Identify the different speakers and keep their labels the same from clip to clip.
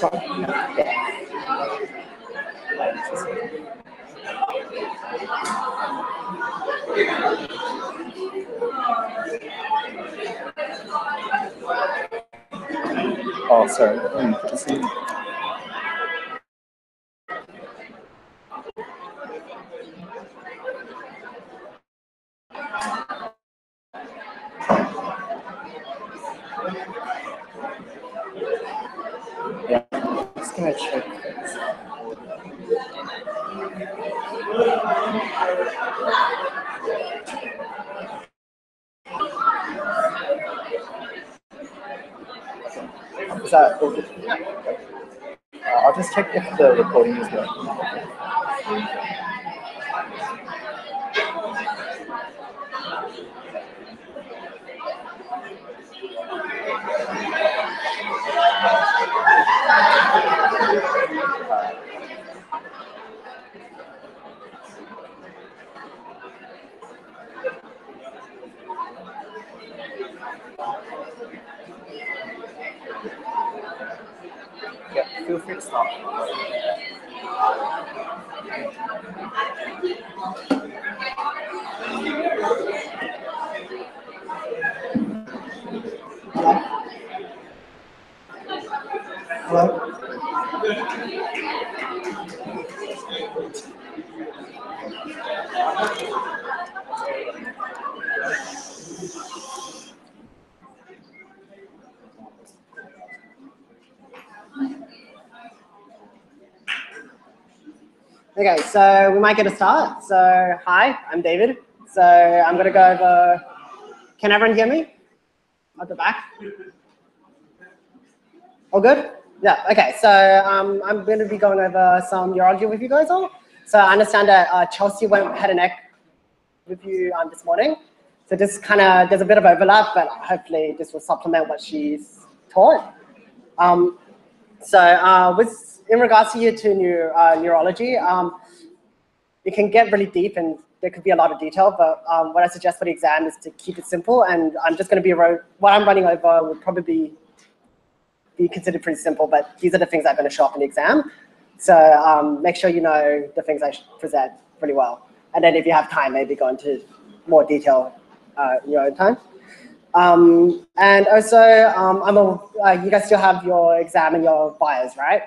Speaker 1: Oh, sorry. Yeah, I'm just gonna check. Is that all good? I'll just check if the recording is working. Yeah, feel free to stop. Hello?
Speaker 2: Okay, so we might get a start. So hi, I'm David. So I'm going to go over, can everyone hear me? At the back? All good? Yeah, okay. So I'm going to be going over some neurology with you guys all. So I understand that Chelsea went head and neck with you this morning. So this kind of, there's a bit of overlap, but hopefully this will supplement what she's taught. In regards to year 2 neurology, it can get really deep and there could be a lot of detail, but what I suggest for the exam is to keep it simple, and I'm just going to be, what I'm running over would probably be considered pretty simple, but these are the things that are going to show up in the exam. So make sure you know the things I present really well. And then if you have time, maybe go into more detail in your own time. And also, you guys still have your exam and your bios, right?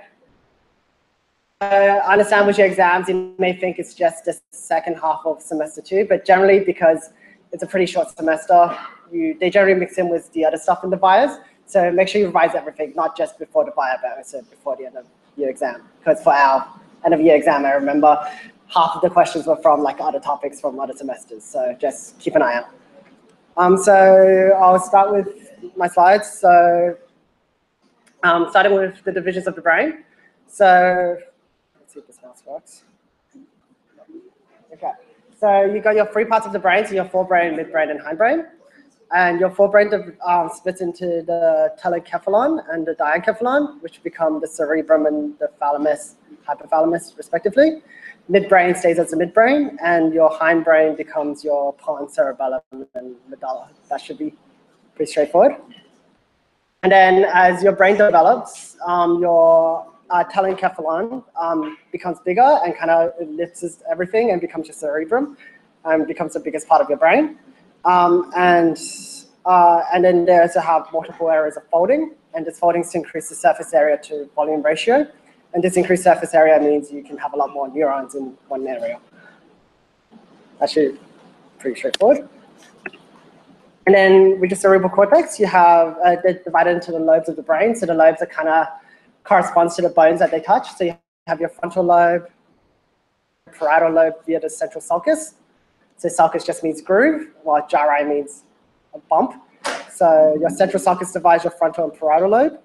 Speaker 2: I understand with your exams, you may think it's just the second half of semester 2, but generally because it's a pretty short semester, they generally mix in with the other stuff in the bios. So make sure you revise everything, not just before the bio, but also before the end of your exam. Because for our end of year exam, I remember half of the questions were from like other topics from other semesters. So just keep an eye out. So I'll start with my slides. So starting with the divisions of the brain. So let's see if this mouse works. Okay, so you got your 3 parts of the brain, so your forebrain, midbrain, and hindbrain. And your forebrain splits into the telecephalon and the diencephalon, which become the cerebrum and the thalamus, hypothalamus, respectively. Midbrain stays as the midbrain, and your hindbrain becomes your pons, cerebellum, and medulla. That should be pretty straightforward. And then as your brain develops, your telencephalon becomes bigger and kind of lifts everything and becomes your cerebrum and becomes the biggest part of your brain. And then they also have multiple areas of folding, and this folding is to increase the surface area to volume ratio. And this increased surface area means you can have a lot more neurons in one area. Actually, pretty straightforward. And then with the cerebral cortex, you have they're divided into the lobes of the brain. So the lobes are kind of corresponds to the bones that they touch. So you have your frontal lobe, parietal lobe via the central sulcus. So sulcus just means groove, while gyri means a bump. So your central sulcus divides your frontal and parietal lobe.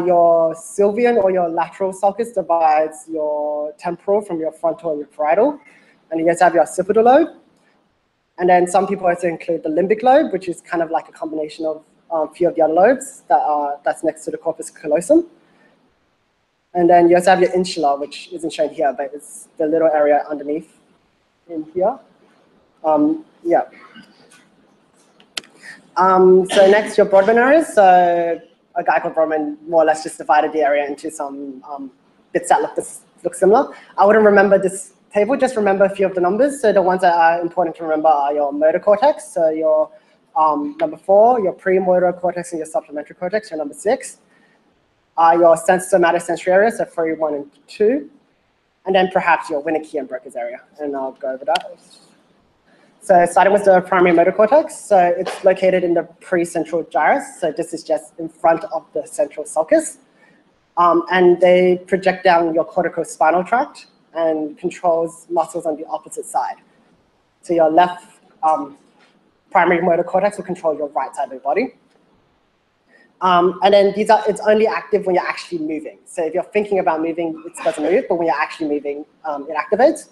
Speaker 2: Your sylvian or your lateral sulcus divides your temporal from your frontal and your parietal. And you guys have your occipital lobe. And then some people also include the limbic lobe, which is kind of like a combination of a few of the other lobes that's next to the corpus callosum. And then you also have your insula, which isn't shown here, but it's the little area underneath in here. So next, your Broadband areas. So a guy called Brodmann more or less just divided the area into some bits that look similar. I wouldn't remember this table, just remember a few of the numbers. So the ones that are important to remember are your motor cortex, so your number 4, your premotor cortex and your supplementary cortex, your number 6. Your somatosensory area, so 3, 1, and 2. And then perhaps your Wernicke and Broca's area, and I'll go over that. So starting with the primary motor cortex, so it's located in the precentral gyrus, so this is just in front of the central sulcus. And they project down your corticospinal tract and controls muscles on the opposite side. So your left primary motor cortex will control your right side of the body. And then it's only active when you're actually moving. So if you're thinking about moving, it doesn't move, but when you're actually moving, it activates.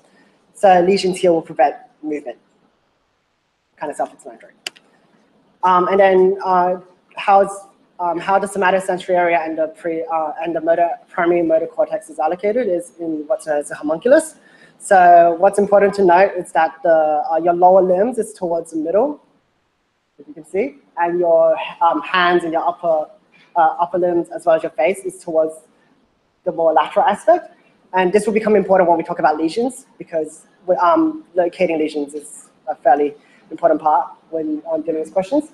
Speaker 2: So lesions here will prevent movement. Kind of self-explanatory. And then how the somatosensory area and the primary motor cortex is allocated is in what's known as a homunculus. So what's important to note is that your lower limbs is towards the middle, as you can see, and your hands and your upper limbs as well as your face is towards the more lateral aspect. And this will become important when we talk about lesions, because locating lesions is a fairly important part when dealing with questions.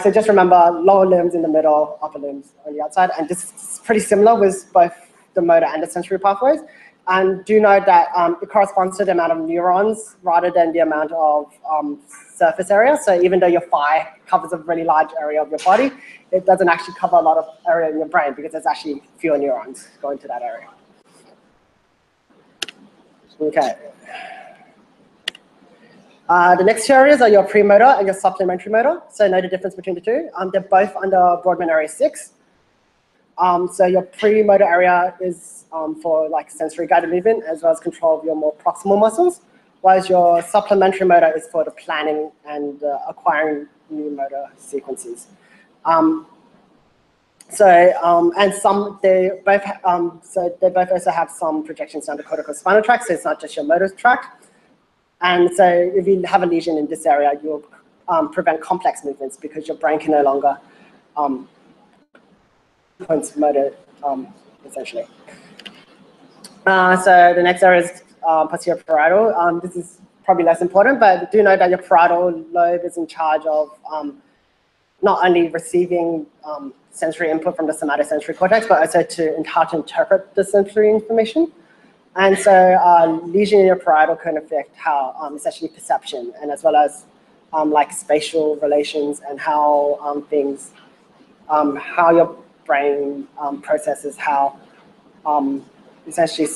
Speaker 2: So just remember lower limbs in the middle, upper limbs on the outside, and this is pretty similar with both the motor and the sensory pathways. And do note that it corresponds to the amount of neurons rather than the amount of surface area. So even though your thigh covers a really large area of your body, it doesn't actually cover a lot of area in your brain because there's actually fewer neurons going to that area. Okay. The next two areas are your premotor and your supplementary motor. So know the difference between the two. They're both under Brodmann area 6. So your premotor area is for like sensory guided movement as well as control of your more proximal muscles, whereas your supplementary motor is for the planning and acquiring new motor sequences. And they both also have some projections down the corticospinal tract, so it's not just your motor tract. And so if you have a lesion in this area, you'll prevent complex movements because your brain can no longer points motor, essentially. So the next area is posterior parietal. This is probably less important, but do know that your parietal lobe is in charge of not only receiving sensory input from the somatosensory cortex, but also how to interpret the sensory information. And so lesion in your parietal can affect how essentially perception, and as well as like spatial relations and how how your brain processes how essentially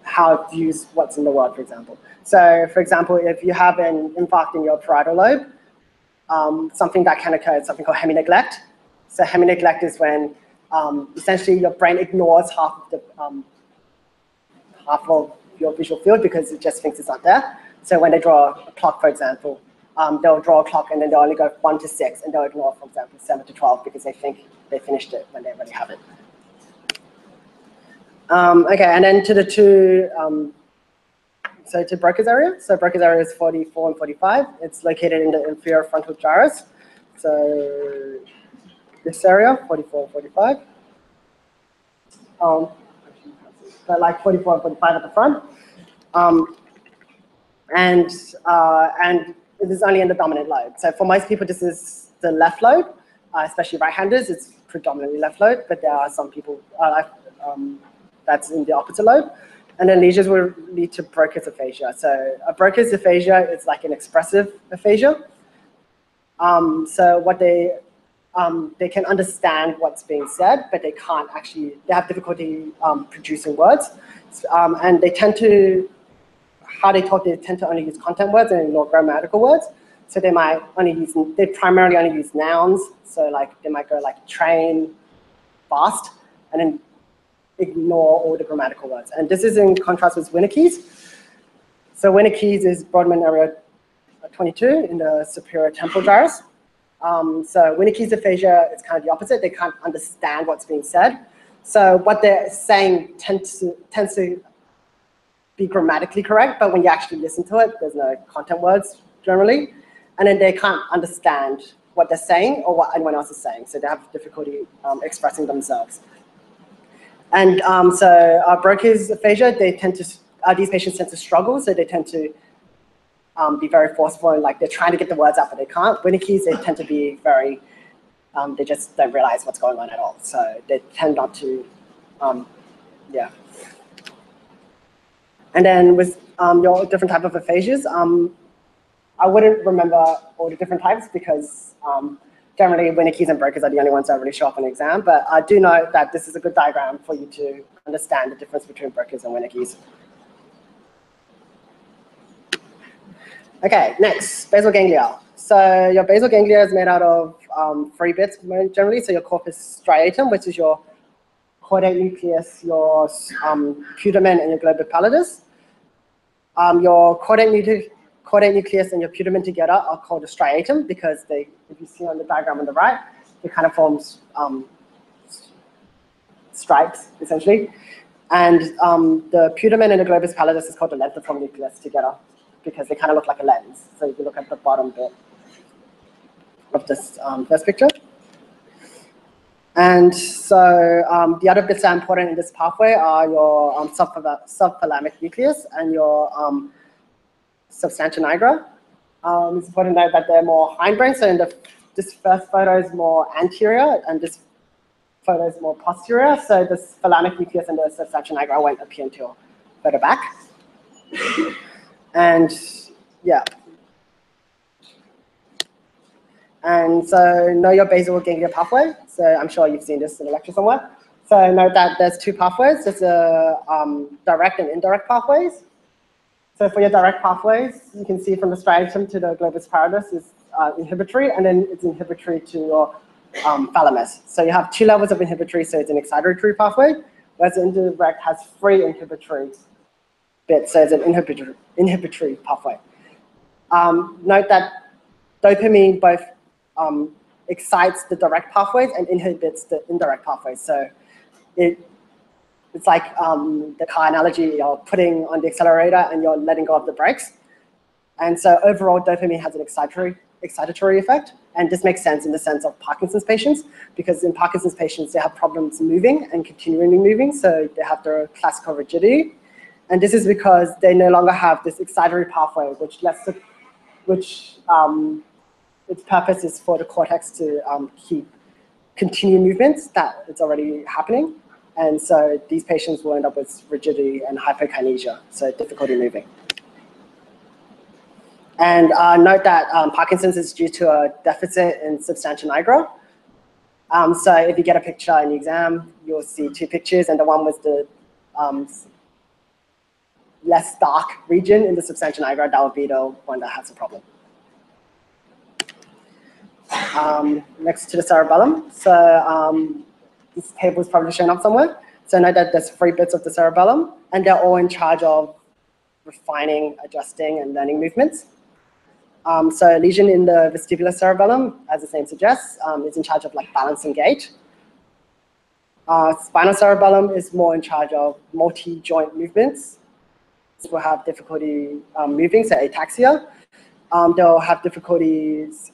Speaker 2: how it views what's in the world, for example. So for example, if you have an infarct in your parietal lobe, something that can occur is something called hemineglect. So hemineglect is when essentially your brain ignores half of your visual field because it just thinks it's not there. So when they draw a clock, for example, they'll draw a clock and then they'll only go 1 to 6, and they'll ignore, for example, 7 to 12 because they think they finished it when they already have it. Okay, and then to the two, so to Broca's area. So Broca's area is 44 and 45. It's located in the inferior frontal gyrus. So this area, 44 and 45. But like 44 and 45 at the front. And it is only in the dominant lobe. So for most people, this is the left lobe, especially right-handers. It's predominantly left lobe, but there are some people that's in the opposite lobe. And then lesions will lead to Broca's aphasia. So a Broca's aphasia is like an expressive aphasia. So what they can understand what's being said, but they can't actually, they have difficulty producing words. And they tend to, how they talk, they tend to only use content words and ignore grammatical words. So they might only use, they primarily only use nouns. So like they might go like train, fast, and then ignore all the grammatical words. And this is in contrast with Wernicke's. So Wernicke's is Brodmann area 22 in the superior temporal gyrus. So Wernicke's aphasia is kind of the opposite. They can't understand what's being said. So what they're saying tends to be grammatically correct, but when you actually listen to it, there's no content words generally. And then they can't understand what they're saying or what anyone else is saying. So they have difficulty expressing themselves. And Broca's aphasia, they tend to, these patients tend to struggle, so they tend to be very forceful and like they're trying to get the words out, but they can't. Winnicke's, they tend to be very, they just don't realize what's going on at all. So they tend not to, yeah. And then with your different type of aphasias, I wouldn't remember all the different types because generally Winnicke's and Broca's are the only ones that really show up on the exam, but I do know that this is a good diagram for you to understand the difference between Broca's and Winnicke's. Okay, next, basal ganglia. So your basal ganglia is made out of 3 bits generally. So your corpus striatum, which is your caudate nucleus, your putamen, and your globus pallidus. Your caudate nucleus and your putamen together are called a striatum because they, if you see on the diagram on the right, it kind of forms stripes, essentially. And the putamen and the globus pallidus is called the lentiform nucleus together, because they kind of look like a lens. So if you look at the bottom bit of this first picture. And so the other bits that are important in this pathway are your subthalamic nucleus and your substantia nigra. It's important to note that they're more hindbrain. So in this first photo is more anterior and this photo is more posterior. So the thalamic nucleus and the substantia nigra won't appear until further back. And yeah. And so know your basal ganglia pathway. So I'm sure you've seen this in a lecture somewhere. So note that there's 2 pathways. There's a direct and indirect pathways. So for your direct pathways, you can see from the striatum to the globus pallidus is inhibitory, and then it's inhibitory to your thalamus. So you have 2 levels of inhibitory, so it's an excitatory pathway, whereas the indirect has 3 inhibitory bits, so it's an inhibitory pathway. Note that dopamine both excites the direct pathways and inhibits the indirect pathways. So it's like the car analogy, you're putting on the accelerator and you're letting go of the brakes. And so overall, dopamine has an excitatory effect. And this makes sense in the sense of Parkinson's patients, because in Parkinson's patients, they have problems moving and continually moving. So they have the classical rigidity. And this is because they no longer have this excitatory pathway, which its purpose is for the cortex to continue movements that it's already happening. And so these patients will end up with rigidity and hypokinesia, so difficulty moving. And note that Parkinson's is due to a deficit in substantia nigra. So if you get a picture in the exam, you'll see 2 pictures, and the one with the less dark region in the substantia nigra, that would be the one that has a problem. Next to the cerebellum. So this table is probably shown up somewhere. So note that there's 3 bits of the cerebellum, and they're all in charge of refining, adjusting, and learning movements. So a lesion in the vestibular cerebellum, as the name suggests, is in charge of like balance and gait. Spinal cerebellum is more in charge of multi-joint movements. Will have difficulty moving, so ataxia. They'll have difficulties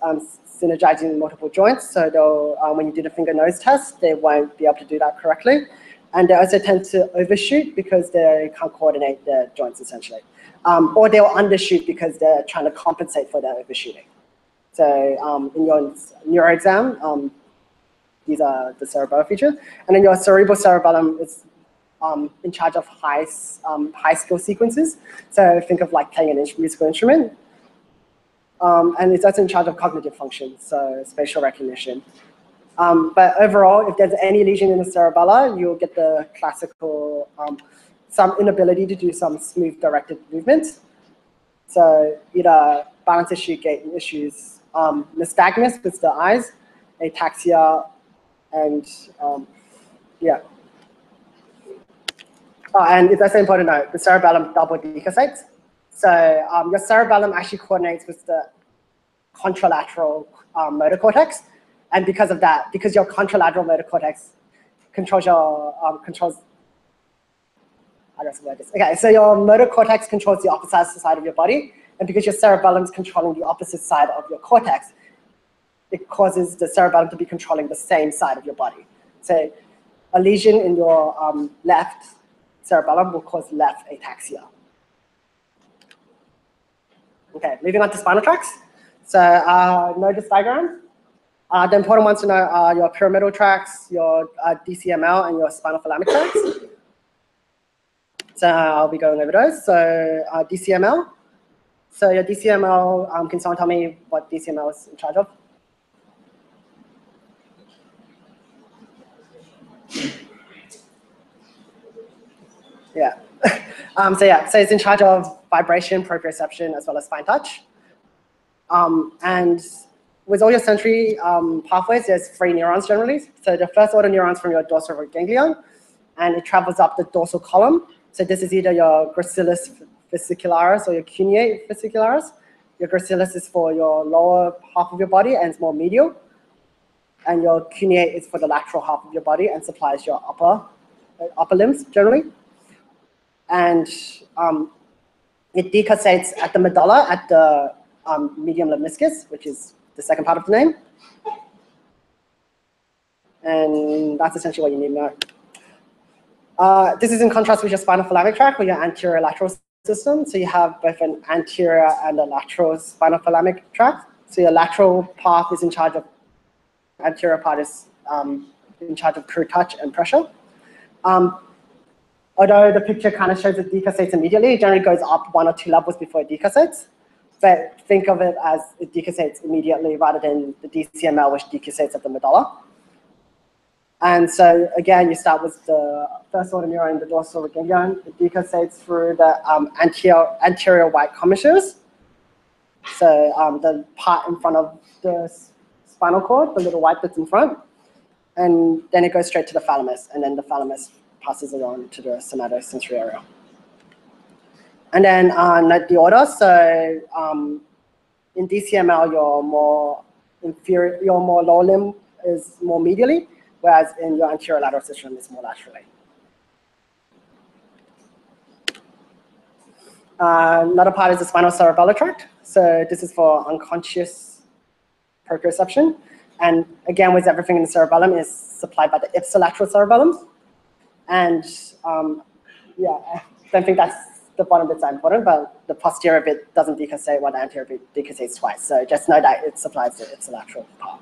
Speaker 2: synergizing multiple joints, so they'll, when you do the finger-nose test, they won't be able to do that correctly. And they also tend to overshoot because they can't coordinate their joints, essentially. Or they'll undershoot because they're trying to compensate for their overshooting. So in your neuro exam, these are the cerebral features. And then your cerebral cerebellum is in charge of high skill sequences. So think of like playing an musical instrument. And it's also in charge of cognitive functions, so spatial recognition. But overall, if there's any lesion in the cerebellum, you'll get the classical, some inability to do some smooth directed movements. So either balance issue, gait issues, nystagmus with the eyes, ataxia, and yeah. Oh, and it's also important to note, the cerebellum double decussates. So your cerebellum actually coordinates with the contralateral motor cortex. And because of that, because your contralateral motor cortex controls your, how do I say this? Okay, so your motor cortex controls the opposite side of your body. And because your cerebellum is controlling the opposite side of your cortex, it causes the cerebellum to be controlling the same side of your body. So a lesion in your left cerebellum will cause left ataxia. Okay, moving on to spinal tracts. So know this diagram. The important ones to know are your pyramidal tracts, your DCML, and your spinal thalamic tracts. So I'll be going over those. So DCML. So your DCML, can someone tell me what DCML is in charge of? Yeah. So it's in charge of vibration, proprioception, as well as fine touch. And with all your sensory pathways, there's 3 neurons generally. So the first order neurons from your dorsal ganglion, and it travels up the dorsal column. So this is either your gracilis fascicularis or your cuneate fascicularis. Your gracilis is for your lower half of your body and it's more medial. And your cuneate is for the lateral half of your body and supplies your upper limbs generally. And it decussates at the medulla at the medium lemniscus, which is the second part of the name. And that's essentially what you need to know. This is in contrast with your spinal thalamic tract, with your anterior lateral system. So you have both an anterior and a lateral spinal thalamic tract. So your lateral path is in charge of, anterior part is in charge of crew touch and pressure. Although the picture kind of shows it decussates immediately, it generally goes up 1 or 2 levels before it decussates. But think of it as it decussates immediately rather than the DCML, which decussates at the medulla. And so again, you start with the first order neuron, the dorsal ganglion. It decussates through the anterior white commissures. So the part in front of the spinal cord, the little white that's in front. And then it goes straight to the thalamus, and then the thalamus passes along to the somatosensory area. And then note the order. So in DCML, your more inferior, your more lower limb is more medially, whereas in your anterior lateral system is more laterally. Another part is the spinal cerebellar tract. So this is for unconscious proprioception. And again, with everything in the cerebellum is supplied by the ipsilateral cerebellum. And yeah, I don't think that's the bottom bit's important, but the posterior bit doesn't decussate while the anterior bit decussates twice. So just know that it supplies the ipsilateral part.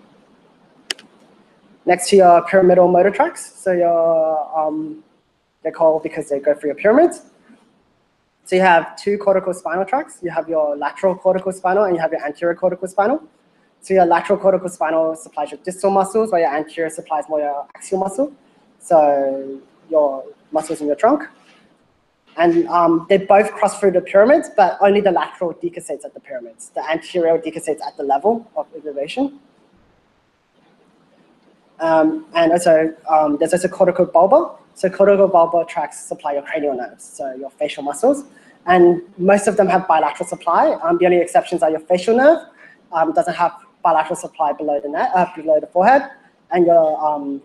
Speaker 2: Next to your pyramidal motor tracts. So your, they're called because they go through your pyramids. So you have 2 corticospinal tracts. You have your lateral corticospinal and you have your anterior corticospinal. So your lateral corticospinal supplies your distal muscles, while your anterior supplies more your axial muscle. So your muscles in your trunk. And they both cross through the pyramids, but only the lateral decussates at the pyramids. The anterior decussates at the level of elevation. And also, there's also corticobulbar. So corticobulbar tracts supply your cranial nerves, so your facial muscles. And most of them have bilateral supply. The only exceptions are your facial nerve, doesn't have bilateral supply below the neck, below the forehead, and your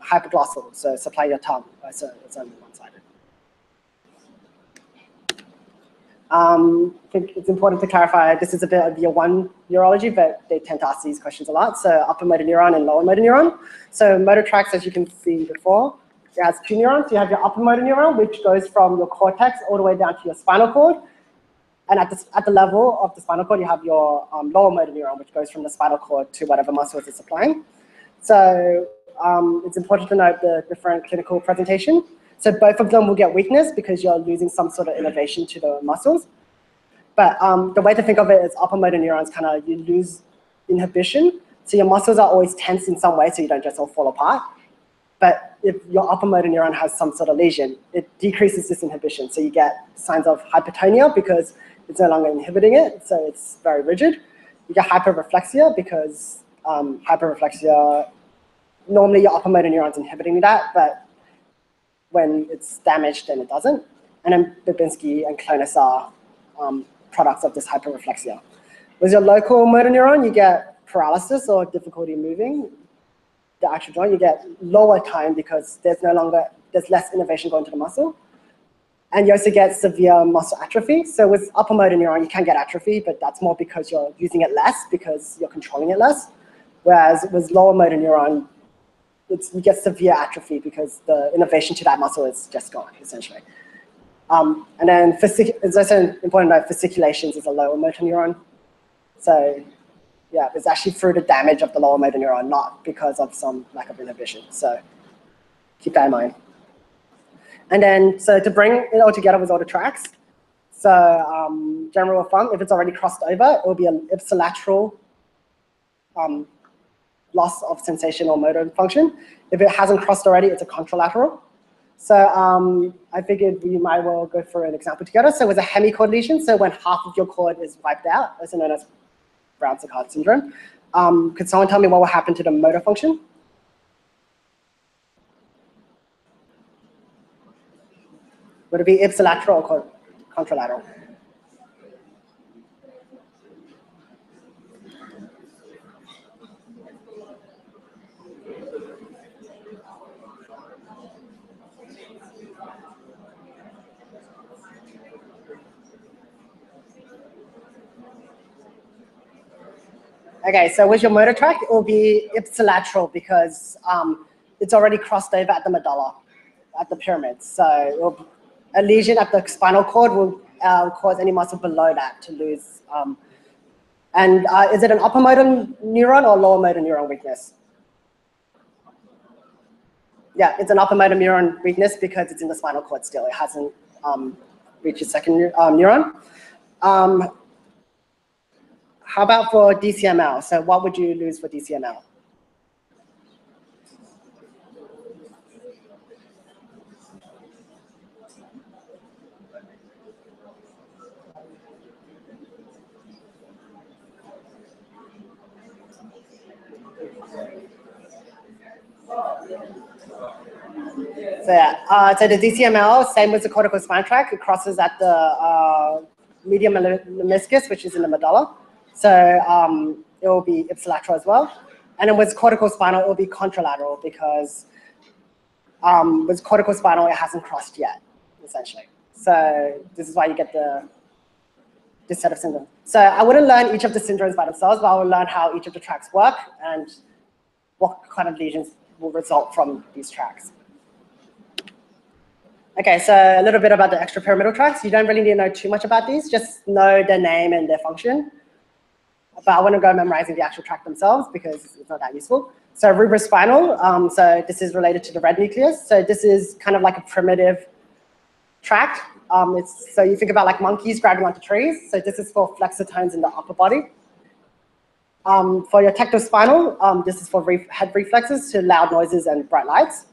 Speaker 2: hypoglossal, so supply your tongue. So it's only one-sided. I think it's important to clarify, this is a bit of year 1 neurology, but they tend to ask these questions a lot. So upper motor neuron and lower motor neuron. So motor tracts, as you can see before, it has 2 neurons. You have your upper motor neuron, which goes from your cortex all the way down to your spinal cord. And at the level of the spinal cord, you have your lower motor neuron, which goes from the spinal cord to whatever muscles it's supplying. So it's important to note the different clinical presentation. So both of them will get weakness because you're losing some sort of innervation to the muscles. But the way to think of it is upper motor neurons you lose inhibition. So your muscles are always tense in some way so you don't just all fall apart. But if your upper motor neuron has some sort of lesion, it decreases this inhibition. So you get signs of hypertonia because it's no longer inhibiting it, so it's very rigid. You get hyperreflexia because hyperreflexia, normally your upper motor neuron's inhibiting that, but when it's damaged, then it doesn't. And then Babinski and Clonus are products of this hyperreflexia. With your local motor neuron, you get paralysis or difficulty moving the actual joint. You get lower time because there's less innervation going to the muscle. And you also get severe muscle atrophy. So with upper motor neuron, you can get atrophy, but that's more because you're using it less because you're controlling it less. Whereas with lower motor neuron, you get severe atrophy because the innervation to that muscle is just gone, essentially. And then it's also important to note fasciculations is a lower motor neuron. So yeah, it's actually through the damage of the lower motor neuron, not because of some lack of inhibition. So keep that in mind. And then, so to bring it all together with all the tracks, so general rule of thumb, if it's already crossed over, it will be an ipsilateral loss of sensation or motor function. If it hasn't crossed already, it's a contralateral. So I figured we might well go through an example together. So with a hemichord lesion, so when half of your cord is wiped out, also known as Brown-Séquard syndrome, could someone tell me what will happen to the motor function? Would it be ipsilateral or contralateral? Okay, so with your motor track, it will be ipsilateral because it's already crossed over at the medulla, at the pyramid. So a lesion at the spinal cord will cause any muscle below that to lose. Is it an upper motor neuron or lower motor neuron weakness? Yeah, it's an upper motor neuron weakness because it's in the spinal cord still. It hasn't reached its second neuron. How about for DCML? So what would you lose for DCML? So yeah, so the DCML, same with the cortical spine tract, it crosses at the medium lemniscus, which is in the medulla. So it will be ipsilateral as well. And then with cortical spinal, it will be contralateral because with cortical spinal, it hasn't crossed yet, essentially. So this is why you get this set of syndromes. So I wouldn't learn each of the syndromes by themselves, but I will learn how each of the tracks work and what kind of lesions will result from these tracks. Okay, so a little bit about the extrapyramidal tracts. You don't really need to know too much about these, just know their name and their function. But I want to go memorizing the actual tract themselves because it's not that useful. So rubrospinal, so this is related to the red nucleus. So this is kind of like a primitive tract. So you think about like monkeys grabbing onto trees. So this is for flexor tones in the upper body. For your tectospinal, this is for head reflexes to loud noises and bright lights.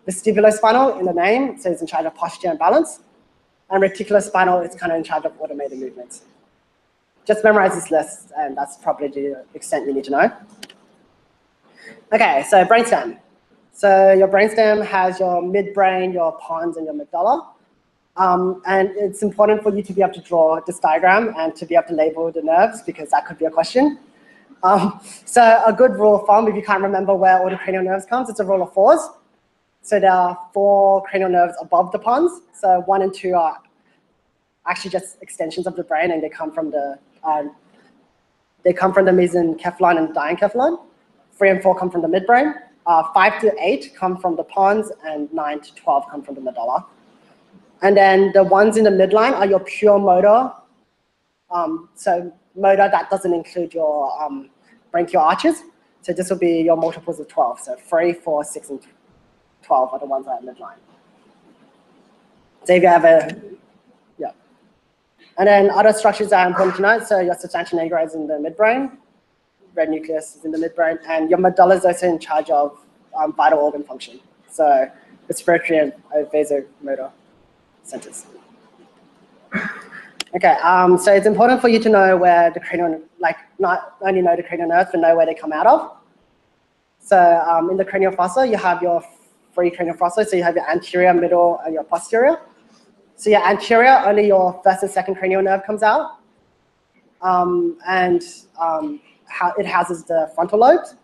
Speaker 2: Vestibulospinal in the name, so it's in charge of posture and balance. And reticulospinal is kind of in charge of automated movements. Just memorize this list, and that's probably the extent you need to know. Okay, so brainstem. So your brainstem has your midbrain, your pons, and your medulla. And it's important for you to be able to draw this diagram and to be able to label the nerves because that could be a question. So a good rule of thumb, if you can't remember where all the cranial nerves comes, it's a rule of 4s. So there are 4 cranial nerves above the pons. So 1 and 2 are actually just extensions of the brain, and they come from the mesencephalon and diencephalon. 3 and 4 come from the midbrain. 5 to 8 come from the pons, and 9 to 12 come from the medulla. And then the ones in the midline are your pure motor. So motor that doesn't include your branchial arches. So this will be your multiples of 12. So 3, 4, 6, and 12 are the ones that are midline. So if you have yeah. And then other structures that are important to note. So your substantia nigra is in the midbrain. Red nucleus is in the midbrain. And your medulla is also in charge of vital organ function. So respiratory and vasomotor centers. Okay, so it's important for you to know where the cranial, like not only know the cranial nerves, but know where they come out of. So in the cranial fossa, you have your 3 cranial fossa. So you have your anterior, middle, and your posterior. So your anterior, only your first and second cranial nerve comes out. It houses the frontal lobes.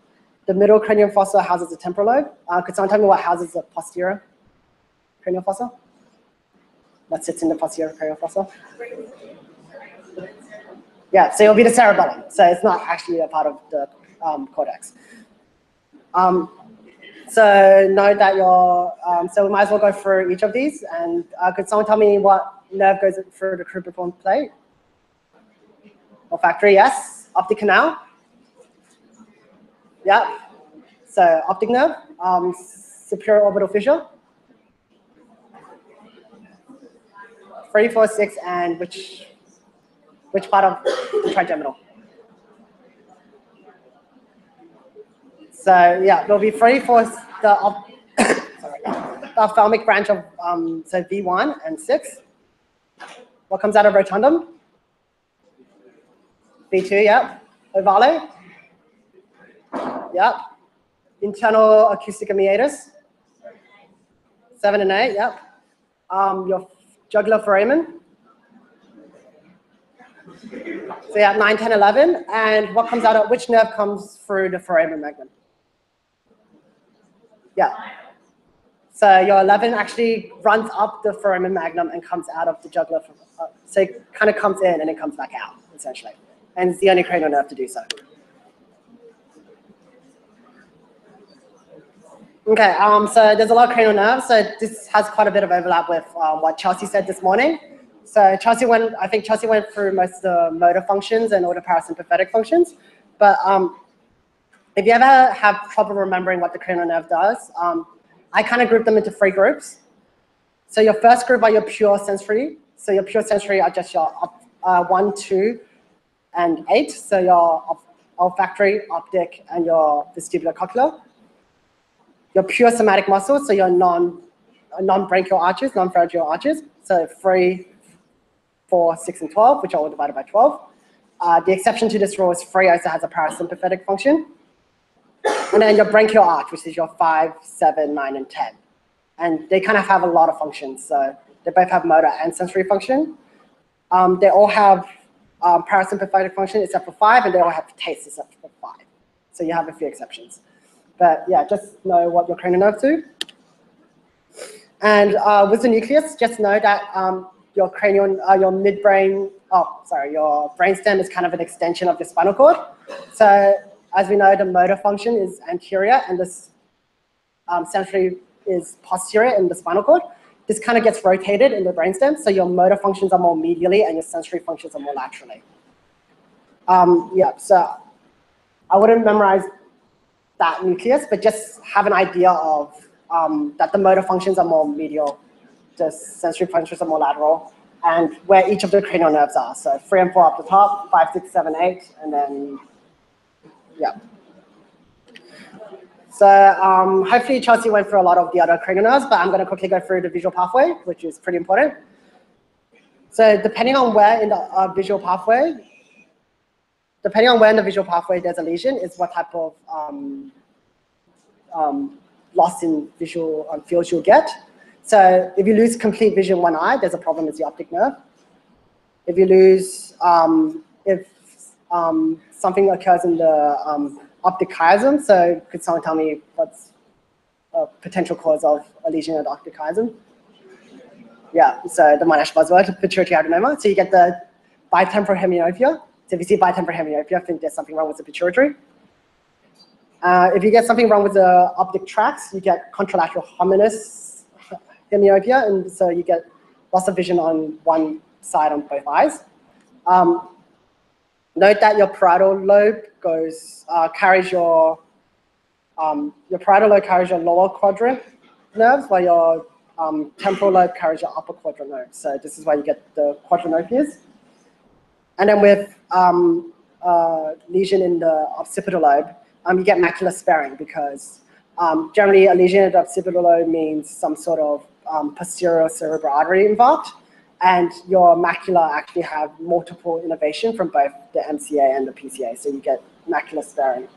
Speaker 2: The middle cranial fossa houses the temporal lobe. Could someone tell me what houses the posterior cranial fossa? What sits in the posterior cranial fossa? Yeah, so it'll be the cerebellum. So it's not actually a part of the cortex. So note that so we might as well go through each of these. And could someone tell me what nerve goes through the cerebral plate? Olfactory, yes. Optic canal? Yep. So optic nerve, superior orbital fissure. 3, 4, 6, and which part of the trigeminal? So yeah, there'll be 3, 4, the ophthalmic branch of so V1 and 6. What comes out of rotundum? V2, yep. Ovale? Yep. Internal acoustic meatus? 7 and 8, yep. Your jugular foramen? So yeah, 9, 10, 11. And what comes out of, which nerve comes through the foramen magnum? Yeah. So your 11 actually runs up the foramen magnum and comes out of the jugular. So it kind of comes in and it comes back out, essentially. And it's the only cranial nerve to do so. Okay, so there's a lot of cranial nerves. So this has quite a bit of overlap with what Chelsea said this morning. So I think Chelsea went through most of the motor functions and all the parasympathetic functions. But if you ever have trouble remembering what the cranial nerve does, I kind of group them into 3 groups. So your first group are your pure sensory. So your pure sensory are just your 1, 2, and 8. So your olfactory, optic, and your vestibular cochlear. Your pure somatic muscles, so your non-branchial arches, non-pharyngeal arches. So 3, 4, 6, and 12, which are all divided by 12. The exception to this rule is 3 also has a parasympathetic function. And then your branchial arch, which is your 5, 7, 9, and 10. And they kind of have a lot of functions. So they both have motor and sensory function. They all have parasympathetic function except for 5, and they all have taste except for 5. So you have a few exceptions. But yeah, just know what your cranial nerves do. And with the nucleus, just know that your midbrain, your brainstem is kind of an extension of the spinal cord. So as we know, the motor function is anterior and this sensory is posterior in the spinal cord. This kind of gets rotated in the brainstem, so your motor functions are more medially and your sensory functions are more laterally. Yeah, so I wouldn't memorize that nucleus, but just have an idea of that the motor functions are more medial, the sensory functions are more lateral, and where each of the cranial nerves are. So 3 and 4 up the top, 5, 6, 7, 8, and then, yeah. So hopefully Chelsea went through a lot of the other cranial nerves, but I'm going to quickly go through the visual pathway, which is pretty important. So depending on where in the visual pathway there's a lesion is what type of loss in visual fields you'll get. So if you lose complete vision in one eye, there's a problem with the optic nerve. If you lose, if something occurs in the optic chiasm, so could someone tell me what's a potential cause of a lesion in the optic chiasm? Yeah, so the Monash buzzword, pituitary adenoma. So you get the bitemporal hemianopia. So if you see bitemporal hemianopia, I think there's something wrong with the pituitary. If you get something wrong with the optic tracts, you get contralateral homunculus hemianopia, and so you get loss of vision on one side on both eyes. Note that your parietal lobe carries your parietal lobe carries your lower quadrant nerves, while your temporal lobe carries your upper quadrant nerves. So this is why you get the quadranopias. And then with lesion in the occipital lobe, you get macular sparing because generally a lesion in the occipital lobe means some sort of posterior cerebral artery involved, and your macula actually have multiple innervation from both the MCA and the PCA, so you get macular sparing.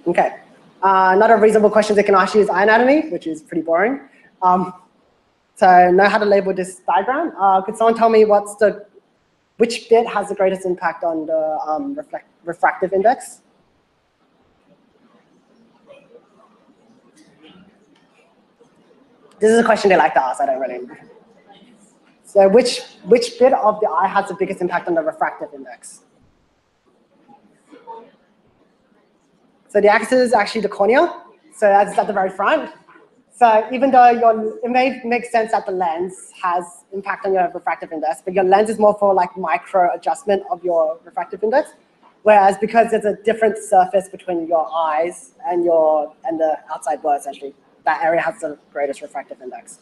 Speaker 2: Okay, another reasonable question they can ask you is eye anatomy, which is pretty boring. So know how to label this diagram. Could someone tell me which bit has the greatest impact on the refractive index? This is a question they like to ask, I don't really. So which bit of the eye has the biggest impact on the refractive index? So the axis is actually the cornea. So that's at the very front. So even though it may make sense that the lens has impact on your refractive index, but your lens is more for like micro adjustment of your refractive index. Whereas because there's a different surface between your eyes and the outside world, essentially, that area has the greatest refractive index.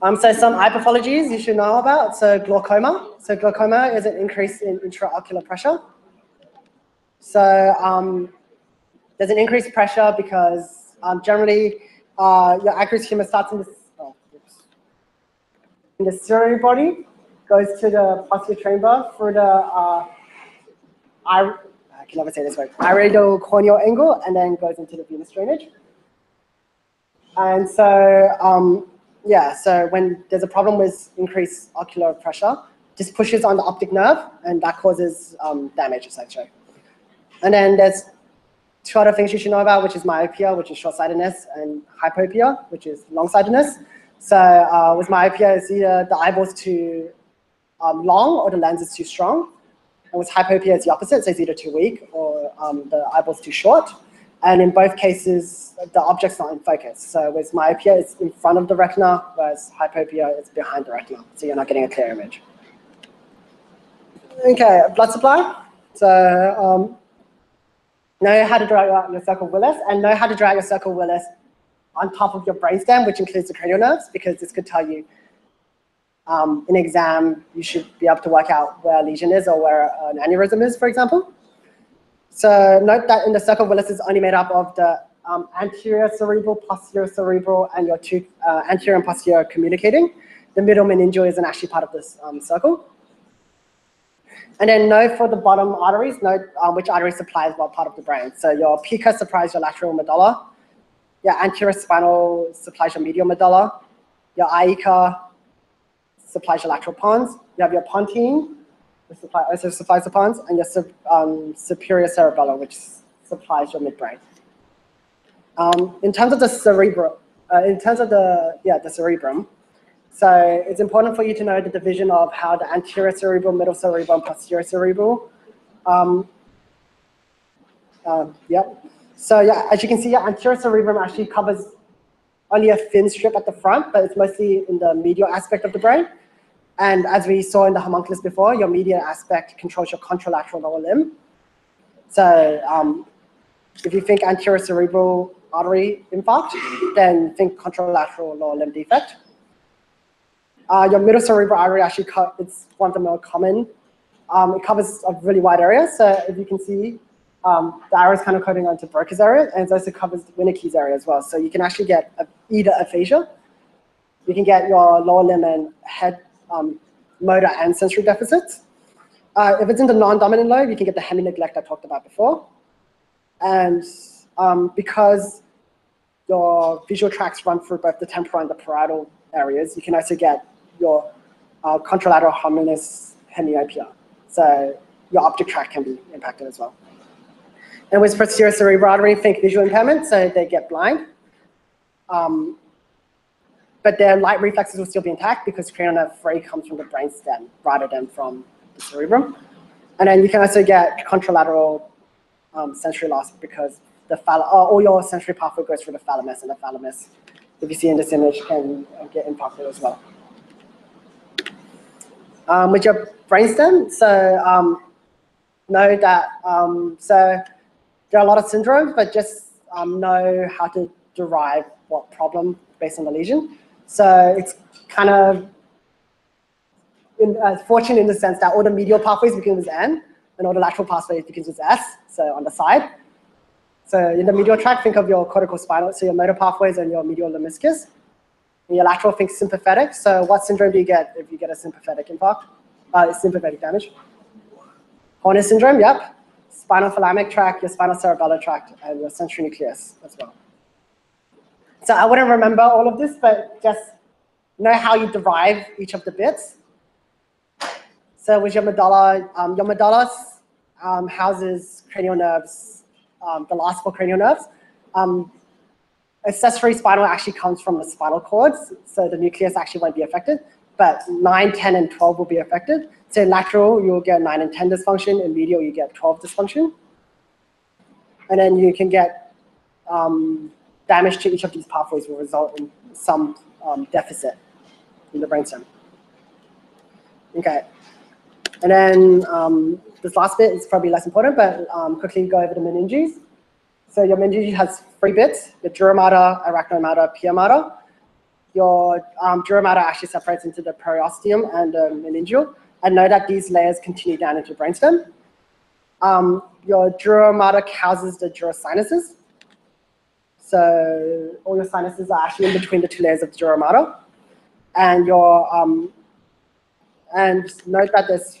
Speaker 2: So some eye pathologies you should know about. So glaucoma. So glaucoma is an increase in intraocular pressure. So there's an increased pressure because generally your aqueous humor starts in the cerebral body, goes to the posterior chamber through the I can never say this word, parietal corneal angle, and then goes into the venous drainage. And so yeah, so when there's a problem with increased ocular pressure, this pushes on the optic nerve, and that causes damage essentially. And then there's two other things you should know about, which is myopia, which is short-sightedness, and hypopia, which is long-sightedness. So with myopia, it's either the eyeball's too long or the lens is too strong. And with hypopia, it's the opposite, so it's either too weak or the eyeball's too short. And in both cases, the object's not in focus. So with myopia, it's in front of the retina, whereas hypopia is behind the retina, so you're not getting a clear image. Okay, blood supply. So know how to drag out your circle Willis, and know how to drag a circle Willis on top of your brainstem, which includes the cranial nerves, because this could tell you in exam, you should be able to work out where a lesion is or where an aneurysm is, for example. So note that in the circle Willis is only made up of the anterior cerebral, posterior cerebral, and your two anterior and posterior communicating. The middle meninges isn't actually part of this circle. And then note for the bottom arteries, note which artery supplies what part of the brain. So your pica supplies your lateral medulla, your anterior spinal supplies your medial medulla, your aica supplies your lateral pons, you have your pontine, which also supplies the pons, and your superior cerebellum, which supplies your midbrain. In terms of the cerebral, the cerebrum, so it's important for you to know the division of how the anterior cerebral, middle cerebral, and posterior cerebral. Yep. So yeah, as you can see, your anterior cerebrum actually covers only a thin strip at the front, but it's mostly in the medial aspect of the brain. And as we saw in the homunculus before, your medial aspect controls your contralateral lower limb. So if you think anterior cerebral artery infarct, then think contralateral lower limb defect. Your middle cerebral artery actually, it's one of the more common. It covers a really wide area. So if you can see, the arrow is kind of coding onto Broca's area, and it also covers Wernicke's area as well. So you can actually get either aphasia. You can get your lower limb and head motor and sensory deficits. If it's in the non-dominant lobe, you can get the hemi-neglect I talked about before. And because your visual tracts run through both the temporal and the parietal areas, you can also get your contralateral homunculus hemiopia. So your optic tract can be impacted as well. And with posterior cerebral artery, think visual impairment, so they get blind. But their light reflexes will still be intact because cranial nerve 3 comes from the brainstem rather than from the cerebrum. And then you can also get contralateral sensory loss because all your sensory pathway goes through the thalamus, and the thalamus, if you see in this image, can get impacted as well. With your brainstem, so know that, so there are a lot of syndromes, but just know how to derive what problem based on the lesion. So it's kind of fortunate in the sense that all the medial pathways begin with N, and all the lateral pathways begin with S, so on the side. So in the medial tract, think of your corticospinal, so your motor pathways and your medial lemniscus. In your lateral, think sympathetic. So what syndrome do you get if you get a sympathetic infarct? Sympathetic damage. Horner syndrome, yep. Spinal thalamic tract, your spinal cerebellar tract, and your sensory nucleus as well. So I wouldn't remember all of this, but just know how you derive each of the bits. So with your medulla houses cranial nerves, the last 4 cranial nerves. Accessory spinal actually comes from the spinal cords, so the nucleus actually won't be affected, but 9, 10, and 12 will be affected. So in lateral, you'll get 9 and 10 dysfunction. In medial, you get 12 dysfunction. And then you can get damage to each of these pathways will result in some deficit in the brainstem. Okay. And then this last bit is probably less important, but quickly go over the meninges. So your meninge has 3 bits: your dura mater, arachnoid mater, pia mater. Your dura mater actually separates into the periosteum and the meningeal. And know that these layers continue down into the brainstem. Your dura mater houses the dura sinuses. So all your sinuses are actually in between the 2 layers of the dura mater. And your and note that there's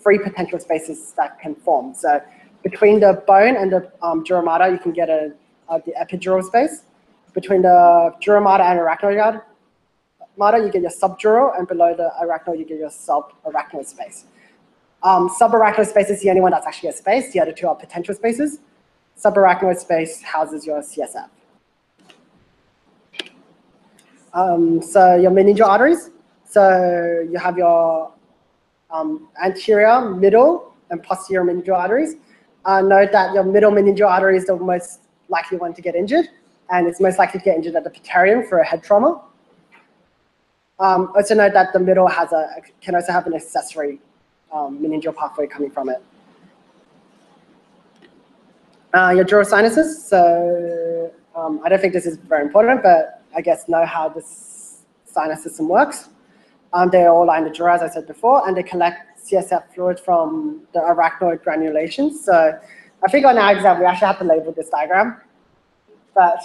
Speaker 2: 3 potential spaces that can form. So between the bone and the dura mater, you can get the epidural space. Between the dura mater and arachnoid mater, you get your subdural, and below the arachnoid, you get your subarachnoid space. Subarachnoid space is the only one that's actually a space. The other 2 are potential spaces. Subarachnoid space houses your CSF. So your meningeal arteries. So you have your anterior, middle, and posterior meningeal arteries. Note that your middle meningeal artery is the most likely one to get injured, and it's most likely to get injured at the pterium for a head trauma. Also note that the middle can also have an accessory meningeal pathway coming from it. Your dural sinuses. So I don't think this is very important, but I guess know how this sinus system works. They all line the dura, as I said before, and they collect CSF fluid from the arachnoid granulations. So I think on our exam, we actually have to label this diagram. But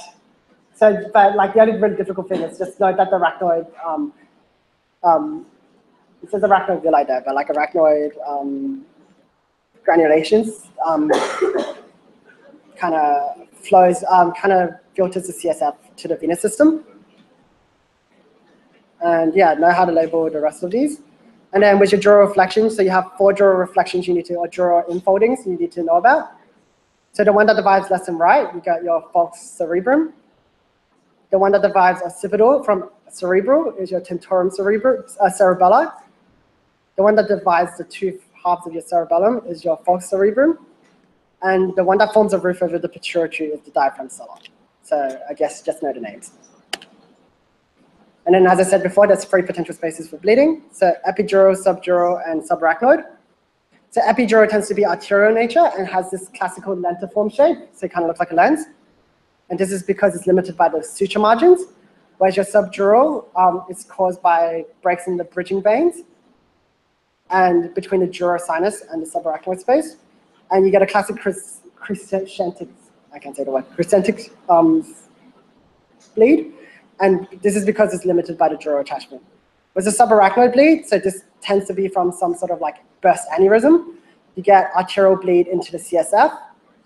Speaker 2: like the only really difficult thing is just note that the arachnoid, it says arachnoid villi there, but like arachnoid granulations kind of flows, kind of filters the CSF to the venous system. And yeah, know how to label the rest of these. And then with your dural reflections, so you have 4 dural reflections you need to, or dural infoldings you need to know about. So the one that divides left and right, you got your falx cerebrum. The one that divides occipital from cerebral is your tentorium cerebelli. The one that divides the 2 halves of your cerebellum is your falx cerebrum. And the one that forms a roof over the pituitary is the diaphragm sulci. So I guess just know the names. And then, as I said before, there's 3 potential spaces for bleeding. So epidural, subdural, and subarachnoid. So epidural tends to be arterial in nature and has this classical lentiform shape. So it kind of looks like a lens. And this is because it's limited by the suture margins. Whereas your subdural is caused by breaks in the bridging veins and between the dural sinus and the subarachnoid space. And you get a classic crescentic, I can't say the word, crescentic bleed. And this is because it's limited by the dural attachment. With the subarachnoid bleed, so this tends to be from some sort of like burst aneurysm. You get arterial bleed into the CSF,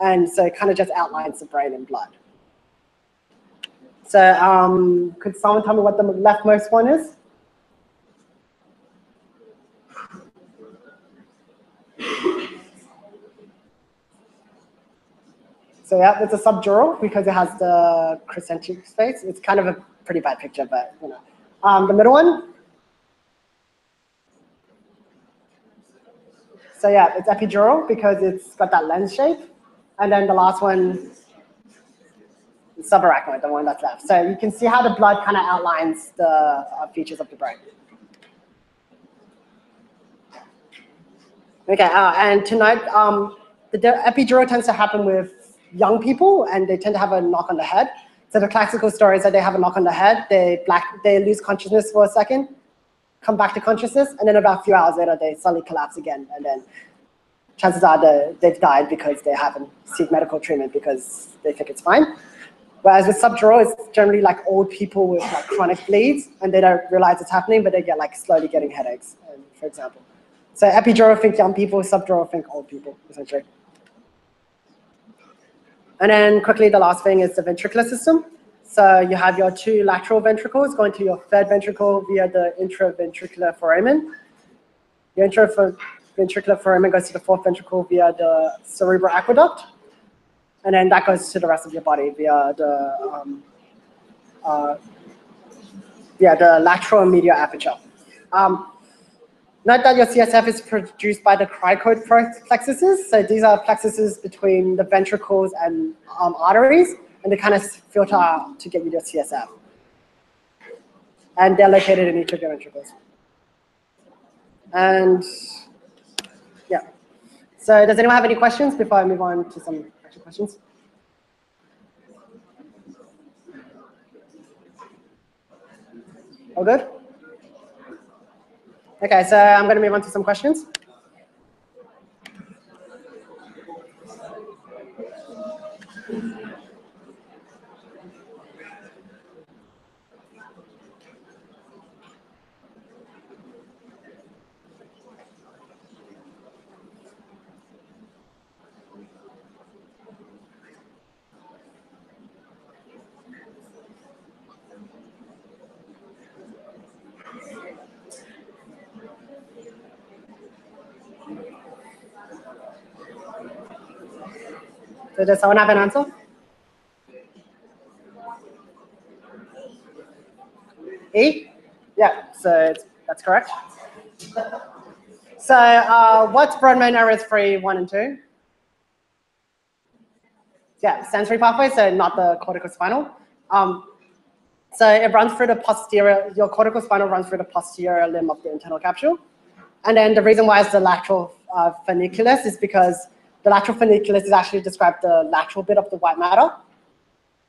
Speaker 2: and so it kind of just outlines the brain in blood. So could someone tell me what the leftmost one is? So yeah, it's a subdural because it has the crescentic space. It's kind of a pretty bad picture, but you know. The middle one. So yeah, it's epidural because it's got that lens shape. And then the last one is subarachnoid, the one that's left. So you can see how the blood kind of outlines the features of the brain. Okay, and tonight, the epidural tends to happen with young people, and they tend to have a knock on the head. So the classical story is that they have a knock on the head, they lose consciousness for a second, come back to consciousness, and then about a few hours later, they suddenly collapse again. And then chances are they've died because they haven't seek medical treatment because they think it's fine. Whereas with subdural, it's generally like old people with like chronic bleeds, and they don't realize it's happening, but they get like slowly getting headaches, for example. So epidural think young people, subdural think old people, essentially. And then quickly, the last thing is the ventricular system. So you have your 2 lateral ventricles going to your third ventricle via the intraventricular foramen. Your intraventricular foramen goes to the 4th ventricle via the cerebral aqueduct. And then that goes to the rest of your body via the lateral and medial aperture. Note that your CSF is produced by the cricoid plexuses. So these are plexuses between the ventricles and arteries, and they kind of filter out to get you your CSF. And they're located in each of your ventricles. And yeah. So does anyone have any questions before I move on to some actual questions? All good? Okay, so I'm going to move on to some questions. So does someone have an answer? E? Yeah, so that's correct. So what's broad main areas 3, 1, and 2? Yeah, sensory pathway, so not the corticospinal. So it runs through the posterior, your corticospinal runs through the posterior limb of the internal capsule. And then the reason why it's the lateral funiculus is because the lateral funiculus is actually described the lateral bit of the white matter.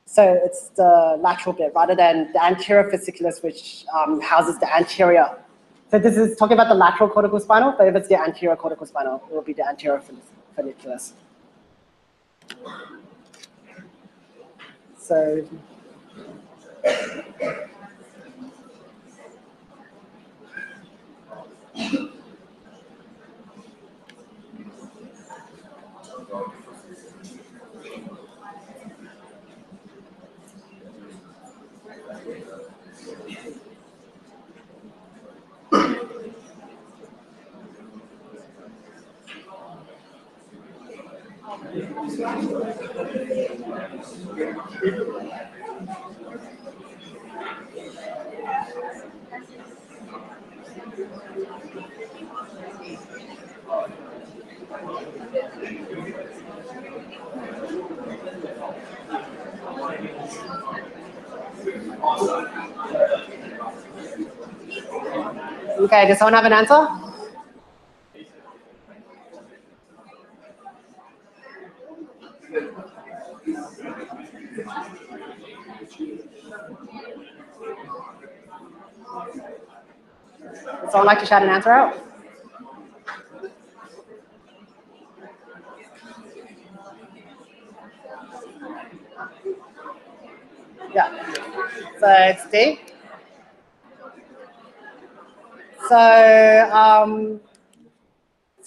Speaker 2: So it's the lateral bit rather than the anterior fasciculus, which houses the anterior. So this is talking about the lateral corticospinal, but if it's the anterior corticospinal, it will be the anterior funiculus. So okay, does someone have an answer? Would someone like to shout an answer out? Yeah, so it's D. So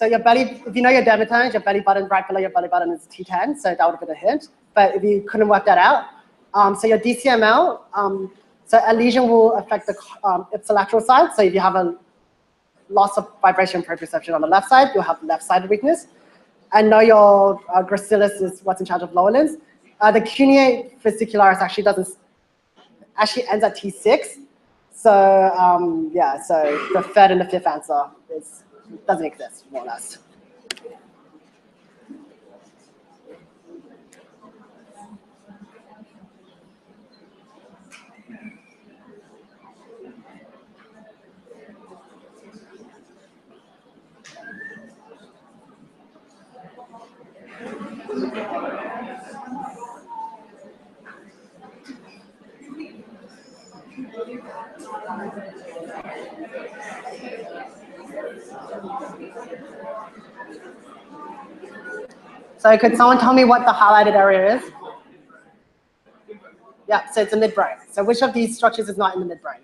Speaker 2: your belly, if you know your dermatomes, your belly button, right below your belly button is T10, so that would have been a hint. But if you couldn't work that out, so your DCML, so a lesion will affect the ipsilateral side. So if you have a loss of vibration proprioception on the left side, you'll have left-sided weakness. And know your gracilis is what's in charge of lower limbs. The cuneate fascicularis actually ends at T6. So yeah, so the third and the fifth answer doesn't exist, more or less. So could someone tell me what the highlighted area is? Yeah, so it's the midbrain. So which of these structures is not in the midbrain?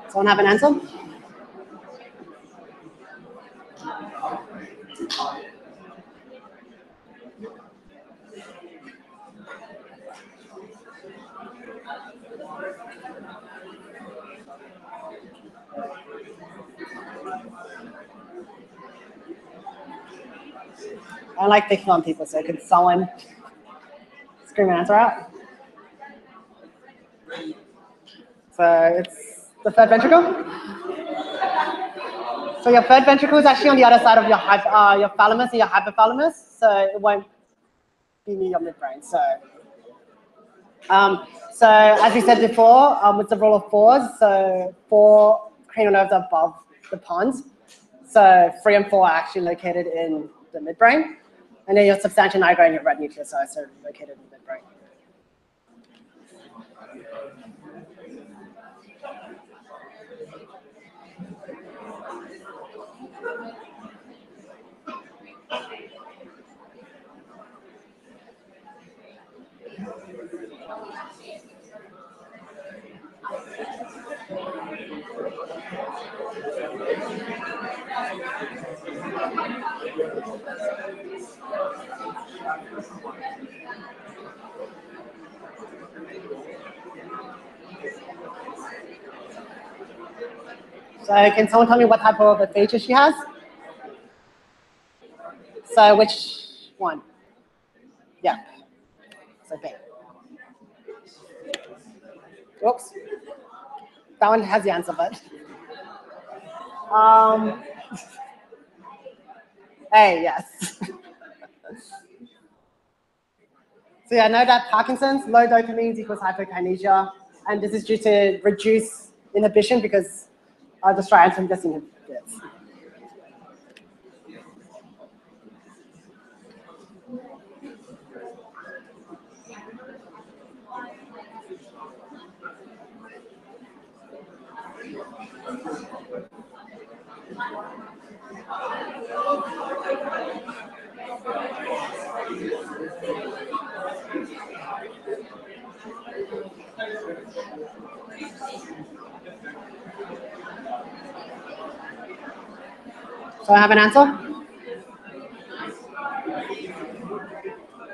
Speaker 2: Someone have an answer? I don't like picking on people, so could someone scream an answer out? So it's the third ventricle. So your third ventricle is actually on the other side of your thalamus and your hypothalamus, so it won't be near your midbrain. So as we said before, it's the rule of fours. So 4 cranial nerves are above the pons. So 3 and 4 are actually located in the midbrain. And then your substantia nigra and your red nucleus are also located in the midbrain. So can someone tell me what type of aphasia she has? So which one? Yeah. So B. Oops. That one has the answer, but. A, yes. So yeah, I know that Parkinson's, low dopamine equals hypokinesia, and this is due to reduced inhibition because the striatum just inhibits. So I have an answer?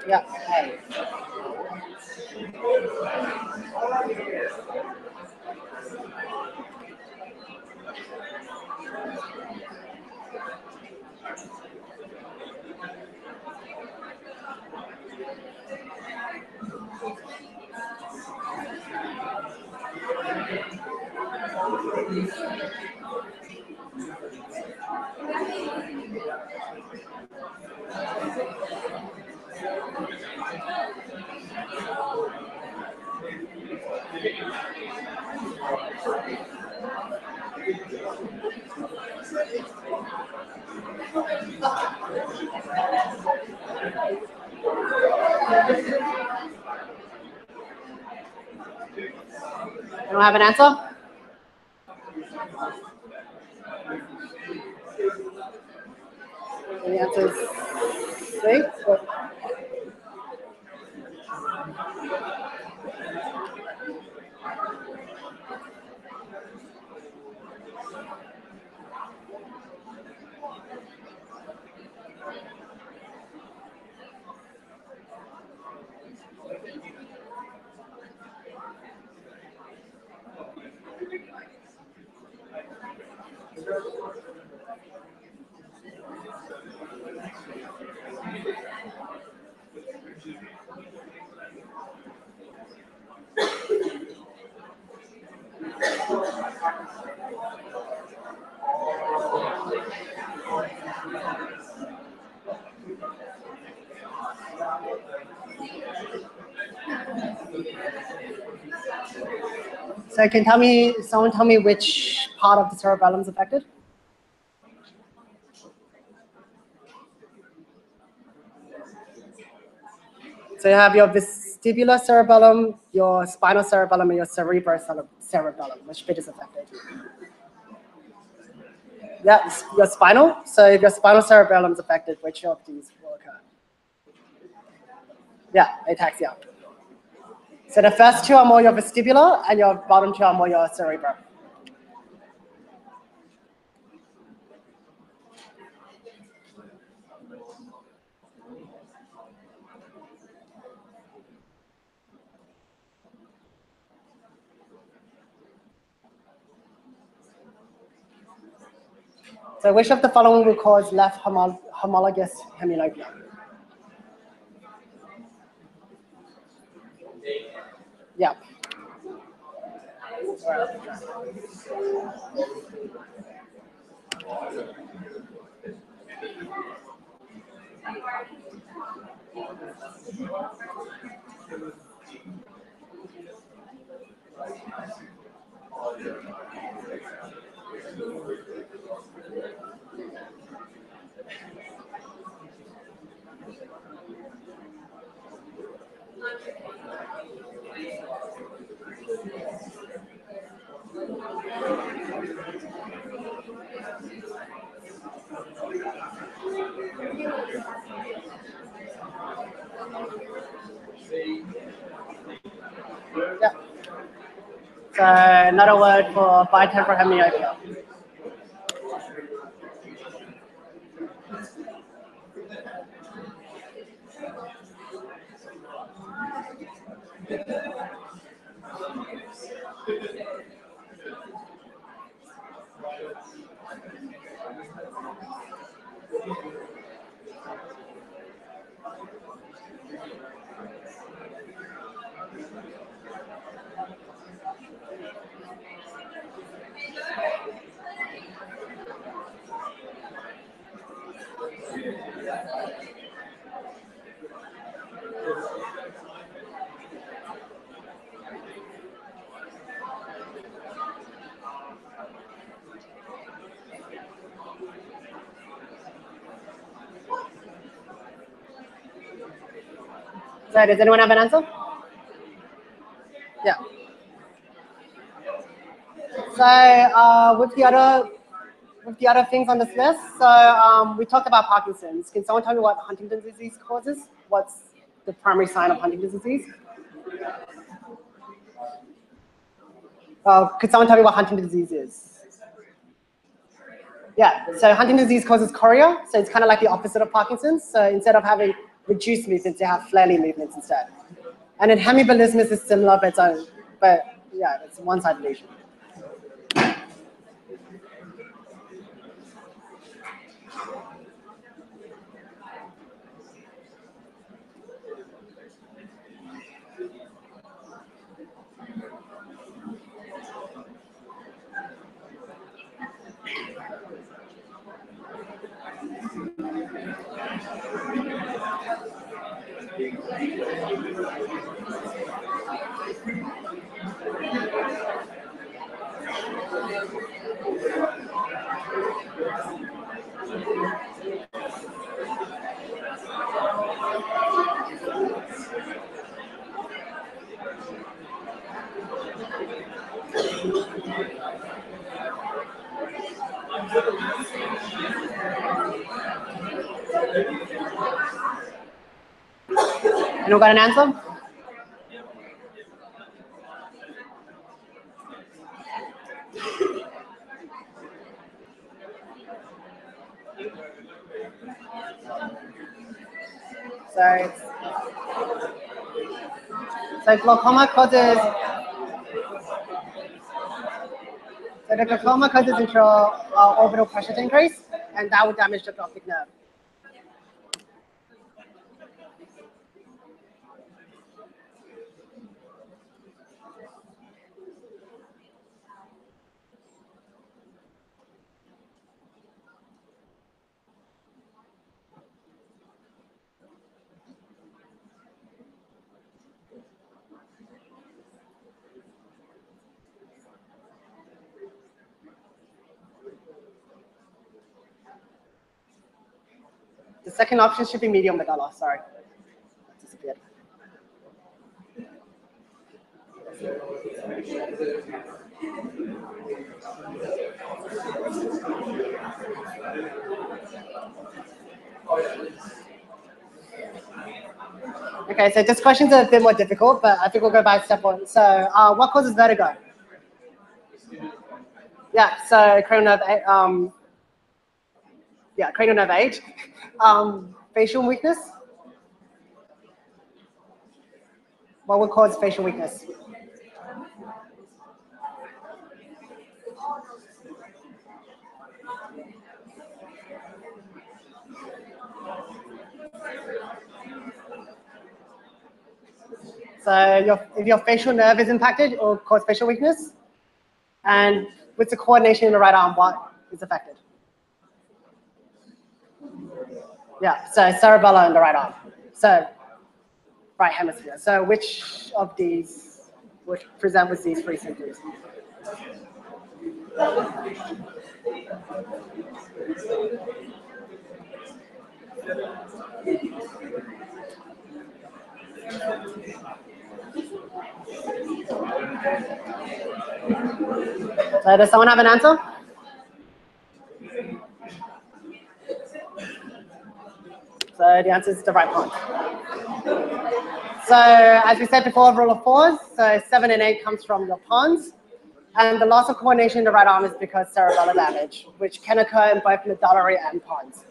Speaker 2: Yeah. A. I don't have an answer? And the answer is C. So can someone tell me which part of the cerebellum is affected? So you have your vestibular cerebellum, your spinal cerebellum, and your cerebral cerebellum. Which bit is affected? Yeah, your spinal. So if your spinal cerebellum is affected, which of these will occur? Yeah, ataxia. So the first two are more your vestibular, and your bottom two are more your cerebral. So which of the following will cause left homologous hemiplegia? Yeah. Yeah. So another word for bitemporal hemianopia. So does anyone have an answer? Yeah. So with the other things on this list, so we talked about Parkinson's. Can someone tell me what Huntington's disease causes? What's the primary sign of Huntington's disease? Could someone tell me what Huntington's disease is? Yeah, so Huntington's disease causes chorea, so it's kind of like the opposite of Parkinson's. So instead of having reduced movements, you have flailing movements instead. And then hemiballismus is similar, but yeah, it's one-sided lesion. Anyone got an answer? So glaucoma causes. So the glaucoma causes intra-orbital pressure to increase, and that would damage the optic nerve. The second option should be medial medulla, sorry. Disappeared. Okay, so this question's a bit more difficult, but I think we'll go by step one. So, what causes vertigo? Yeah, so cranial nerve, cranial nerve age. Facial weakness. What would cause facial weakness? So if your facial nerve is impacted, it will cause facial weakness. And with the coordination in the right arm, what is affected? Yeah, so cerebellum in the right arm. So right hemisphere. So which of these would present with these three symptoms? So does someone have an answer? So the answer is the right pons. So as we said before, rule of fours, so 7 and 8 comes from your pons. And the loss of coordination in the right arm is because cerebellar damage, which can occur in both medullary and pons.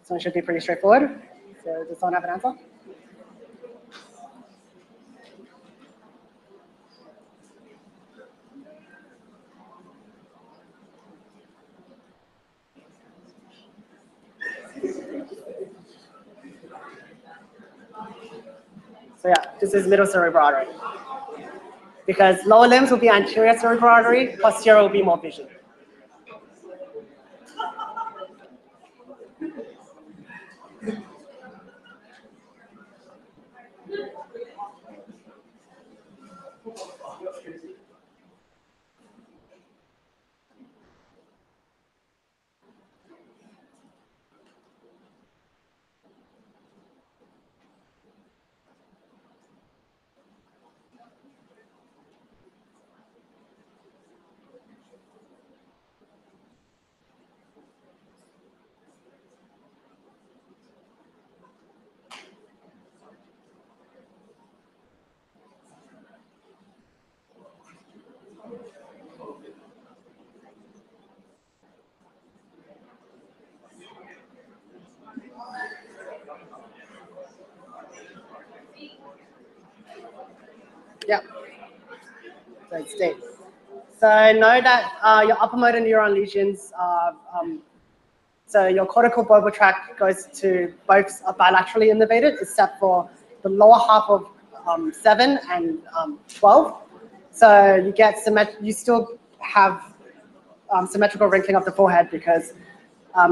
Speaker 2: So it should be pretty straightforward. So does someone have an answer? So yeah, this is middle cerebral artery. Because lower limbs will be anterior cerebral artery, posterior will be more vision. Yeah. So it stays. So know that your upper motor neuron lesions are, so your corticobulbar tract goes to both are bilaterally innervated, except for the lower half of 7 and 12. So you get you still have symmetrical wrinkling of the forehead because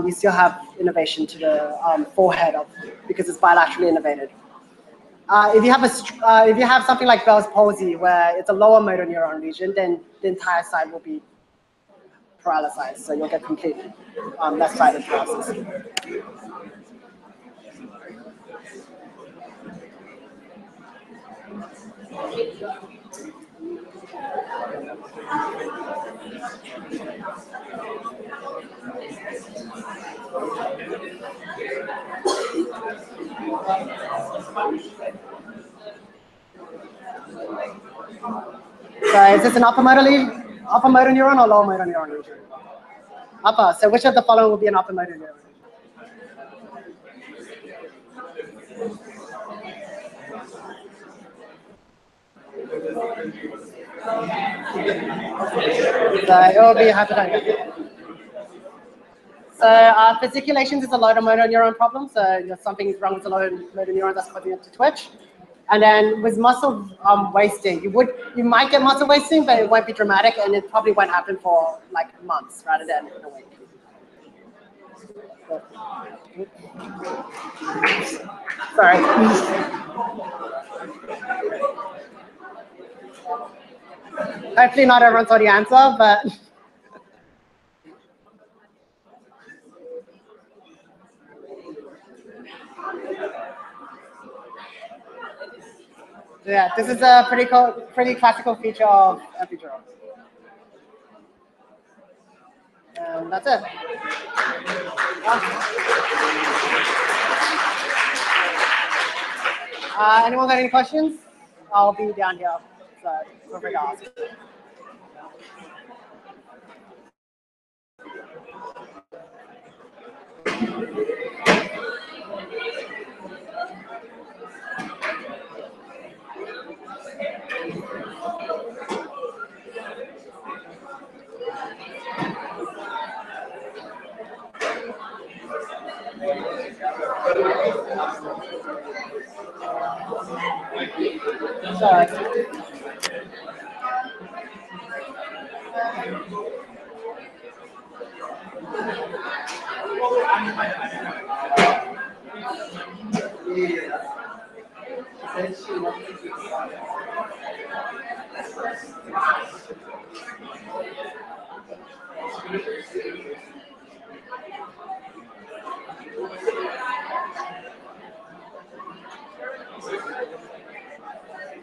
Speaker 2: you still have innervation to the forehead because it's bilaterally innervated. If you have something like Bell's palsy, where it's a lower motor neuron lesion, then the entire side will be paralyzed. So you'll get complete left-sided paralysis. So is this an upper motor neuron or lower motor neuron lesion? Upper. So which of the following will be an upper motor neuron? So it will be hypotonia. So fasciculations is a lower motor neuron problem. So something's wrong with the lower motor neuron that's causing it to twitch. And then with muscle wasting, you might get muscle wasting, but it won't be dramatic, and it probably won't happen for like months rather than a week. Sorry. Hopefully not everyone saw the answer, but yeah, this is a pretty classical feature of epidural. And that's it. Anyone got any questions? I'll be down here, so feel free to ask. Sorry.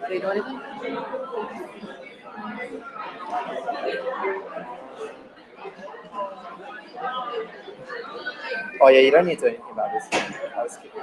Speaker 2: Do you do anything?
Speaker 1: Oh yeah, you don't need to do anything about this. I'll skip it.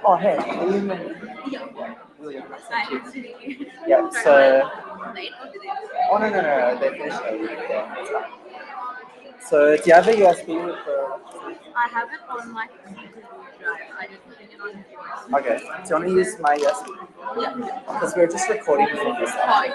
Speaker 1: Oh, hey. William, nice to meet you. Yeah, so... Oh, no. They finished early. Yeah, that's fine. So, do you have a USB for...
Speaker 3: I have it on my Google Drive. I just put it on USB.
Speaker 1: Okay. Do you want to use my USB?
Speaker 3: Yeah.
Speaker 1: Because we're just recording from this side.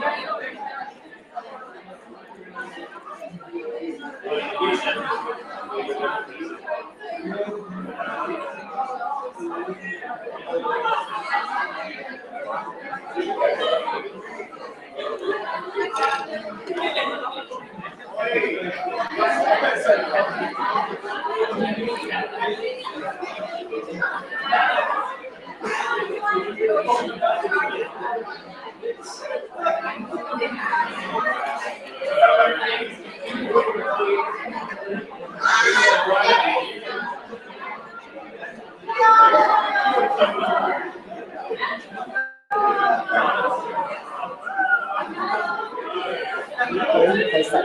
Speaker 1: Where do you place that?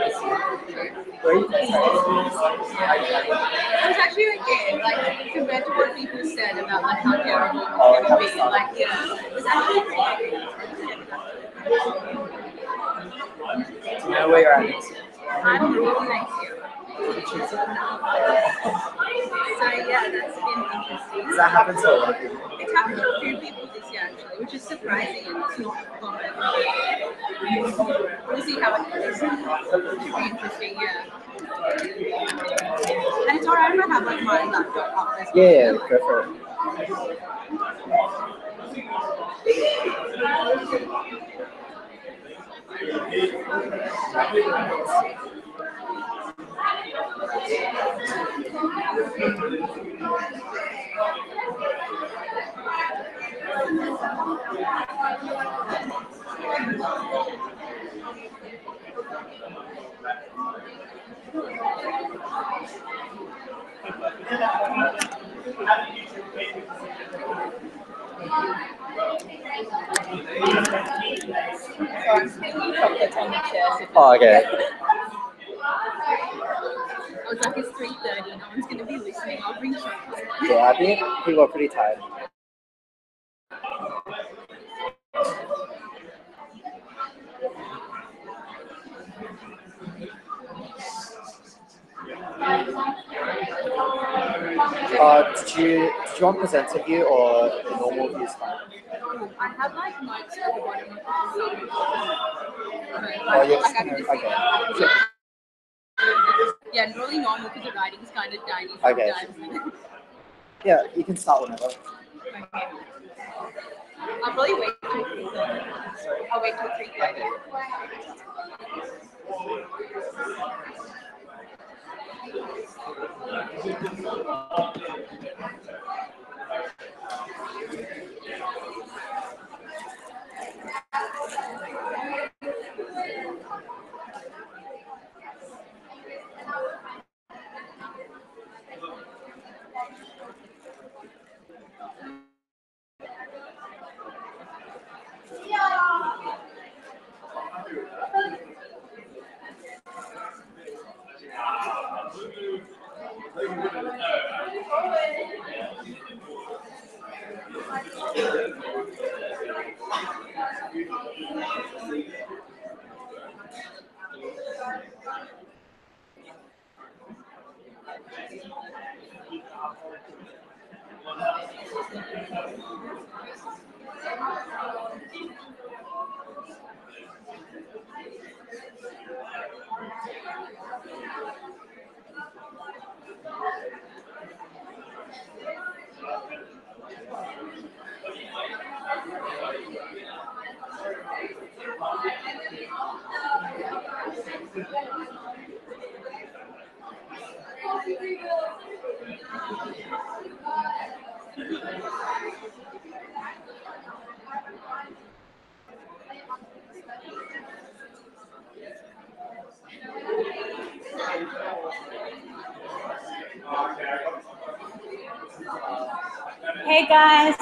Speaker 1: Where do you place that?
Speaker 3: It was actually like compared to what people said about like how terrible it would be. Like, it was actually
Speaker 1: Do you know where you're at?
Speaker 3: I'm really nice here. So yeah, that's been interesting.
Speaker 1: Does that happen to a lot of people?
Speaker 3: It's happened to a few people this year actually, which is surprising and it's not common. We'll see how it goes. It should be interesting, yeah. And it's alright if I have like my laptop up as well.
Speaker 1: Yeah, go for it.
Speaker 3: I'm spilling chocolates on the chair. So
Speaker 1: Oh, okay.
Speaker 3: I was like, it's 3:30. No one's going to be listening. I'll bring chocolates.
Speaker 1: Yeah, I think people are pretty tired. Did you want presenter view or the normal view is fine?
Speaker 3: I have like notes at the bottom of the
Speaker 1: Oh, you're just gonna, okay. Sure.
Speaker 3: Yeah, and really normal because the writing's kind of tiny.
Speaker 1: Okay.
Speaker 3: Sometimes.
Speaker 1: Yeah, you can start whenever.
Speaker 3: Okay. I'll probably wait till 3:30. I'll wait till 3:30.
Speaker 4: Hey guys.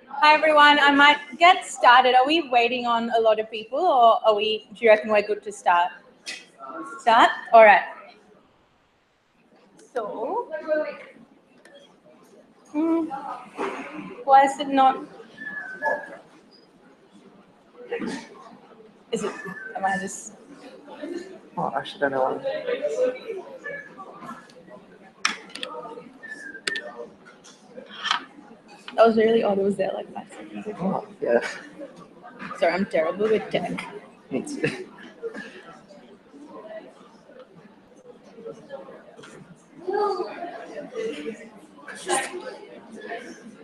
Speaker 4: Hi everyone. I might get started. Are we waiting on a lot of people or do you reckon we're good to start? Start? All right. So, why is it not? Is it, am I just?
Speaker 1: Oh, I actually don't know why.
Speaker 4: That was really odd. It was there like 5 seconds ago.
Speaker 1: Oh, yeah.
Speaker 4: Sorry, I'm terrible with tech.
Speaker 1: Me too.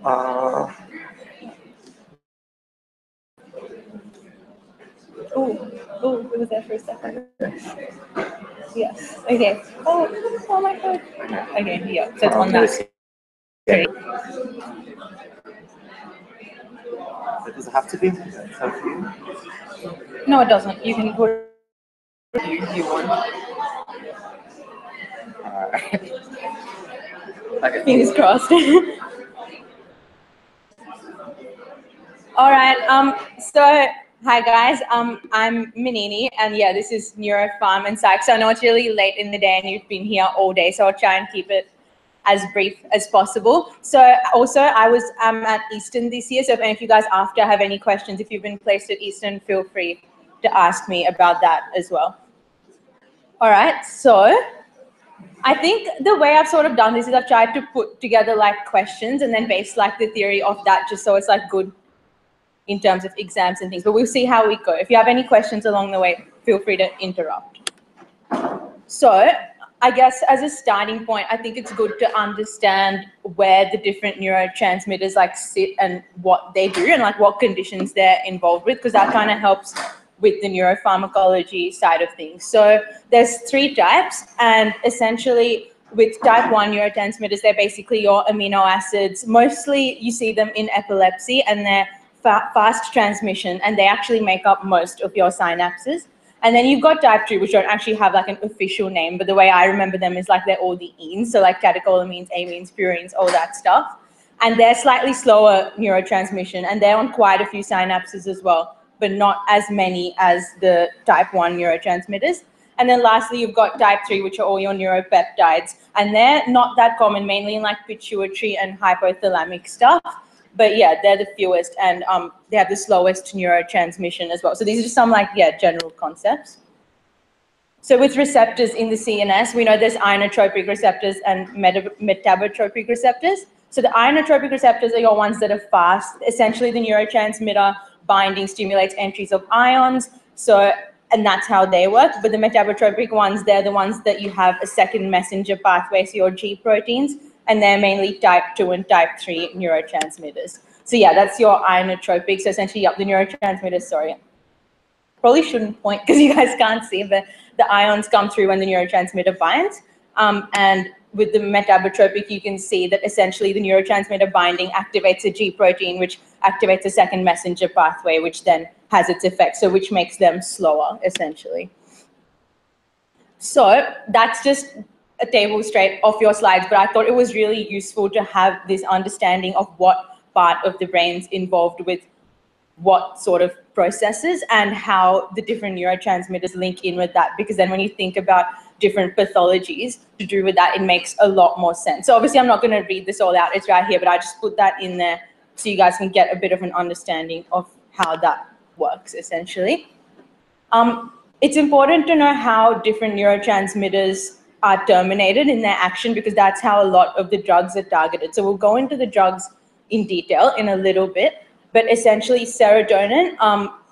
Speaker 4: Oh, it was there for a second. Yes. Okay. Oh my god. Okay, yeah. So it's on that.
Speaker 1: Yeah. Does it have to be? So few?
Speaker 4: No, it doesn't. You can put it if you want.
Speaker 1: Alright. Okay.
Speaker 4: Fingers crossed. All right. So hi guys. I'm Menini, and yeah, this is Neuropharm and Psych. So I know it's really late in the day, and you've been here all day, so I'll try and keep it as brief as possible. So also I'm at Eastern this year. So if you guys after have any questions, if you've been placed at Eastern, feel free to ask me about that as well. All right. So I think the way I've sort of done this is I've tried to put together like questions and then base like the theory of that, just so it's like good in terms of exams and things, but we'll see how we go. If you have any questions along the way, feel free to interrupt. So I guess as a starting point, I think it's good to understand where the different neurotransmitters like sit and what they do and like what conditions they're involved with, because that kind of helps with the neuropharmacology side of things. So there's 3 types, and essentially with type 1 neurotransmitters, they're basically your amino acids. Mostly you see them in epilepsy, and they're fast transmission, and they actually make up most of your synapses. And then you've got type 2, which don't actually have like an official name, but the way I remember them is like they're all the enes, so like catecholamines, amines, purines, all that stuff. And they're slightly slower neurotransmission, and they're on quite a few synapses as well, but not as many as the type 1 neurotransmitters. And then lastly, you've got type 3, which are all your neuropeptides, and they're not that common, mainly in like pituitary and hypothalamic stuff. But yeah, they're the fewest, and they have the slowest neurotransmission as well. So these are just some like, yeah, general concepts. So with receptors in the CNS, we know there's ionotropic receptors and metabotropic receptors. So the ionotropic receptors are your ones that are fast. Essentially, the neurotransmitter binding stimulates entries of ions. So, and that's how they work. But the metabotropic ones, they're the ones that you have a second messenger pathway, so your G proteins, and they're mainly type 2 and type 3 neurotransmitters. So yeah, that's your ionotropic. So essentially, yep, the neurotransmitters, sorry. Probably shouldn't point because you guys can't see, but the ions come through when the neurotransmitter binds. And with the metabotropic, you can see that essentially the neurotransmitter binding activates a G protein, which activates a second messenger pathway, which then has its effect, so which makes them slower, essentially. So that's just a table straight off your slides, but I thought it was really useful to have this understanding of what part of the brain's involved with what sort of processes and how the different neurotransmitters link in with that, because then when you think about different pathologies to do with that, it makes a lot more sense. So obviously I'm not going to read this all out, it's right here, but I just put that in there so you guys can get a bit of an understanding of how that works, essentially. It's important to know how different neurotransmitters are terminated in their action, because that's how a lot of the drugs are targeted. So we'll go into the drugs in detail in a little bit, but essentially serotonin,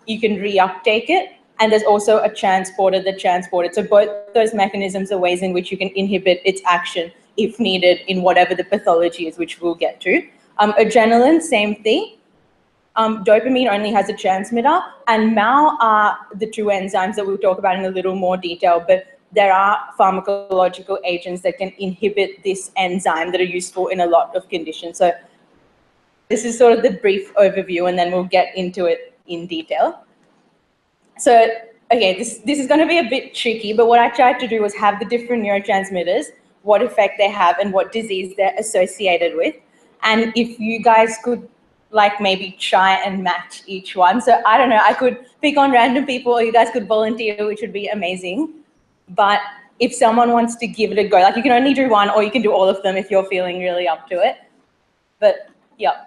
Speaker 4: you can reuptake it, and there's also a transporter that transports it. So both those mechanisms are ways in which you can inhibit its action if needed in whatever the pathology is, which we'll get to. Adrenaline, same thing. Dopamine only has a transmitter, and MAO are the two enzymes that we'll talk about in a little more detail, but there are pharmacological agents that can inhibit this enzyme that are useful in a lot of conditions. So this is sort of the brief overview, and then we'll get into it in detail. So, okay, this is going to be a bit tricky, but what I tried to do was have the different neurotransmitters, what effect they have, and what disease they're associated with. And if you guys could like maybe try and match each one. So I don't know, I could pick on random people, or you guys could volunteer, which would be amazing. But if someone wants to give it a go, like you can only do one, or you can do all of them if you're feeling really up to it. But yeah.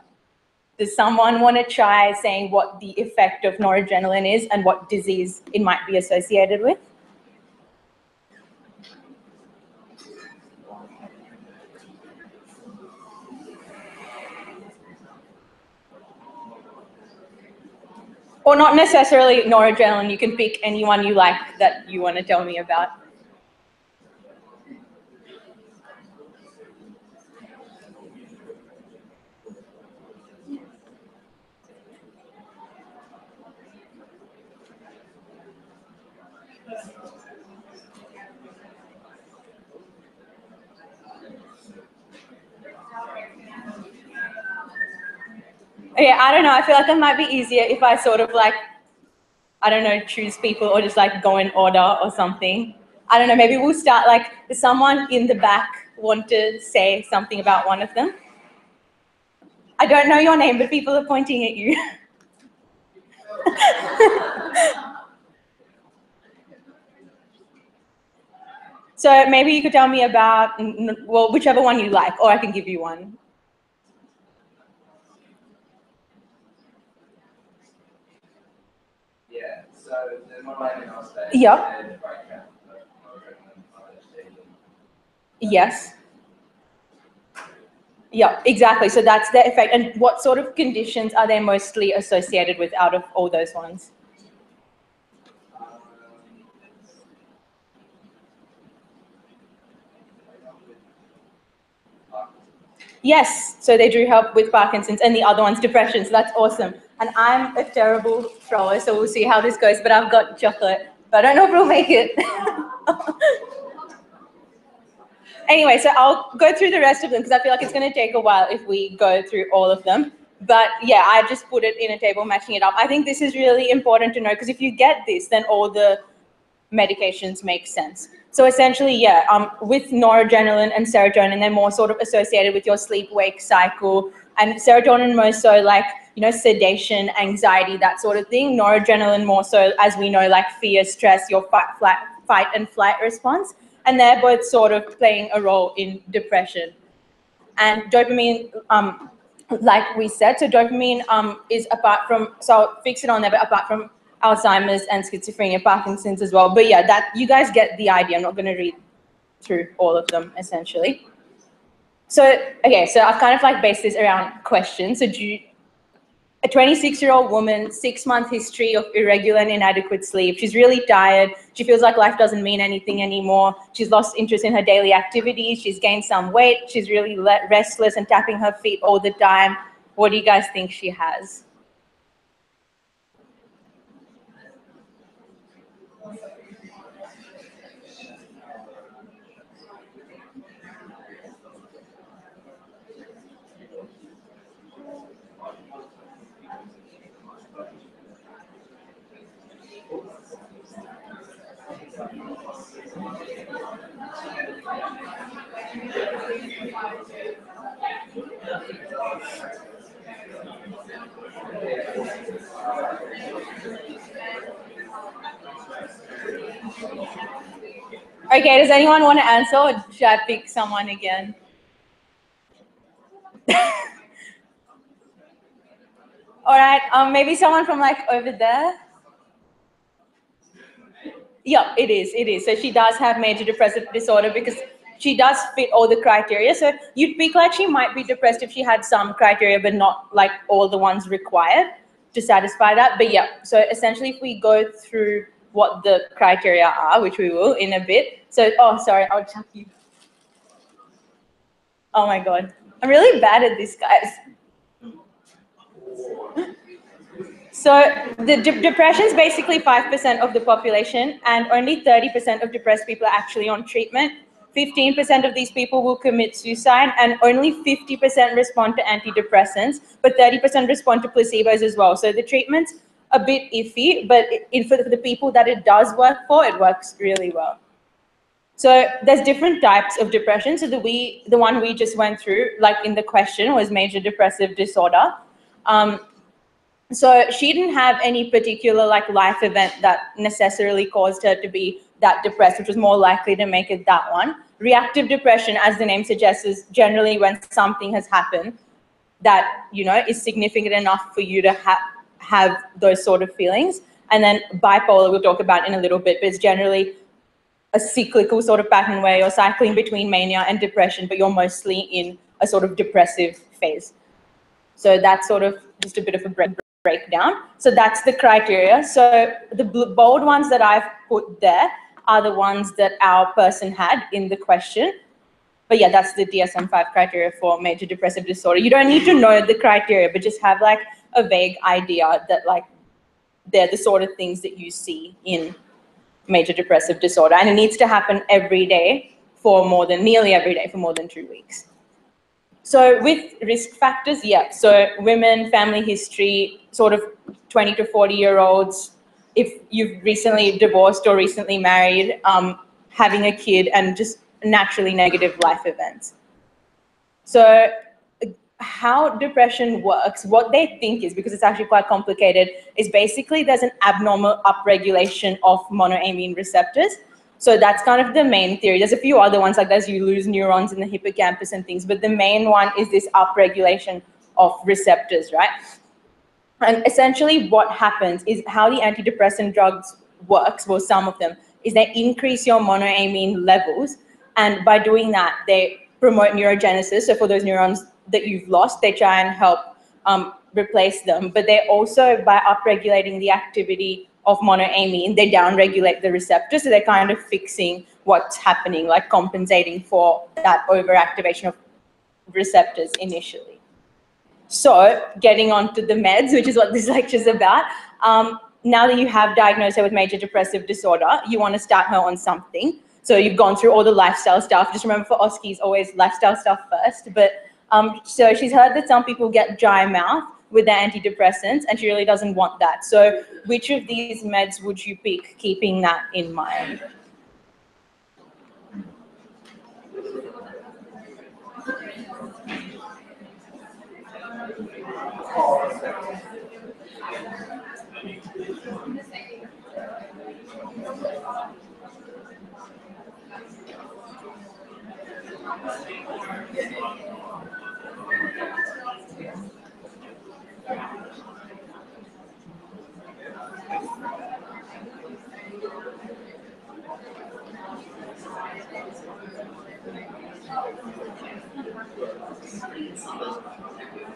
Speaker 4: Does someone want to try saying what the effect of noradrenaline is and what disease it might be associated with? Or not necessarily noradrenaline, you can pick anyone you like that you want to tell me about. Okay, I don't know, I feel like it might be easier if I sort of like, I don't know, choose people or just like go in order or something. I don't know, maybe we'll start like, does someone in the back want to say something about one of them? I don't know your name, but people are pointing at you. So maybe you could tell me about, well, whichever one you like, or I can give you one.
Speaker 1: Yeah, so there's one line in our state.
Speaker 4: Yeah. Yes. Yeah, exactly. So that's the effect. And what sort of conditions are they mostly associated with out of all those ones? Yes, so they do help with Parkinson's, and the other one's depression, so that's awesome. And I'm a terrible thrower, so we'll see how this goes, but I've got chocolate, but I don't know if we'll make it. Anyway, so I'll go through the rest of them because I feel like it's going to take a while if we go through all of them. But yeah, I just put it in a table matching it up. I think this is really important to know because if you get this, then all the medications make sense. So essentially, yeah, with noradrenaline and serotonin, they're more sort of associated with your sleep-wake cycle, and serotonin more so like, you know, sedation, anxiety, that sort of thing. Noradrenaline more so, as we know, like fear, stress, your fight and flight response. And they're both sort of playing a role in depression. And dopamine, like we said, so dopamine is apart from, so I'll fix it on there, but apart from Alzheimer's and schizophrenia, Parkinson's as well. But yeah, that you guys get the idea. I'm not going to read through all of them essentially. So, okay, so I've kind of like based this around questions. So a 26-year-old woman, 6-month history of irregular and inadequate sleep. She's really tired. She feels like life doesn't mean anything anymore. She's lost interest in her daily activities. She's gained some weight. She's really restless and tapping her feet all the time. What do you guys think she has? Okay, does anyone want to answer, or should I pick someone again? All right, maybe someone from like over there. Yeah, it is. So she does have major depressive disorder because she does fit all the criteria. So you'd pick like she might be depressed if she had some criteria, but not like all the ones required to satisfy that. But yeah, so essentially if we go through what the criteria are, which we will in a bit. So, oh, sorry, I'll chuck you. Oh my God, I'm really bad at this, guys. So the depression is basically 5% of the population, and only 30% of depressed people are actually on treatment. 15% of these people will commit suicide, and only 50% respond to antidepressants, but 30% respond to placebos as well. So the treatment's a bit iffy, but for the people that it does work for, it works really well. So there's different types of depression. So the one we just went through, like in the question, was major depressive disorder. So she didn't have any particular like life event that necessarily caused her to be that depressed, which was more likely to make it that one. Reactive depression, as the name suggests, is generally when something has happened that, you know, is significant enough for you to have those sort of feelings. And then bipolar, we'll talk about in a little bit, but it's generally a cyclical sort of pattern where you're cycling between mania and depression, but you're mostly in a sort of depressive phase. So that's sort of just a bit of a breakdown. So that's the criteria. So the bold ones that I've put there are the ones that our person had in the question. But yeah, that's the DSM-5 criteria for major depressive disorder. You don't need to know the criteria, but just have like a vague idea that like they're the sort of things that you see in major depressive disorder. And it needs to happen every day for nearly every day for more than 2 weeks. So with risk factors, yeah, so women, family history, sort of 20 to 40-year-olds, if you've recently divorced or recently married, having a kid, and just naturally negative life events. So how depression works, what they think is, because it's actually quite complicated, is basically there's an abnormal upregulation of monoamine receptors. So that's kind of the main theory. There's a few other ones, like as you lose neurons in the hippocampus and things, but the main one is this upregulation of receptors, right? And essentially what happens is how the antidepressant drugs works, well, some of them, is they increase your monoamine levels. And by doing that, they promote neurogenesis. So for those neurons that you've lost, they try and help replace them. But they also, by upregulating the activity of monoamine, they downregulate the receptor. So they're kind of fixing what's happening, like compensating for that overactivation of receptors initially. So getting on to the meds, which is what this lecture is about. Now that you have diagnosed her with major depressive disorder, you want to start her on something. So you've gone through all the lifestyle stuff. Just remember, for OSCEs, always lifestyle stuff first. But so she's heard that some people get dry mouth with their antidepressants, and she really doesn't want that. So which of these meds would you pick, keeping that in mind?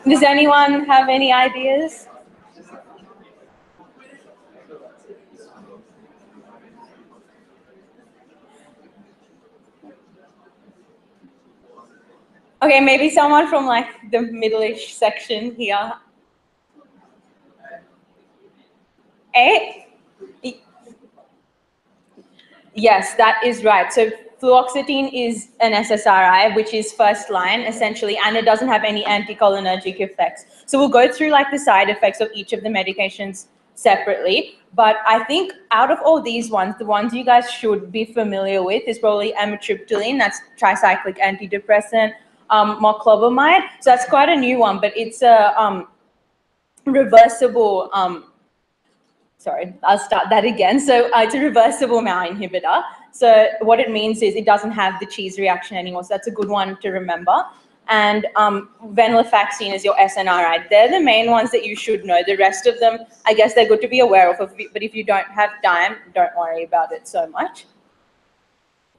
Speaker 4: Does anyone have any ideas? Okay, maybe someone from like the middle-ish section here. A? Yes, that is right. So fluoxetine is an SSRI, which is first line essentially, and it doesn't have any anticholinergic effects. So we'll go through like the side effects of each of the medications separately. But I think out of all these ones, the ones you guys should be familiar with is probably amitriptyline, that's tricyclic antidepressant, moclobemide. So that's quite a new one, but it's a reversible, sorry, I'll start that again. So it's a reversible MAO inhibitor. So what it means is it doesn't have the cheese reaction anymore. So that's a good one to remember. And venlafaxine is your SNRI. They're the main ones that you should know. The rest of them, I guess they're good to be aware of, but if you don't have time, don't worry about it so much.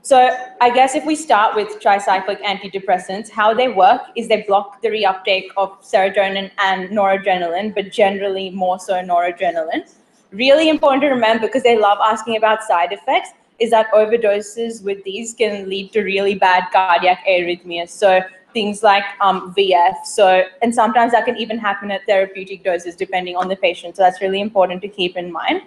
Speaker 4: So I guess if we start with tricyclic antidepressants, how they work is they block the reuptake of serotonin and noradrenaline, but generally more so noradrenaline. Really important to remember, because they love asking about side effects, is that overdoses with these can lead to really bad cardiac arrhythmias. So things like VF. And sometimes that can even happen at therapeutic doses depending on the patient. So that's really important to keep in mind.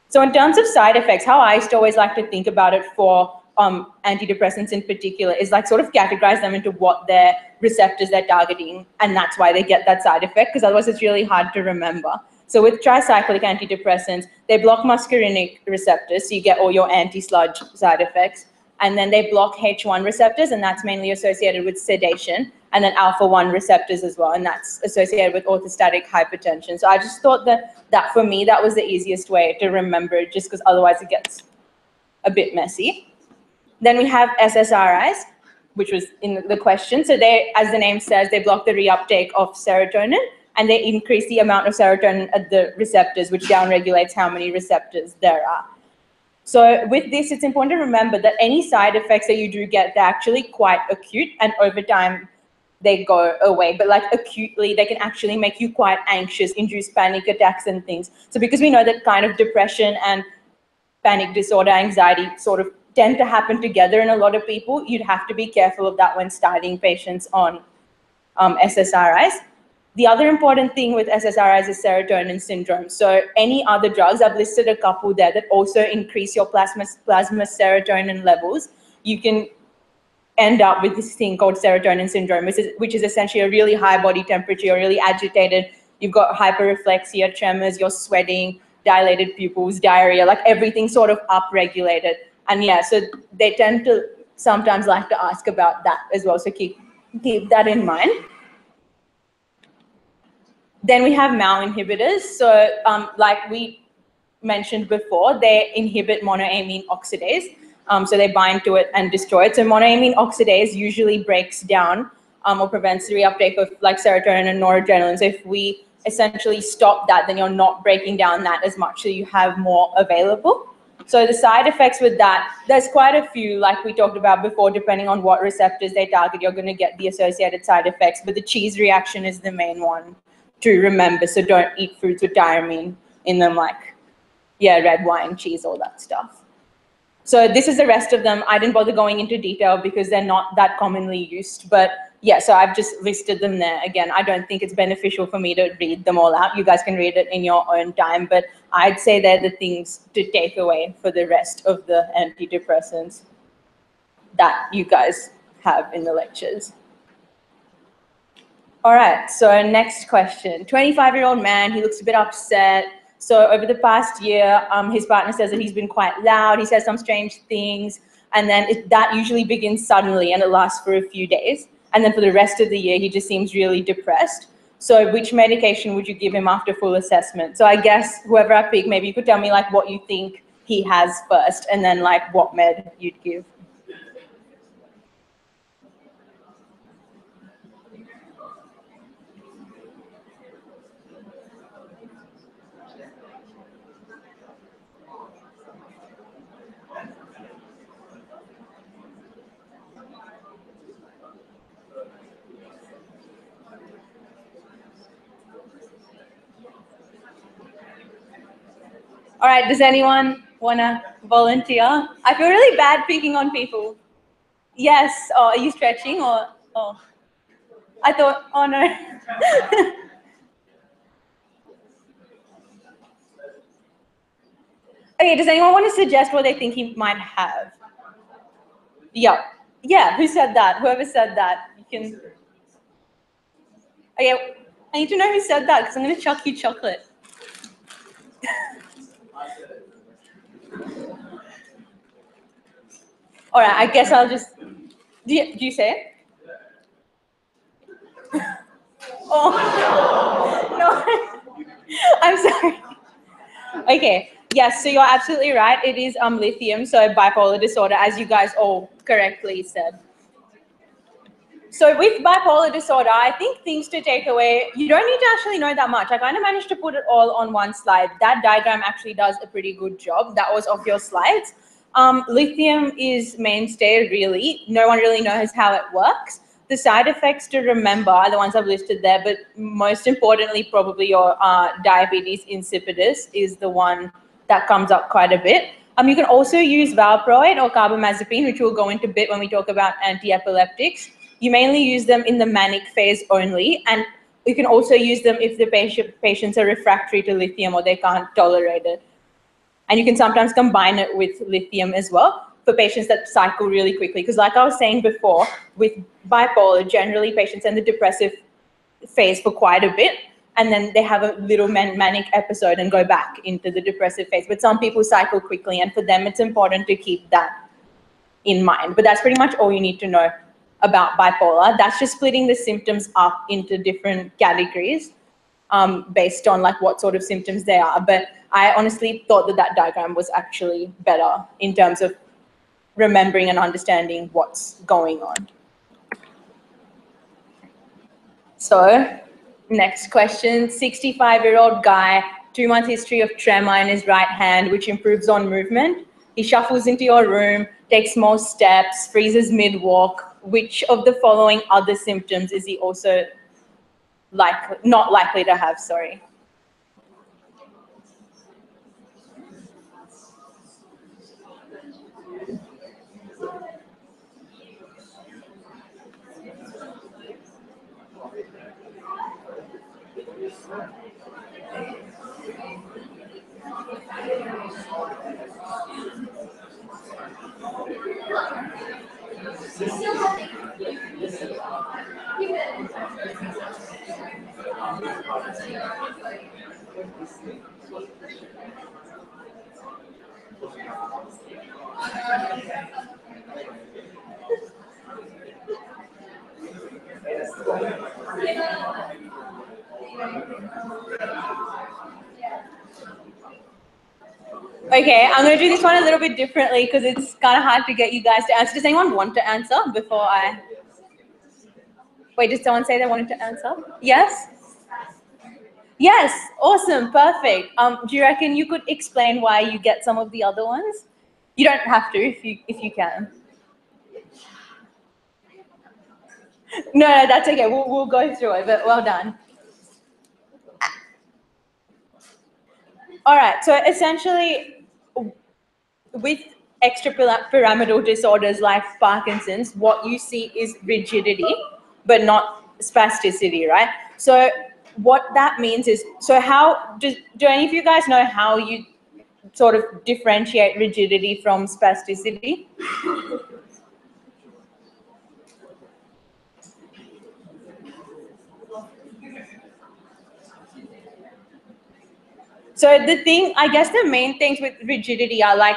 Speaker 4: So in terms of side effects, how I used to always like to think about it for antidepressants in particular is like sort of categorize them into what their receptors they're targeting, and that's why they get that side effect, because otherwise it's really hard to remember. So with tricyclic antidepressants, they block muscarinic receptors, so you get all your anti-sludge side effects, and then they block H1 receptors, and that's mainly associated with sedation, and then alpha-1 receptors as well, and that's associated with orthostatic hypertension. So I just thought that for me, that was the easiest way to remember it, just because otherwise it gets a bit messy. Then we have SSRIs, which was in the question. So they, as the name says, they block the reuptake of serotonin, and they increase the amount of serotonin at the receptors, which downregulates how many receptors there are. So with this, it's important to remember that any side effects that you do get, they're actually quite acute, and over time, they go away. But like acutely, they can actually make you quite anxious, induce panic attacks and things. So because we know that kind of depression and panic disorder, anxiety sort of tend to happen together in a lot of people, you'd have to be careful of that when starting patients on SSRIs. The other important thing with SSRIs is serotonin syndrome. So any other drugs, I've listed a couple there that also increase your plasma serotonin levels. You can end up with this thing called serotonin syndrome, which is essentially a really high body temperature, you're really agitated, you've got hyperreflexia, tremors, you're sweating, dilated pupils, diarrhea, like everything sort of upregulated. And yeah, so they tend to sometimes like to ask about that as well. So keep that in mind. Then we have MAO inhibitors. So like we mentioned before, they inhibit monoamine oxidase. So they bind to it and destroy it. So monoamine oxidase usually breaks down or prevents the reuptake of like serotonin and noradrenaline. So if we essentially stop that, then you're not breaking down that as much, so you have more available. So the side effects with that, there's quite a few, like we talked about before, depending on what receptors they target, you're going to get the associated side effects, but the cheese reaction is the main one to remember. So don't eat fruits with diamine in them, like, yeah, red wine, cheese, all that stuff. So this is the rest of them. I didn't bother going into detail because they're not that commonly used, but yeah, so I've just listed them there. Again, I don't think it's beneficial for me to read them all out. You guys can read it in your own time, but I'd say they're the things to take away for the rest of the antidepressants that you guys have in the lectures. All right, so next question. 25-year-old man, he looks a bit upset. So over the past year, his partner says that he's been quite loud. He says some strange things, and then that usually begins suddenly and it lasts for a few days. And then for the rest of the year, he just seems really depressed. So which medication would you give him after full assessment? So I guess whoever I pick, maybe you could tell me like what you think he has first, and then like what med you'd give. All right, does anyone want to volunteer? I feel really bad picking on people. Yes, or are you stretching or, oh. I thought, oh no. Okay, does anyone want to suggest what they think he might have? Yeah. Yeah, who said that? Whoever said that, you can. Okay, I need to know who said that because I'm going to chuck you chocolate. All right, I guess I'll just. Do you say it? Oh, no. I'm sorry. Okay, yes, so you're absolutely right. It is lithium, so bipolar disorder, as you guys all correctly said. So with bipolar disorder, I think things to take away, you don't need to actually know that much. I kind of managed to put it all on one slide. That diagram actually does a pretty good job. That was off your slides. Lithium is mainstay, really. No one really knows how it works. The side effects to remember are the ones I've listed there, but most importantly, probably your diabetes insipidus is the one that comes up quite a bit. You can also use valproate or carbamazepine, which we'll go into a bit when we talk about anti-epileptics. You mainly use them in the manic phase only, and you can also use them if the patients are refractory to lithium or they can't tolerate it. And you can sometimes combine it with lithium as well for patients that cycle really quickly. Because like I was saying before, with bipolar, generally patients are in the depressive phase for quite a bit, and then they have a little manic episode and go back into the depressive phase. But some people cycle quickly, and for them it's important to keep that in mind. But that's pretty much all you need to know about bipolar. That's just splitting the symptoms up into different categories based on like what sort of symptoms they are. But I honestly thought that diagram was actually better in terms of remembering and understanding what's going on. So next question, 65-year-old guy, 2-month history of tremor in his right hand, which improves on movement. He shuffles into your room, takes small steps, freezes mid-walk. Which of the following other symptoms is he also not likely to have, sorry? Okay, I'm going to do this one a little bit differently because it's kind of hard to get you guys to answer. Does anyone want to answer before I... Wait, did someone say they wanted to answer? Yes? Yes, awesome, perfect. Do you reckon you could explain why you get some of the other ones? You don't have to if you can. No, that's okay. We'll go through it, but well done. All right, so essentially, with extrapyramidal disorders like Parkinson's, what you see is rigidity, but not spasticity, right? So what that means is, so how, do any of you guys know how you sort of differentiate rigidity from spasticity? So the thing, I guess the main things with rigidity are like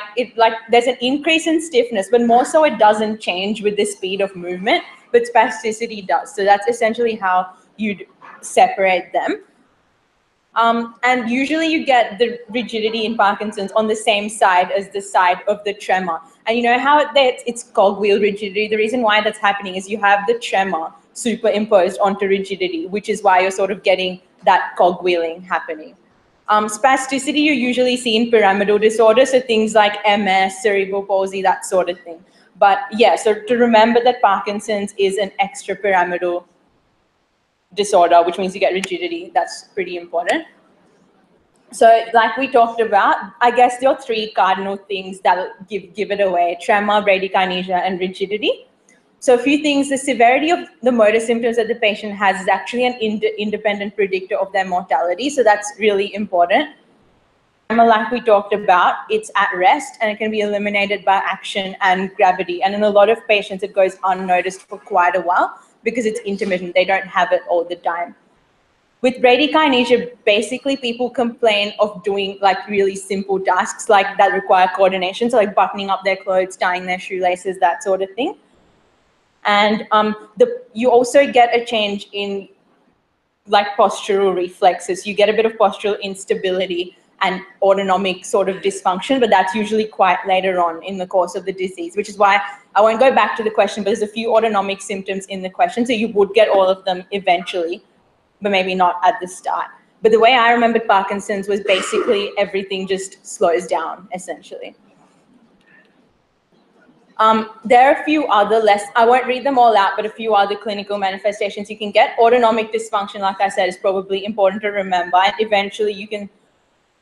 Speaker 4: there's an increase in stiffness, but more so it doesn't change with the speed of movement, but spasticity does. So that's essentially how you'd separate them. And usually you get the rigidity in Parkinson's on the same side as the side of the tremor. And you know how it's cogwheel rigidity? The reason why that's happening is you have the tremor superimposed onto rigidity, which is why you're sort of getting that cogwheeling happening. Spasticity you usually see in pyramidal disorders, so things like MS, cerebral palsy, that sort of thing. But yeah, so to remember that Parkinson's is an extrapyramidal disorder, which means you get rigidity. That's pretty important. So like we talked about, I guess there are three cardinal things that give it away: tremor, bradykinesia, and rigidity. So a few things: the severity of the motor symptoms that the patient has is actually an independent predictor of their mortality. So that's really important. Tremor, like we talked about, it's at rest and it can be eliminated by action and gravity. And in a lot of patients, it goes unnoticed for quite a while because it's intermittent. They don't have it all the time. With bradykinesia, basically people complain of doing like really simple tasks like that require coordination. So like buttoning up their clothes, tying their shoelaces, that sort of thing. And you also get a change in like postural reflexes. You get a bit of postural instability and autonomic sort of dysfunction, but that's usually quite later on in the course of the disease, which is why I won't go back to the question, but there's a few autonomic symptoms in the question. So you would get all of them eventually, but maybe not at the start. But the way I remembered Parkinson's was basically everything just slows down, essentially. There are a few other I won't read them all out, but a few other clinical manifestations you can get. Autonomic dysfunction, like I said, is probably important to remember. And eventually you can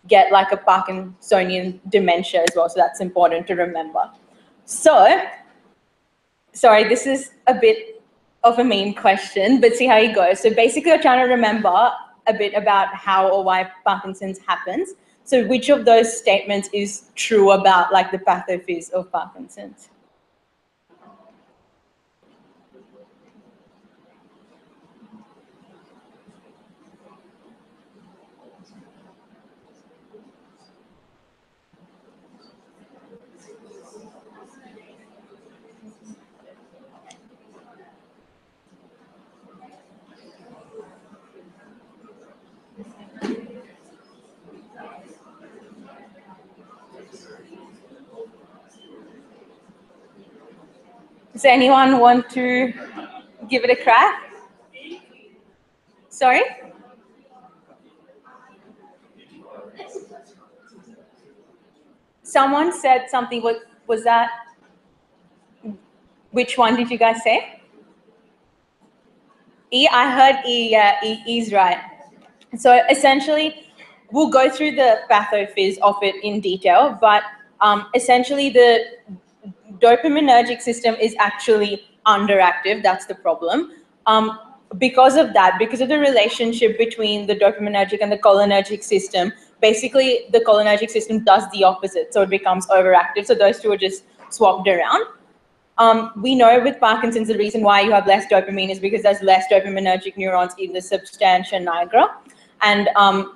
Speaker 4: get like a Parkinsonian dementia as well, so that's important to remember. So, sorry, this is a bit of a mean question, but see how you go. So basically you're trying to remember a bit about how or why Parkinson's happens. So which of those statements is true about like the pathophys of Parkinson's? Does anyone want to give it a crack? Sorry? Someone said something, was that, which one did you guys say? E, I heard E, yeah, E is right. So essentially, we'll go through the pathophys of it in detail, but essentially the dopaminergic system is actually underactive. That's the problem. Because of that, because of the relationship between the dopaminergic and the cholinergic system, basically the cholinergic system does the opposite, so it becomes overactive. So those two are just swapped around. We know with Parkinson's, the reason why you have less dopamine is because there's less dopaminergic neurons in the substantia nigra. And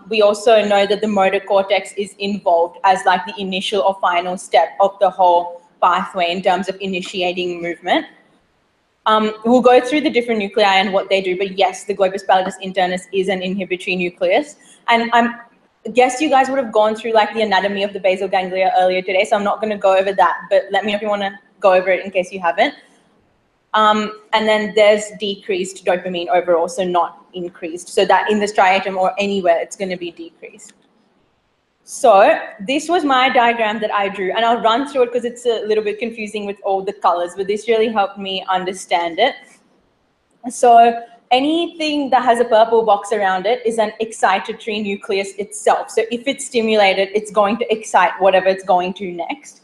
Speaker 4: we also know that the motor cortex is involved as like the initial or final step of the whole pathway in terms of initiating movement. We'll go through the different nuclei and what they do, but yes, the globus pallidus internus is an inhibitory nucleus. And I guess you guys would have gone through like the anatomy of the basal ganglia earlier today, so I'm not going to go over that, but let me know if you want to go over it in case you haven't. And then there's decreased dopamine overall, so not increased. So that in the striatum or anywhere, it's going to be decreased. So this was my diagram that I drew, and I'll run through it because it's a little bit confusing with all the colors, but this really helped me understand it. So anything that has a purple box around it is an excitatory nucleus itself. So if it's stimulated, it's going to excite whatever it's going to next.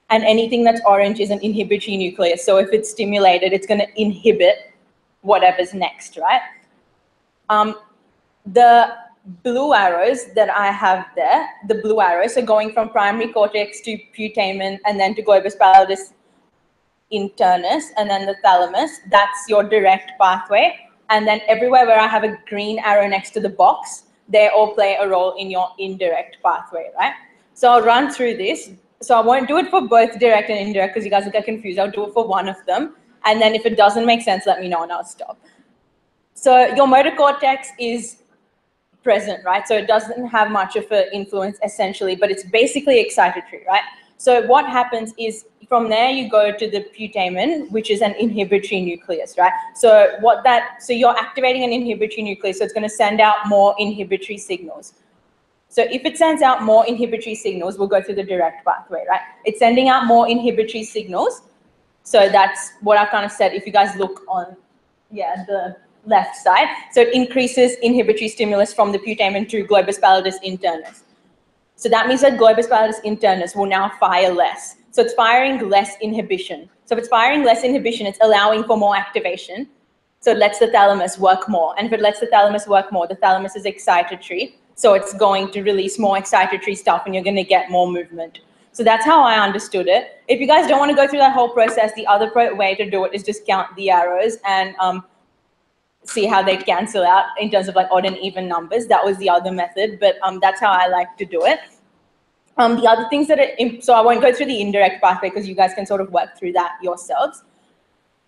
Speaker 4: And anything that's orange is an inhibitory nucleus. So if it's stimulated, it's going to inhibit whatever's next, right? The blue arrows that I have there, the blue arrows are going from primary cortex to putamen and then to globus pallidus internus and then the thalamus. That's your direct pathway. And then everywhere where I have a green arrow next to the box, they all play a role in your indirect pathway, right? So I'll run through this. So I won't do it for both direct and indirect because you guys will get confused. I'll do it for one of them. And then if it doesn't make sense, let me know and I'll stop. So your motor cortex is present, right? So it doesn't have much of an influence essentially, but it's basically excitatory, right? So what happens is from there you go to the putamen, which is an inhibitory nucleus, right? So you're activating an inhibitory nucleus, so it's going to send out more inhibitory signals. So if it sends out more inhibitory signals, we'll go through the direct pathway, right? It's sending out more inhibitory signals. So that's what I've kind of said. If you guys look on, yeah, the left side. So it increases inhibitory stimulus from the putamen to globus pallidus internus. So that means that globus pallidus internus will now fire less. So it's firing less inhibition. So if it's firing less inhibition, it's allowing for more activation. So it lets the thalamus work more. And if it lets the thalamus work more, the thalamus is excitatory. So it's going to release more excitatory stuff and you're going to get more movement. So that's how I understood it. If you guys don't want to go through that whole process, the other way to do it is just count the arrows and see how they cancel out in terms of like odd and even numbers. That was the other method, but that's how I like to do it. The other things that so I won't go through the indirect pathway because you guys can sort of work through that yourselves.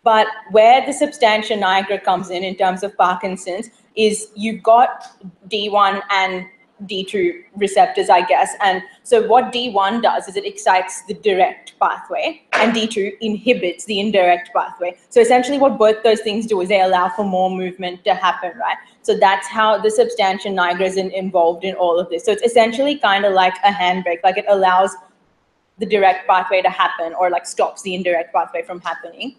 Speaker 4: But where the substantia nigra comes in terms of Parkinson's is you've got D1 and D2 receptors, I guess. And so what D1 does is it excites the direct pathway and D2 inhibits the indirect pathway. So essentially what both those things do is they allow for more movement to happen, right? So that's how the substantia nigra is involved in all of this. So it's essentially kind of like a handbrake, like it allows the direct pathway to happen or like stops the indirect pathway from happening.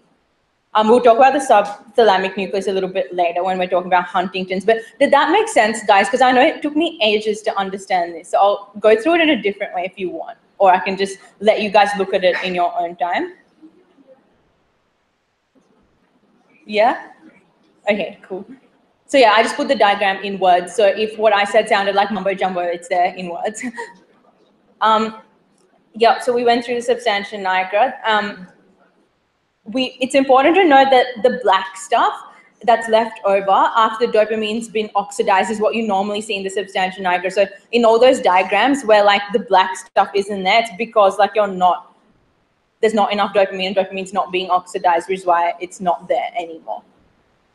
Speaker 4: We'll talk about the subthalamic nucleus a little bit later when we're talking about Huntington's. But did that make sense, guys? Because I know it took me ages to understand this. So I'll go through it in a different way if you want. Or I can just let you guys look at it in your own time. Yeah? Okay, cool. So yeah, I just put the diagram in words. So if what I said sounded like mumbo jumbo, it's there in words. Yeah, so we went through the substantia nigra. It's important to know that the black stuff that's left over after dopamine's been oxidized is what you normally see in the substantia nigra. So in all those diagrams where like the black stuff isn't there, it's because like there's not enough dopamine and dopamine's not being oxidized, which is why it's not there anymore.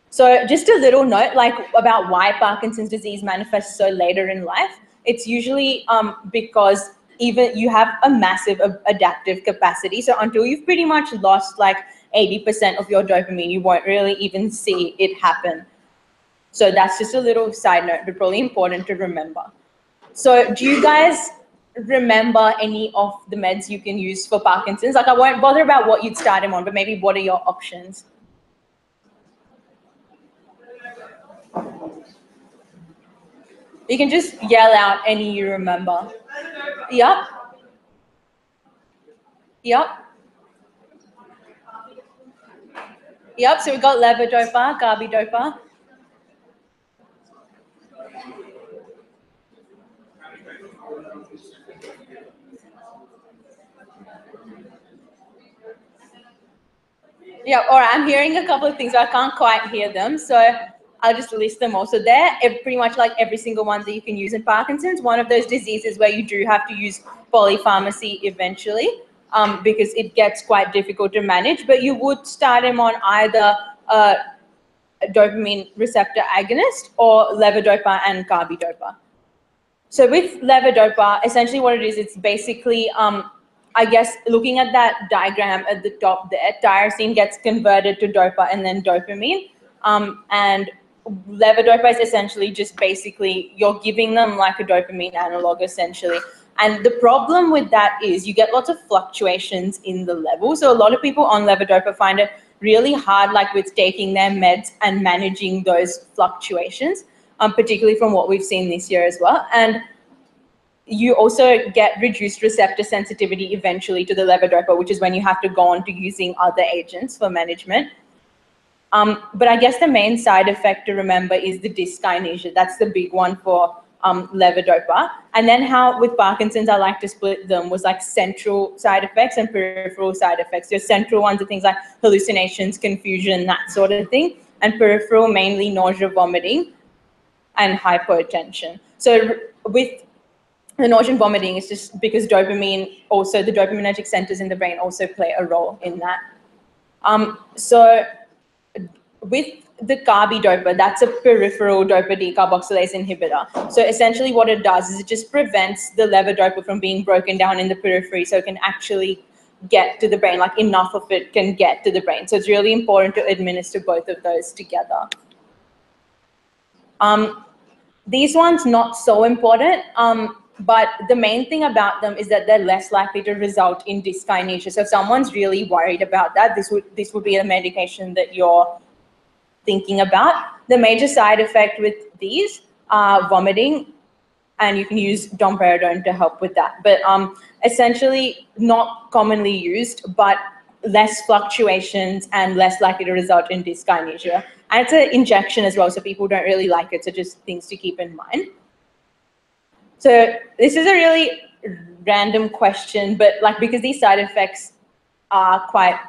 Speaker 4: So just a little note like about why Parkinson's disease manifests so later in life. It's usually because even you have a massive adaptive capacity. So until you've pretty much lost like 80% of your dopamine, you won't really even see it happen. So that's just a little side note, but probably important to remember. So do you guys remember any of the meds you can use for Parkinson's? Like I won't bother about what you'd start him on, but maybe what are your options? You can just yell out any you remember. Yep. Yep. Yep, so we've got levodopa, carbidopa. Yeah, all right, I'm hearing a couple of things, but I can't quite hear them. So I'll just list them all. So they're pretty much like every single one that you can use in Parkinson's. One of those diseases where you do have to use polypharmacy eventually. Because it gets quite difficult to manage, but you would start him on either a dopamine receptor agonist or levodopa and carbidopa. So with levodopa, essentially what it is, it's basically, I guess, looking at that diagram at the top there, tyrosine gets converted to dopa and then dopamine. And levodopa is essentially just basically, you're giving them like a dopamine analog essentially. And the problem with that is you get lots of fluctuations in the level. So a lot of people on levodopa find it really hard, like with taking their meds and managing those fluctuations, particularly from what we've seen this year as well. And you also get reduced receptor sensitivity eventually to the levodopa, which is when you have to go on to using other agents for management. But I guess the main side effect to remember is the dyskinesia. That's the big one for levodopa. And then how with Parkinson's I like to split them was like central side effects and peripheral side effects. Your central ones are things like hallucinations, confusion, that sort of thing, and peripheral mainly nausea, vomiting, and hypotension. So with the nausea and vomiting, it's just because dopamine, also the dopaminergic centers in the brain also play a role in that. So with the carbidopa, that's a peripheral dopa decarboxylase inhibitor. So essentially what it does is it just prevents the levodopa from being broken down in the periphery so it can actually get to the brain, like enough of it can get to the brain. So it's really important to administer both of those together. These ones not so important, but the main thing about them is that they're less likely to result in dyskinesia. So if someone's really worried about that, this would be a medication that you're thinking about. The major side effect with these are vomiting, and you can use domperidone to help with that. But essentially not commonly used, but less fluctuations and less likely to result in dyskinesia. And it's an injection as well, so people don't really like it, so just things to keep in mind. So this is a really random question, but like because these side effects are quite,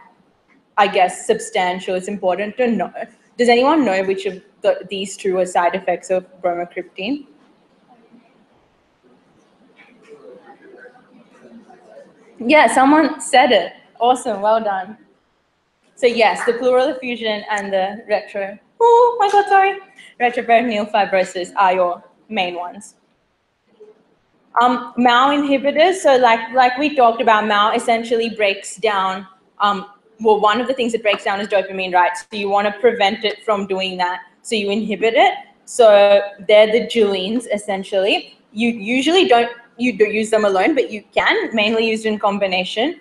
Speaker 4: I guess, substantial, it's important to know. Does anyone know which of these two are side effects of bromocriptine? Yeah, someone said it. Awesome, well done. So yes, the pleural effusion and the retroperitoneal fibrosis are your main ones. MAO inhibitors, so like we talked about, MAO essentially breaks down, well, one of the things it breaks down is dopamine, right? So you want to prevent it from doing that, so you inhibit it. So they're the Julines, essentially. You usually don't use them alone, but you can, mainly used in combination.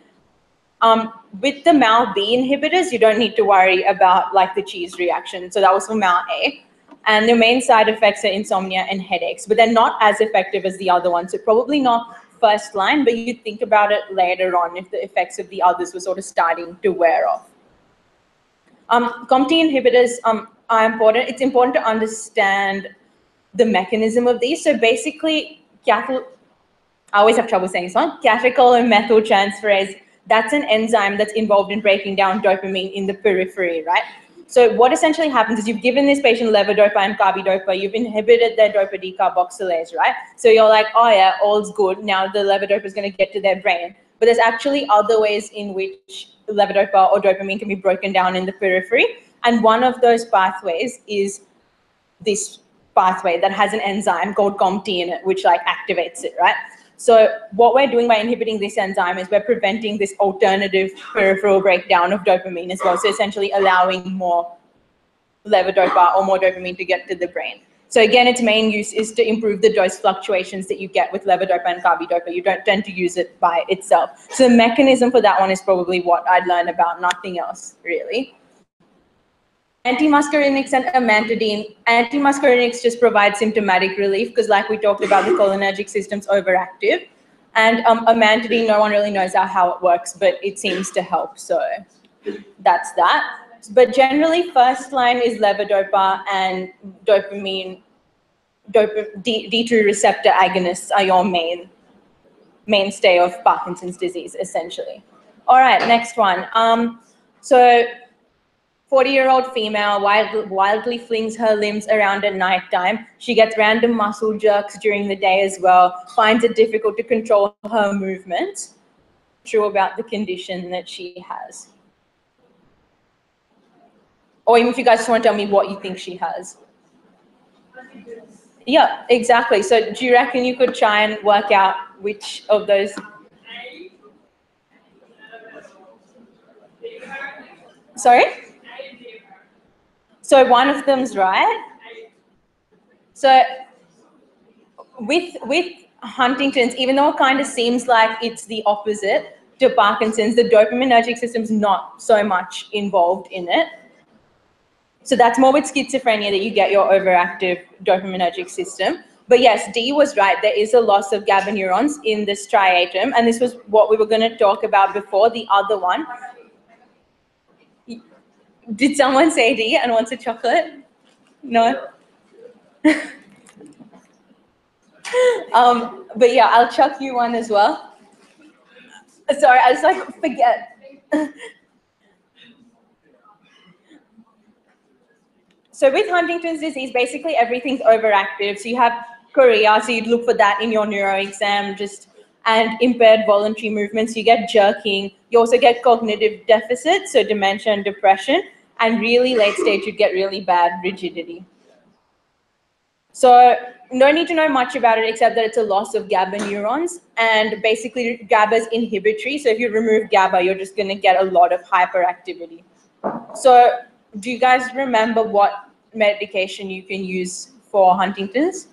Speaker 4: With the MAO-B inhibitors, you don't need to worry about like the cheese reaction. So that was for MAO-A. And the main side effects are insomnia and headaches, but they're not as effective as the other ones. So probably not first line, but you think about it later on if the effects of the others were sort of starting to wear off. COMT inhibitors are important. It's important to understand the mechanism of these. So basically, I always have trouble saying this one, catechol-methyltransferase, that's an enzyme that's involved in breaking down dopamine in the periphery, right? So what essentially happens is you've given this patient levodopa and carbidopa, you've inhibited their dopa decarboxylase, right? So you're like, oh yeah, all's good. Now the levodopa is going to get to their brain. But there's actually other ways in which levodopa or dopamine can be broken down in the periphery. And one of those pathways is this pathway that has an enzyme called COMT in it, which like activates it, right? So what we're doing by inhibiting this enzyme is we're preventing this alternative peripheral breakdown of dopamine as well. So essentially allowing more levodopa or more dopamine to get to the brain. So again, its main use is to improve the dose fluctuations that you get with levodopa and carbidopa. You don't tend to use it by itself. So the mechanism for that one is probably what I'd learn about, nothing else really. Antimuscarinics and amantadine. Antimuscarinics just provide symptomatic relief because like we talked about, the cholinergic system's overactive. And amantadine, no one really knows how it works, but it seems to help. So that's that. But generally, first line is levodopa and dopamine, D2 receptor agonists are your mainstay of Parkinson's disease, essentially. All right, next one. So 40-year-old female wildly flings her limbs around at nighttime. She gets random muscle jerks during the day as well, finds it difficult to control her movements. True about the condition that she has. Or even if you guys just want to tell me what you think she has. Yeah, exactly. So do you reckon you could try and work out which of those? Sorry? So one of them's right. So with Huntington's, even though it kind of seems like it's the opposite to Parkinson's, the dopaminergic system's not so much involved in it. So that's more with schizophrenia that you get your overactive dopaminergic system. But yes, D was right. There is a loss of GABA neurons in the striatum. And this was what we were going to talk about before, the other one. Did someone say D and wants a chocolate? No? But yeah, I'll chuck you one as well. Sorry, I just like forget. So with Huntington's disease, basically everything's overactive. So you have chorea, so you'd look for that in your neuro exam, and impaired voluntary movements. You get jerking. You also get cognitive deficits, so dementia and depression. And really late stage, you'd get really bad rigidity. So no need to know much about it except that it's a loss of GABA neurons. And basically GABA is inhibitory. So if you remove GABA, you're just going to get a lot of hyperactivity. So do you guys remember what medication you can use for Huntington's?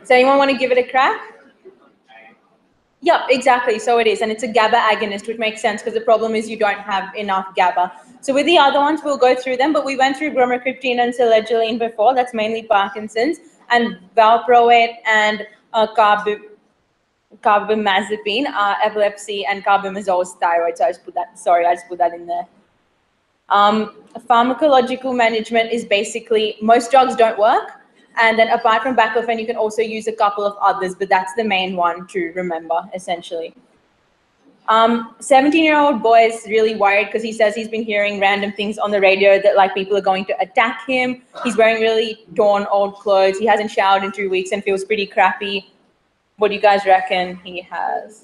Speaker 4: So anyone want to give it a crack? Yeah, exactly. So it is. And it's a GABA agonist, which makes sense because the problem is you don't have enough GABA. So with the other ones, we'll go through them, but we went through bromocriptine and selegiline before. That's mainly Parkinson's, and valproate and carbamazepine are epilepsy, and carbimazole is thyroid. So I just put that in there. Pharmacological management is basically, most drugs don't work. And then apart from baclofen, you can also use a couple of others, but that's the main one to remember, essentially. 17-year-old boy is really worried because he says he's been hearing random things on the radio that like people are going to attack him. He's wearing really torn old clothes. He hasn't showered in 2 weeks and feels pretty crappy. What do you guys reckon he has?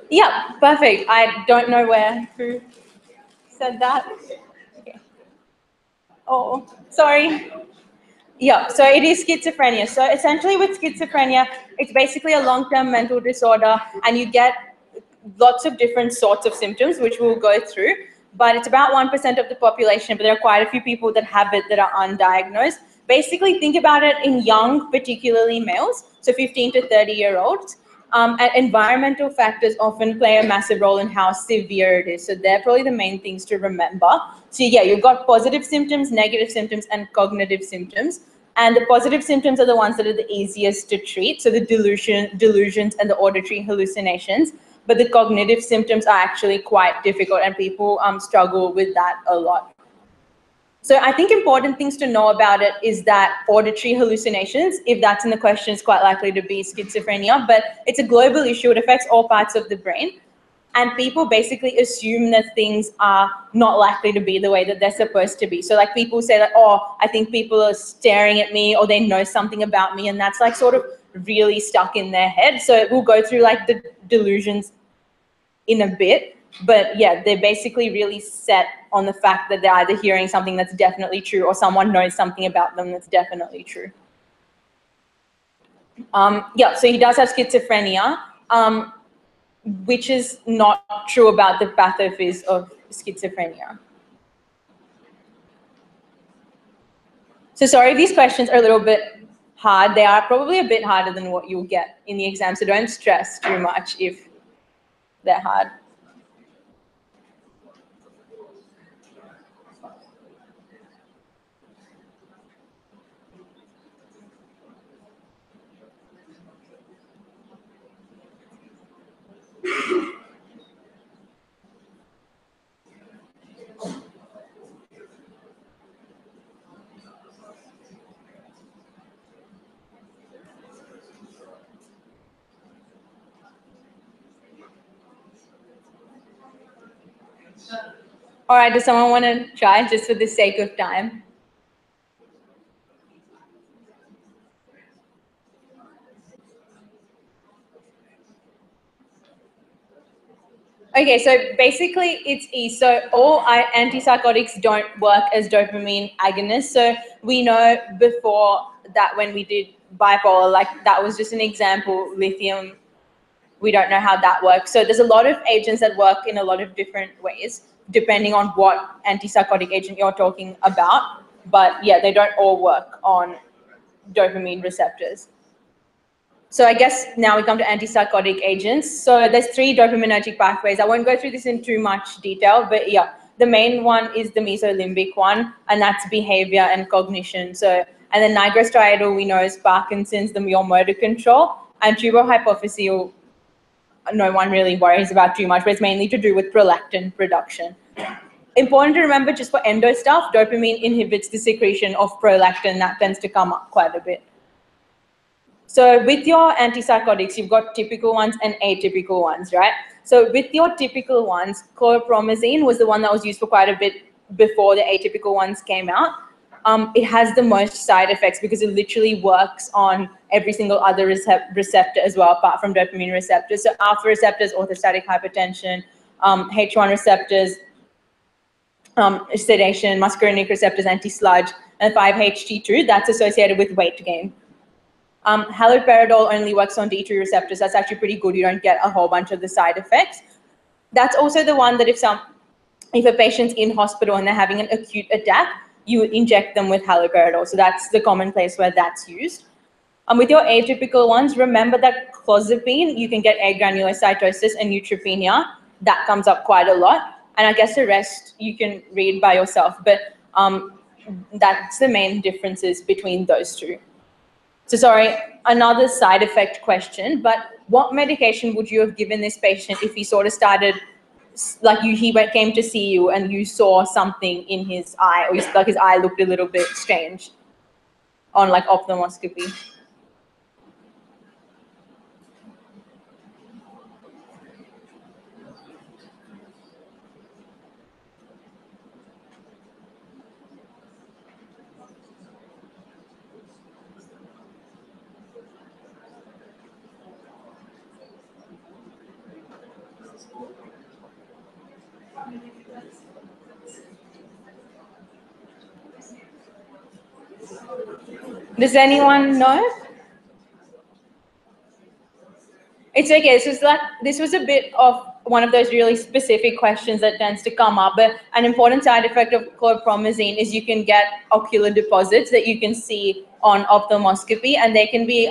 Speaker 4: Yeah, perfect. I don't know who said that. Okay. Oh, sorry. Yeah, so it is schizophrenia. So essentially with schizophrenia, it's basically a long-term mental disorder, and you get lots of different sorts of symptoms, which we'll go through. But it's about 1% of the population, but there are quite a few people that have it that are undiagnosed. Basically, think about it in young, particularly males, so 15 to 30-year-olds. And environmental factors often play a massive role in how severe it is. So they're probably the main things to remember. So yeah, you've got positive symptoms, negative symptoms, and cognitive symptoms. And the positive symptoms are the ones that are the easiest to treat. So the delusions and the auditory hallucinations. But the cognitive symptoms are actually quite difficult, and people struggle with that a lot. So I think important things to know about it is that auditory hallucinations, if that's in the question, is quite likely to be schizophrenia, but it's a global issue. It affects all parts of the brain. And people basically assume that things are not likely to be the way that they're supposed to be. So like people say that, oh, I think people are staring at me, or they know something about me, and that's like sort of really stuck in their head. So we'll go through like the delusions in a bit. But yeah, they're basically really set on the fact that they're either hearing something that's definitely true, or someone knows something about them that's definitely true. Yeah, so he does have schizophrenia, which is not true about the pathophys of schizophrenia. So sorry, these questions are a little bit hard. They are probably a bit harder than what you'll get in the exam, so don't stress too much if they're hard. All right, does someone want to try just for the sake of time? Okay, so basically it's E. So all antipsychotics don't work as dopamine agonists. So we know before that when we did bipolar, like that was just an example, lithium, we don't know how that works. So there's a lot of agents that work in a lot of different ways, depending on what antipsychotic agent you're talking about. But yeah, they don't all work on dopamine receptors. So I guess now we come to antipsychotic agents. So there's 3 dopaminergic pathways. I won't go through this in too much detail, but yeah, the main one is the mesolimbic one, and that's behavior and cognition. So, and then nigrostriatal we know is Parkinson's, your motor control, and tuberhypophyseal no one really worries about too much, but it's mainly to do with prolactin production. Important to remember, just for endo stuff, dopamine inhibits the secretion of prolactin. That tends to come up quite a bit. So with your antipsychotics, you've got typical ones and atypical ones, right? So with your typical ones, chlorpromazine was the one that was used for quite a bit before the atypical ones came out. It has the most side effects because it literally works on every single other receptor as well, apart from dopamine receptors. So alpha receptors, orthostatic hypertension, H1 receptors, sedation, muscarinic receptors, anti-sludge, and 5-HT2, that's associated with weight gain. Haloperidol only works on D2 receptors. That's actually pretty good. You don't get a whole bunch of the side effects. That's also the one that if a patient's in hospital and they're having an acute attack, you inject them with haloperidol. So that's the common place where that's used. With your atypical ones, remember that clozapine, you can get agranulocytosis and neutropenia. That comes up quite a lot. And I guess the rest you can read by yourself. But that's the main differences between those two. So sorry, another side effect question, but what medication would you have given this patient if he sort of started, like he came to see you and you saw something in his eye, or like his eye looked a little bit strange on like ophthalmoscopy? Does anyone know? It's okay. This was a bit of one of those really specific questions that tends to come up. But an important side effect of chlorpromazine is you can get ocular deposits that you can see on ophthalmoscopy, and they can be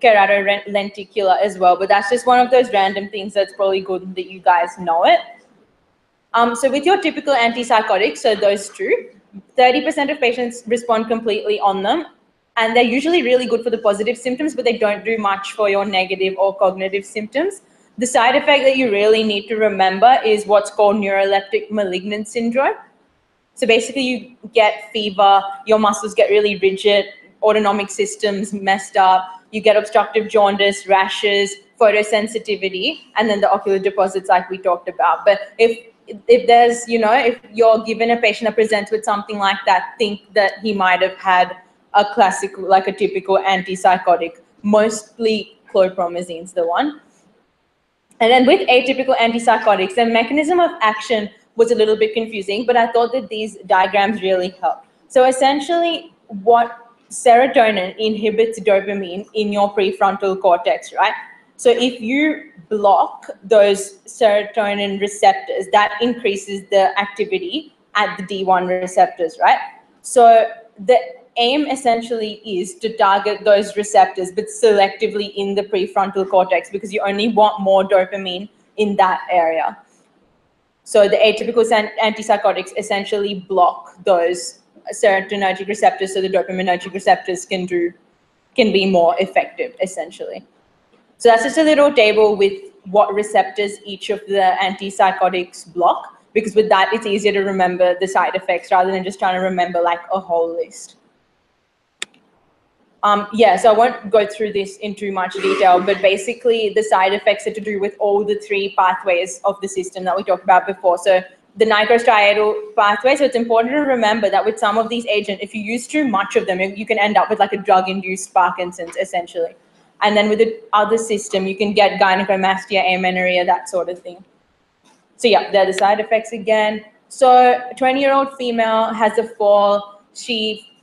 Speaker 4: kerato-lenticular as well. But that's just one of those random things that's probably good that you guys know it. So with your typical antipsychotics, so those two, 30% of patients respond completely on them. And they're usually really good for the positive symptoms, but they don't do much for your negative or cognitive symptoms. The side effect that you really need to remember is what's called neuroleptic malignant syndrome. So basically you get fever, your muscles get really rigid, autonomic systems messed up, you get obstructive jaundice, rashes, photosensitivity, and then the ocular deposits like we talked about. But if there's, if you're given a patient that presents with something like that, think that he might have had a classic, like a typical antipsychotic, mostly chlorpromazine's the one. And then with atypical antipsychotics, the mechanism of action was a little bit confusing, but I thought that these diagrams really help. So essentially, what serotonin inhibits dopamine in your prefrontal cortex, right? So if you block those serotonin receptors, that increases the activity at the D1 receptors, right? So the aim essentially is to target those receptors, but selectively in the prefrontal cortex, because you only want more dopamine in that area. So the atypical antipsychotics essentially block those serotonergic receptors, so the dopaminergic receptors can be more effective, essentially. So that's just a little table with what receptors each of the antipsychotics block, because with that, it's easier to remember the side effects rather than just trying to remember like a whole list. So I won't go through this in too much detail, but basically the side effects are to do with all the three pathways of the system that we talked about before. So the nigrostriatal pathway, so it's important to remember that with some of these agents, if you use too much of them, you can end up with like a drug-induced Parkinson's, essentially. And then with the other system, you can get gynecomastia, amenorrhea, that sort of thing. So yeah, they're the side effects again. So 20-year-old female has a fall.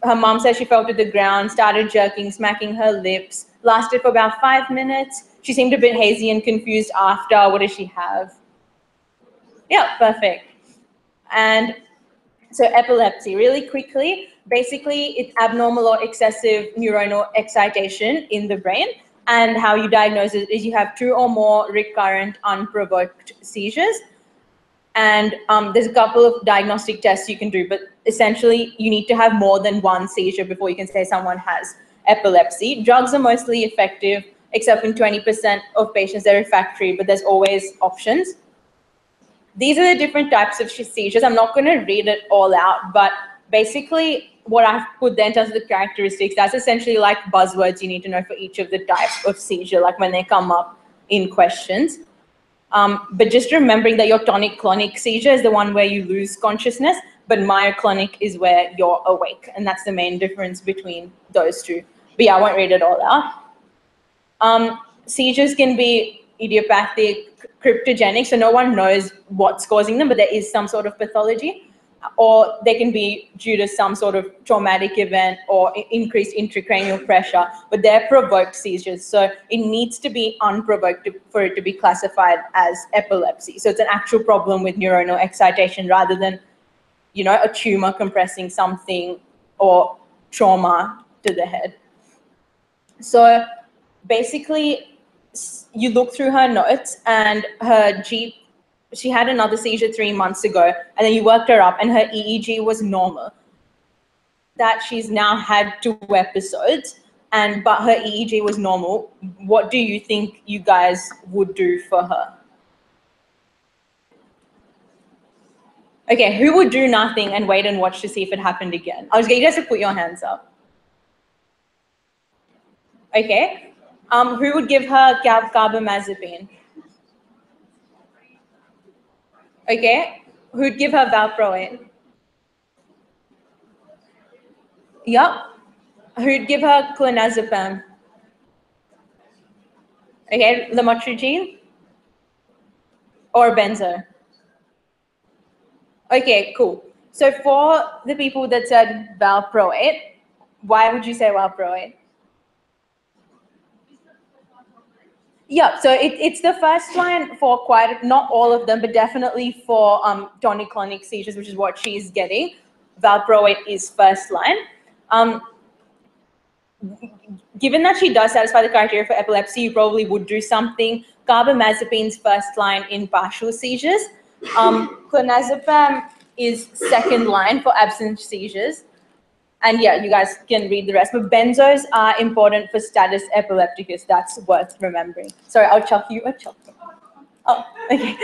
Speaker 4: Her mom says she fell to the ground, started jerking, smacking her lips, lasted for about 5 minutes. She seemed a bit hazy and confused after. What does she have? Yeah, perfect. And so epilepsy, really quickly, basically it's abnormal or excessive neuronal excitation in the brain. And how you diagnose it is you have 2 or more recurrent unprovoked seizures. And there's a couple of diagnostic tests you can do, but essentially you need to have more than 1 seizure before you can say someone has epilepsy. Drugs are mostly effective, except in 20% of patients they're refractory, but there's always options. These are the different types of seizures. I'm not going to read it all out, but basically what I've put there in terms of the characteristics, that's essentially like buzzwords you need to know for each of the types of seizure, like when they come up in questions. But just remembering that your tonic-clonic seizure is the one where you lose consciousness, but myoclonic is where you're awake. And that's the main difference between those two. But yeah, I won't read it all out. Seizures can be idiopathic, cryptogenic, so no one knows what's causing them, but there is some sort of pathology. or they can be due to some sort of traumatic event or increased intracranial pressure, but they're provoked seizures. So it needs to be unprovoked for it to be classified as epilepsy. So it's an actual problem with neuronal excitation rather than, you know, a tumor compressing something or trauma to the head. So basically, you look through her notes and she had another seizure 3 months ago, and then you worked her up and her EEG was normal. That she's now had 2 episodes, but her EEG was normal. What do you think you guys would do for her? Okay, who would do nothing and wait and watch to see if it happened again? I'll just get you guys to put your hands up. Okay, who would give her carbamazepine? Okay, who'd give her valproate? Yep. Who'd give her clonazepam? Okay, lamotrigine or benzo? Okay, cool. So for the people that said valproate, why would you say valproate? Yeah, so it's the first line for not all of them, but definitely for tonic-clonic seizures, which is what she's getting. Valproate is first line. Given that she does satisfy the criteria for epilepsy, you probably would do something. Carbamazepine's first line in partial seizures. Clonazepam is second line for absent seizures. And yeah, you guys can read the rest. But benzos are important for status epilepticus. That's worth remembering. Sorry, I'll chuck you a chocolate. Oh, okay.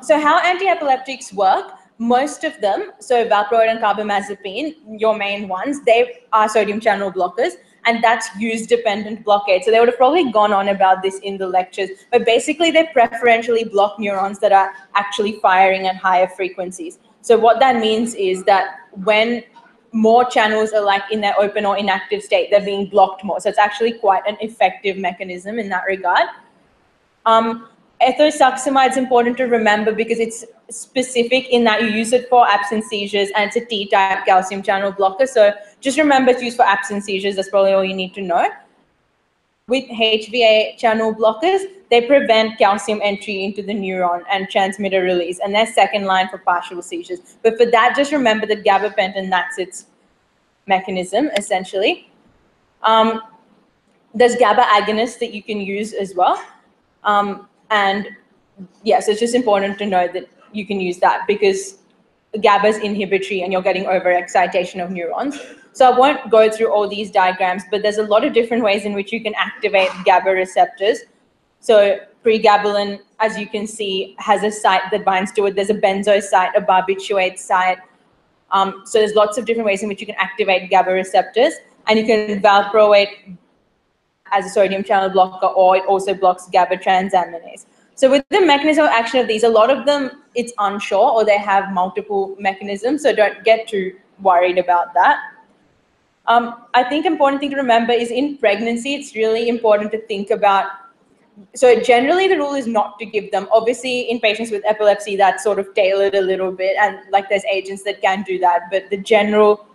Speaker 4: So how anti-epileptics work, most of them, so valproate and carbamazepine, your main ones, they are sodium channel blockers, and that's use-dependent blockade. So they would have probably gone on about this in the lectures, but basically they preferentially block neurons that are actually firing at higher frequencies. So what that means is that when more channels are like in their open or inactive state, they're being blocked more. So it's actually quite an effective mechanism in that regard. Ethosuximide is important to remember because it's specific in that you use it for absent seizures and it's a T-type calcium channel blocker. So just remember it's used for absent seizures. That's probably all you need to know. With HVA channel blockers, they prevent calcium entry into the neuron and transmitter release, and they're second line for partial seizures. But for that, just remember that gabapentin, that's its mechanism, essentially. There's GABA agonists that you can use as well. And yeah, so it's just important to know that you can use that because GABA is inhibitory and you're getting overexcitation of neurons. So I won't go through all these diagrams, but there's a lot of different ways in which you can activate GABA receptors. So pregabalin, as you can see, has a site that binds to it. There's a benzo site, a barbiturate site. So there's lots of different ways in which you can activate GABA receptors, and you can valproate as a sodium channel blocker, or it also blocks GABA transaminase. So with the mechanism of action of these, a lot of them, it's unsure or they have multiple mechanisms, so don't get too worried about that. I think important thing to remember is in pregnancy, it's really important to think about, so generally the rule is not to give them. Obviously in patients with epilepsy, that's sort of tailored a little bit, and like there's agents that can do that, but the general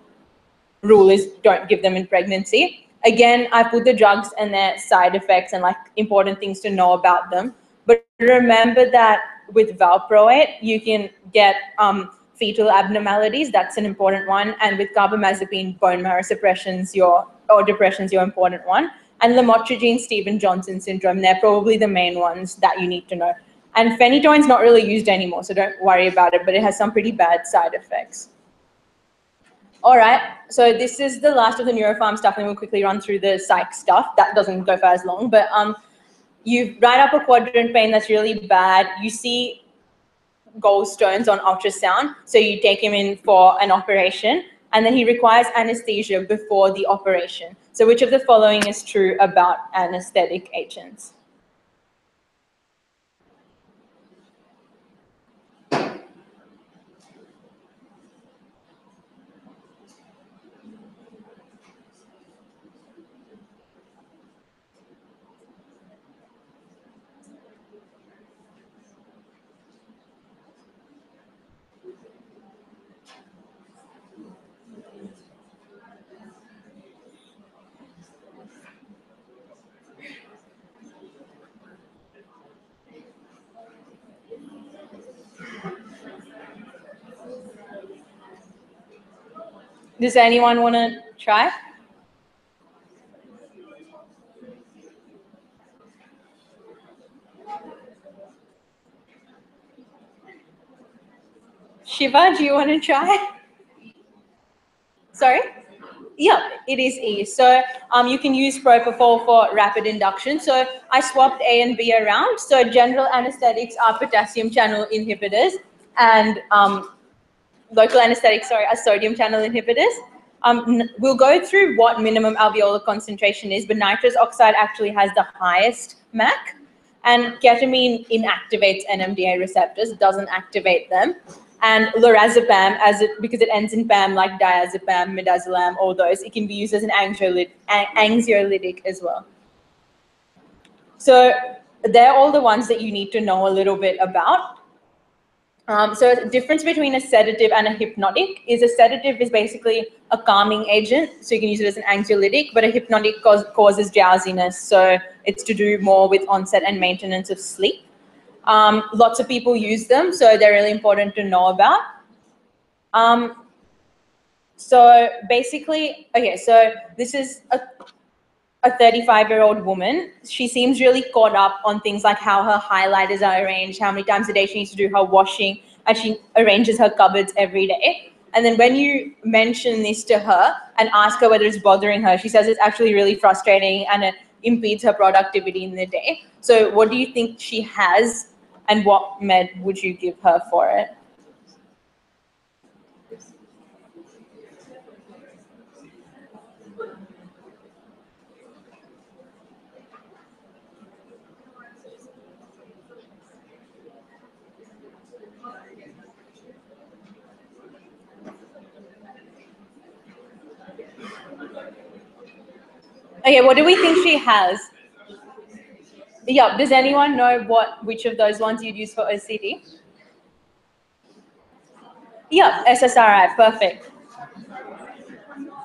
Speaker 4: rule is don't give them in pregnancy. Again, I put the drugs and their side effects and like important things to know about them. But remember that with valproate, you can get fetal abnormalities. That's an important one. And with carbamazepine, bone marrow suppression's depression's your important one. And lamotrigine, Stevens-Johnson syndrome, they're probably the main ones that you need to know. And phenytoin's not really used anymore, so don't worry about it, but it has some pretty bad side effects. All right, so this is the last of the neuropharm stuff, and we'll quickly run through the psych stuff. That doesn't go for as long, but you write up a quadrant pain that's really bad. You see gallstones on ultrasound, so you take him in for an operation, and then he requires anesthesia before the operation. So which of the following is true about anesthetic agents? Does anyone want to try? Shiva, do you want to try? Sorry? Yeah, it is E. So you can use propofol for rapid induction. So I swapped A and B around. So general anesthetics are potassium channel inhibitors, and local anesthetics, are sodium channel inhibitors. We'll go through what minimum alveolar concentration is, but nitrous oxide actually has the highest MAC, and ketamine inactivates NMDA receptors, doesn't activate them. And lorazepam, because it ends in pam, like diazepam, midazolam, all those, it can be used as an anxiolytic as well. So they're all the ones that you need to know a little bit about. So the difference between a sedative and a hypnotic is a sedative is basically a calming agent, so you can use it as an anxiolytic, but a hypnotic causes drowsiness, so it's to do more with onset and maintenance of sleep. Lots of people use them, so they're really important to know about. So basically, okay, so this is a 35-year-old woman. She seems really caught up on things like how her highlighters are arranged, how many times a day she needs to do her washing, and she arranges her cupboards every day. And then when you mention this to her and ask her whether it's bothering her, she says it's actually really frustrating and it impedes her productivity in the day. So what do you think she has, and what med would you give her for it? Okay, what do we think she has? Yeah, does anyone know which of those ones you'd use for OCD? Yeah, SSRI, perfect.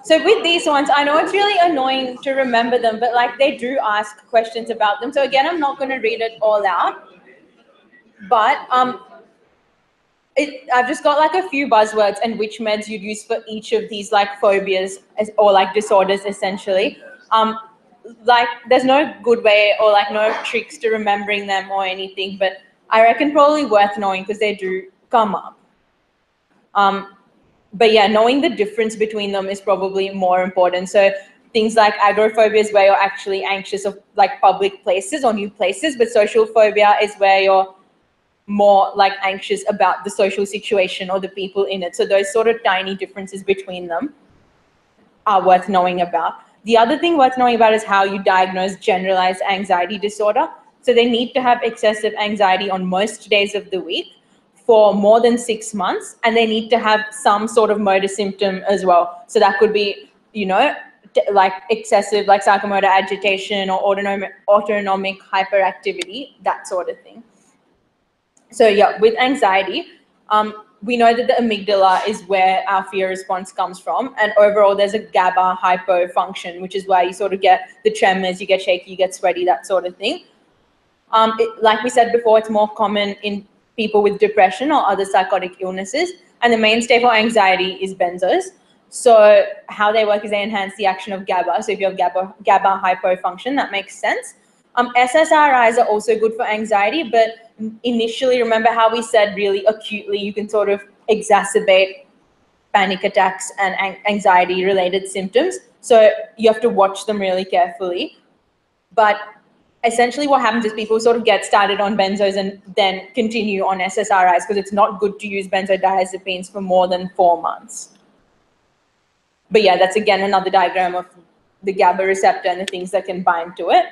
Speaker 4: So with these ones, I know it's really annoying to remember them, but like they do ask questions about them. So again, I'm not going to read it all out, but I've just got like a few buzzwords and which meds you'd use for each of these like phobias or like disorders essentially. Like there's no good way or like no tricks to remembering them or anything, but I reckon probably worth knowing because they do come up. But yeah, knowing the difference between them is probably more important. So things like agoraphobia is where you're actually anxious of like public places or new places, but social phobia is where you're more like anxious about the social situation or the people in it. So those sort of tiny differences between them are worth knowing about. The other thing worth knowing about is how you diagnose generalized anxiety disorder. So they need to have excessive anxiety on most days of the week for more than 6 months, and they need to have some sort of motor symptom as well. So that could be, you know, like excessive, like psychomotor agitation or autonomic hyperactivity, that sort of thing. So yeah, with anxiety, we know that the amygdala is where our fear response comes from, and overall there's a GABA hypofunction, which is why you sort of get the tremors, you get shaky, you get sweaty, that sort of thing. Like we said before, it's more common in people with depression or other psychotic illnesses, and the mainstay for anxiety is benzos. So how they work is they enhance the action of GABA. So if you have GABA hypofunction, that makes sense. SSRIs are also good for anxiety, but initially, remember how we said really acutely you can sort of exacerbate panic attacks and anxiety-related symptoms. So you have to watch them really carefully. But essentially what happens is people sort of get started on benzos and then continue on SSRIs because it's not good to use benzodiazepines for more than 4 months. But yeah, that's again another diagram of the GABA receptor and the things that can bind to it.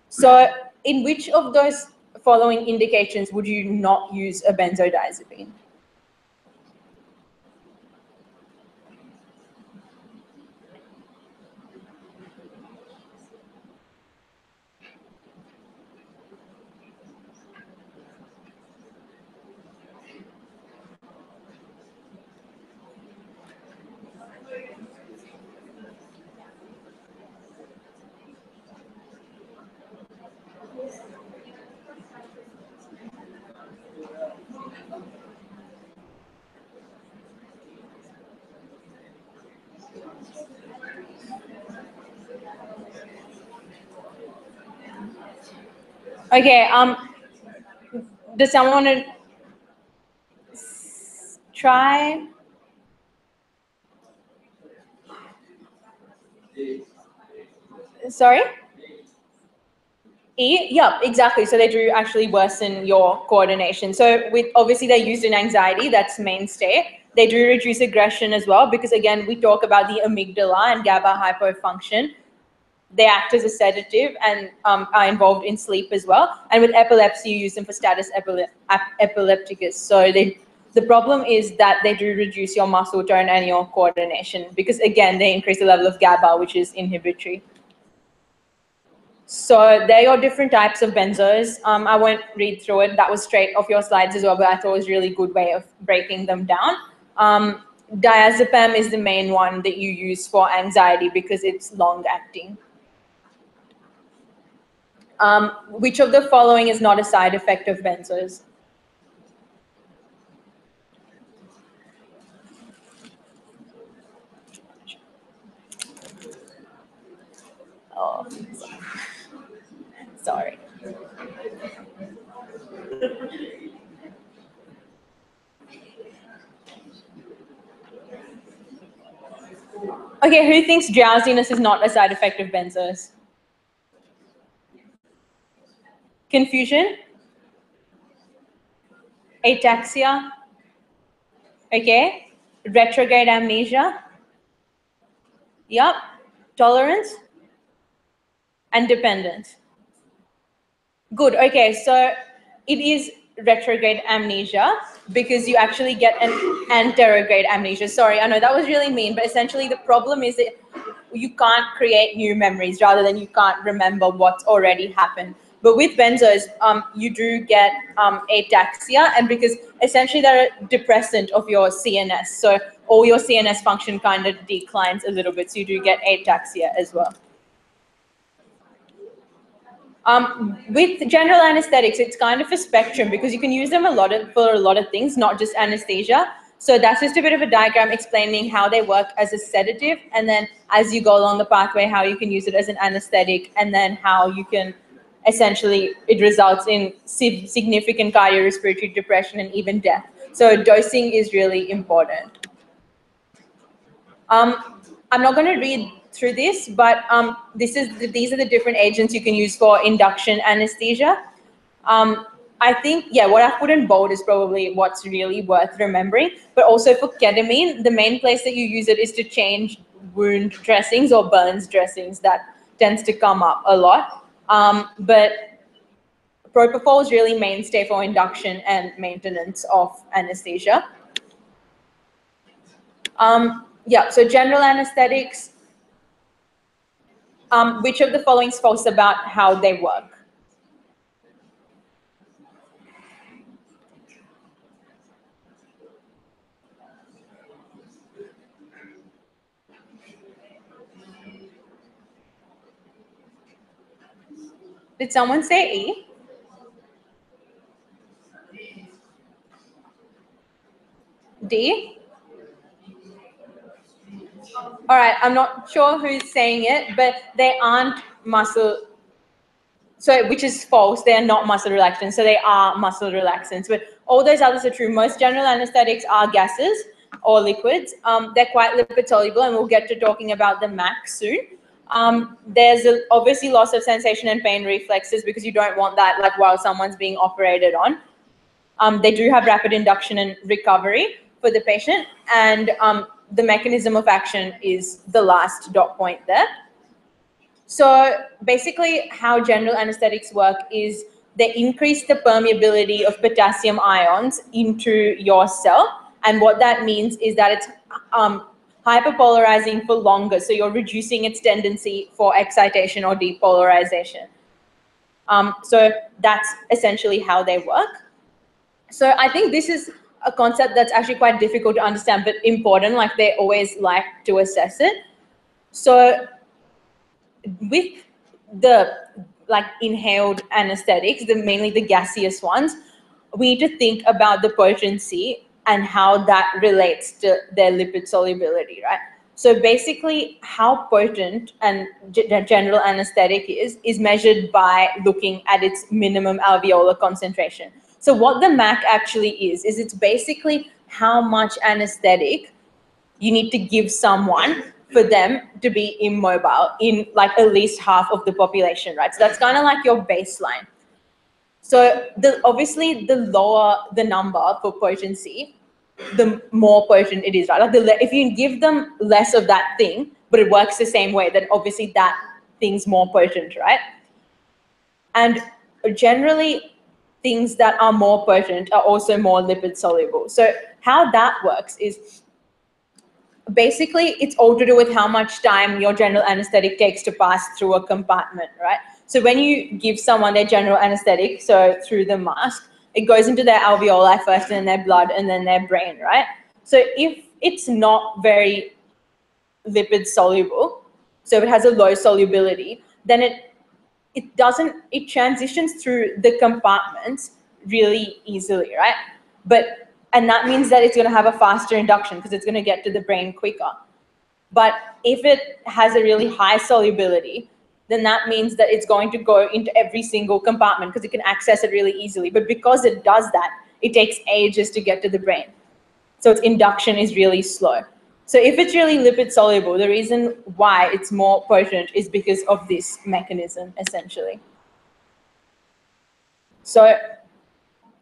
Speaker 4: So in which of those following indications would you not use a benzodiazepine? Okay, does someone want to try? Sorry? E? Yeah, exactly. So they do actually worsen your coordination. So with obviously they're used in anxiety, that's mainstay. They do reduce aggression as well because again, we talk about the amygdala and GABA hypofunction. They act as a sedative and are involved in sleep as well. And with epilepsy, you use them for status epilepticus. So the problem is that they do reduce your muscle tone and your coordination because again, they increase the level of GABA, which is inhibitory. So they're your different types of benzos. I won't read through it. That was straight off your slides as well, but I thought it was a really good way of breaking them down. Diazepam is the main one that you use for anxiety because it's long-acting. Which of the following is not a side effect of benzos? Oh, sorry. Okay, who thinks drowsiness is not a side effect of benzos? Confusion? Ataxia? Okay. Retrograde amnesia? Yep. Tolerance? And dependence. Good. Okay, so it is retrograde amnesia because you actually get an anterograde amnesia. Sorry, I know that was really mean, but essentially the problem is that you can't create new memories rather than you can't remember what's already happened. But with benzos, you do get ataxia, and because essentially they're a depressant of your CNS, so all your CNS function kind of declines a little bit, so you do get ataxia as well. With general anesthetics, it's kind of a spectrum because you can use them for a lot of things, not just anesthesia. So that's just a bit of a diagram explaining how they work as a sedative, and then as you go along the pathway, how you can use it as an anesthetic, and then how you can essentially, it results in significant cardiorespiratory depression and even death. So dosing is really important. I'm not going to read through this, but these are the different agents you can use for induction anesthesia. I think, yeah, what I've put in bold is probably what's really worth remembering. But also for ketamine, the main place that you use it is to change wound dressings or burns dressings. That tends to come up a lot. But propofol is really mainstay for induction and maintenance of anesthesia. Yeah, so general anesthetics. Which of the following is false about how they work? Did someone say E? D? All right, I'm not sure who's saying it, but they aren't muscle, so which is false. They are not muscle relaxants, so they are muscle relaxants. But all those others are true. Most general anesthetics are gases or liquids. They're quite lipid soluble, and we'll get to talking about the MAC soon. There's obviously loss of sensation and pain reflexes because you don't want that like while someone's being operated on. They do have rapid induction and recovery for the patient, and the mechanism of action is the last dot point there. So basically how general anesthetics work is they increase the permeability of potassium ions into your cell, and what that means is that it's hyperpolarizing for longer, so you're reducing its tendency for excitation or depolarization. So that's essentially how they work. So I think this is a concept that's actually quite difficult to understand, but important, like they always like to assess it. So with the like inhaled anesthetics, mainly the gaseous ones, we need to think about the potency and how that relates to their lipid solubility, right? So basically, how potent and general anesthetic is measured by looking at its minimum alveolar concentration. So what the MAC actually is it's basically how much anesthetic you need to give someone for them to be immobile in like at least half of the population, right? So that's kind of like your baseline. So obviously the lower the number for potency, the more potent it is, right? Like if you give them less of that thing, but it works the same way, then obviously that thing's more potent, right? And generally, things that are more potent are also more lipid soluble. So how that works is basically it's all to do with how much time your general anesthetic takes to pass through a compartment, right? So when you give someone their general anesthetic, so through the mask, it goes into their alveoli first, and then their blood, and then their brain, right? So if it's not very lipid soluble, so if it has a low solubility, then it transitions through the compartments really easily, right? And that means that it's going to have a faster induction because it's going to get to the brain quicker. But if it has a really high solubility, then that means that it's going to go into every single compartment because it can access it really easily. But because it does that, it takes ages to get to the brain. So its induction is really slow. So if it's really lipid soluble, the reason why it's more potent is because of this mechanism, essentially. So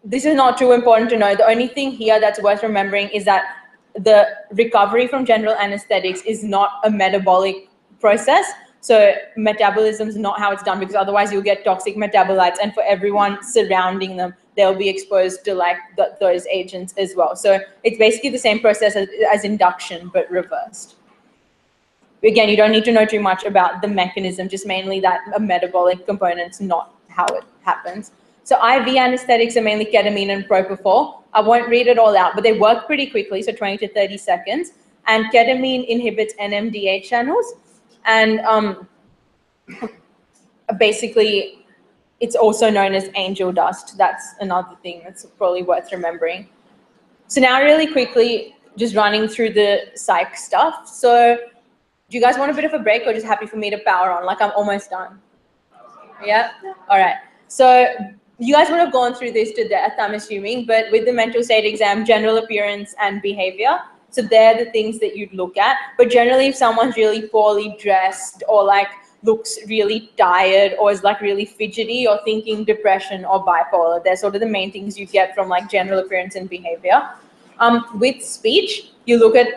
Speaker 4: this is not too important to know. The only thing here that's worth remembering is that the recovery from general anesthetics is not a metabolic process. So metabolism is not how it's done, because otherwise you'll get toxic metabolites, and for everyone surrounding them, they'll be exposed to like those agents as well. So it's basically the same process as induction, but reversed. Again, you don't need to know too much about the mechanism, just mainly that a metabolic component's not how it happens. So IV anesthetics are mainly ketamine and propofol. I won't read it all out, but they work pretty quickly, so 20 to 30 seconds. And ketamine inhibits NMDA channels. And basically, it's also known as angel dust. That's another thing that's probably worth remembering. So now really quickly, just running through the psych stuff. So do you guys want a bit of a break, or just happy for me to power on? Like, I'm almost done. Yeah? All right. So you guys would have gone through this to death, I'm assuming, but with the mental state exam, general appearance and behavior. So they're the things that you'd look at. But generally, if someone's really poorly dressed, or like looks really tired, or is like really fidgety, or thinking depression or bipolar, they're sort of the main things you get from like general appearance and behavior. With speech, you look at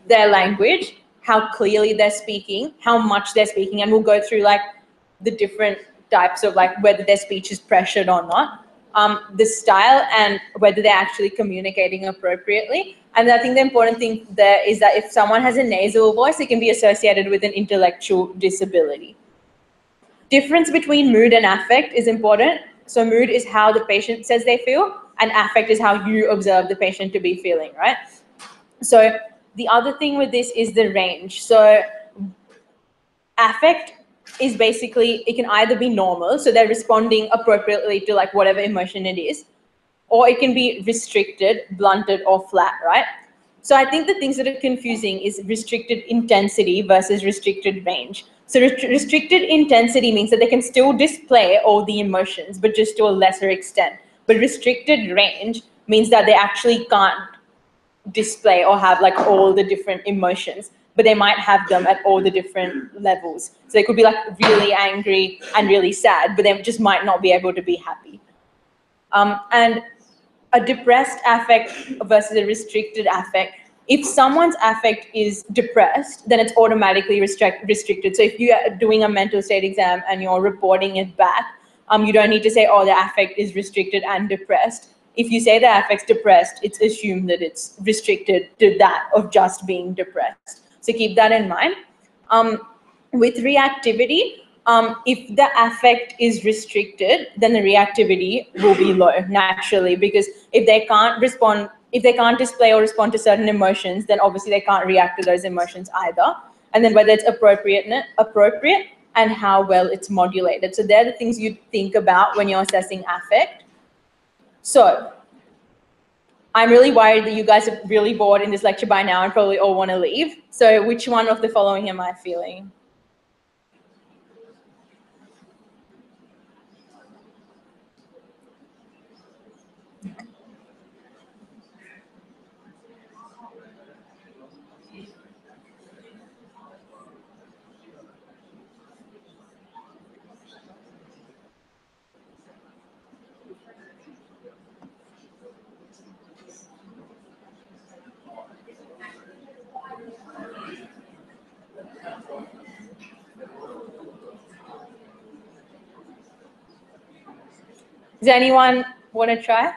Speaker 4: their language, how clearly they're speaking, how much they're speaking, and we'll go through like the different types of like whether their speech is pressured or not, the style, and whether they're actually communicating appropriately. And I think the important thing there is that if someone has a nasal voice, it can be associated with an intellectual disability. Difference between mood and affect is important. So mood is how the patient says they feel, and affect is how you observe the patient to be feeling, right? So the other thing with this is the range. So affect is basically, it can either be normal, so they're responding appropriately to like whatever emotion it is, or it can be restricted, blunted, or flat, right? So I think the things that are confusing is restricted intensity versus restricted range. So restricted intensity means that they can still display all the emotions, but just to a lesser extent. But restricted range means that they actually can't display or have like all the different emotions, but they might have them at all the different levels. So they could be like really angry and really sad, but they just might not be able to be happy. And a depressed affect versus a restricted affect. If someone's affect is depressed, then it's automatically restricted. So if you are doing a mental state exam and you're reporting it back, you don't need to say, oh, the affect is restricted and depressed. If you say the affect's depressed, it's assumed that it's restricted to that of just being depressed. So keep that in mind. With reactivity, if the affect is restricted, then the reactivity will be low naturally, because if they can't respond, if they can't display or respond to certain emotions, then obviously they can't react to those emotions either. And then whether it's appropriate and how well it's modulated. So they're the things you think about when you're assessing affect. So I'm really worried that you guys are really bored in this lecture by now and probably all want to leave. So which one of the following am I feeling? Does anyone want to try?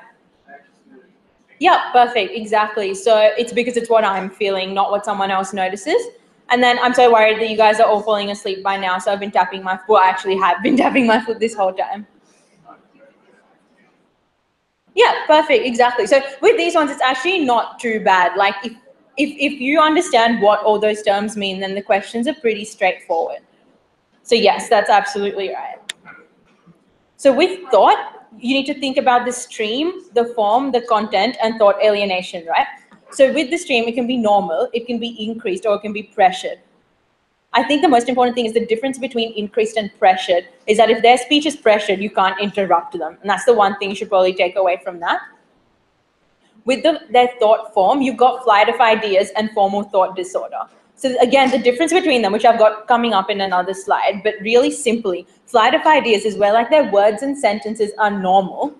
Speaker 4: Yeah, perfect, exactly. So it's because it's what I'm feeling, not what someone else notices. And then I'm so worried that you guys are all falling asleep by now, so I've been tapping my foot. Well, I actually have been tapping my foot this whole time. Yeah, perfect, exactly. So with these ones, it's actually not too bad. Like if you understand what all those terms mean, then the questions are pretty straightforward. So yes, that's absolutely right. So with thought, you need to think about the stream, the form, the content, and thought alienation, right? So with the stream, it can be normal, it can be increased, or it can be pressured. I think the most important thing is the difference between increased and pressured is that if their speech is pressured, you can't interrupt them. And that's the one thing you should probably take away from that. With their thought form, you've got flight of ideas and formal thought disorder. So again, the difference between them, which I've got coming up in another slide, but really simply, flight of ideas is where like their words and sentences are normal,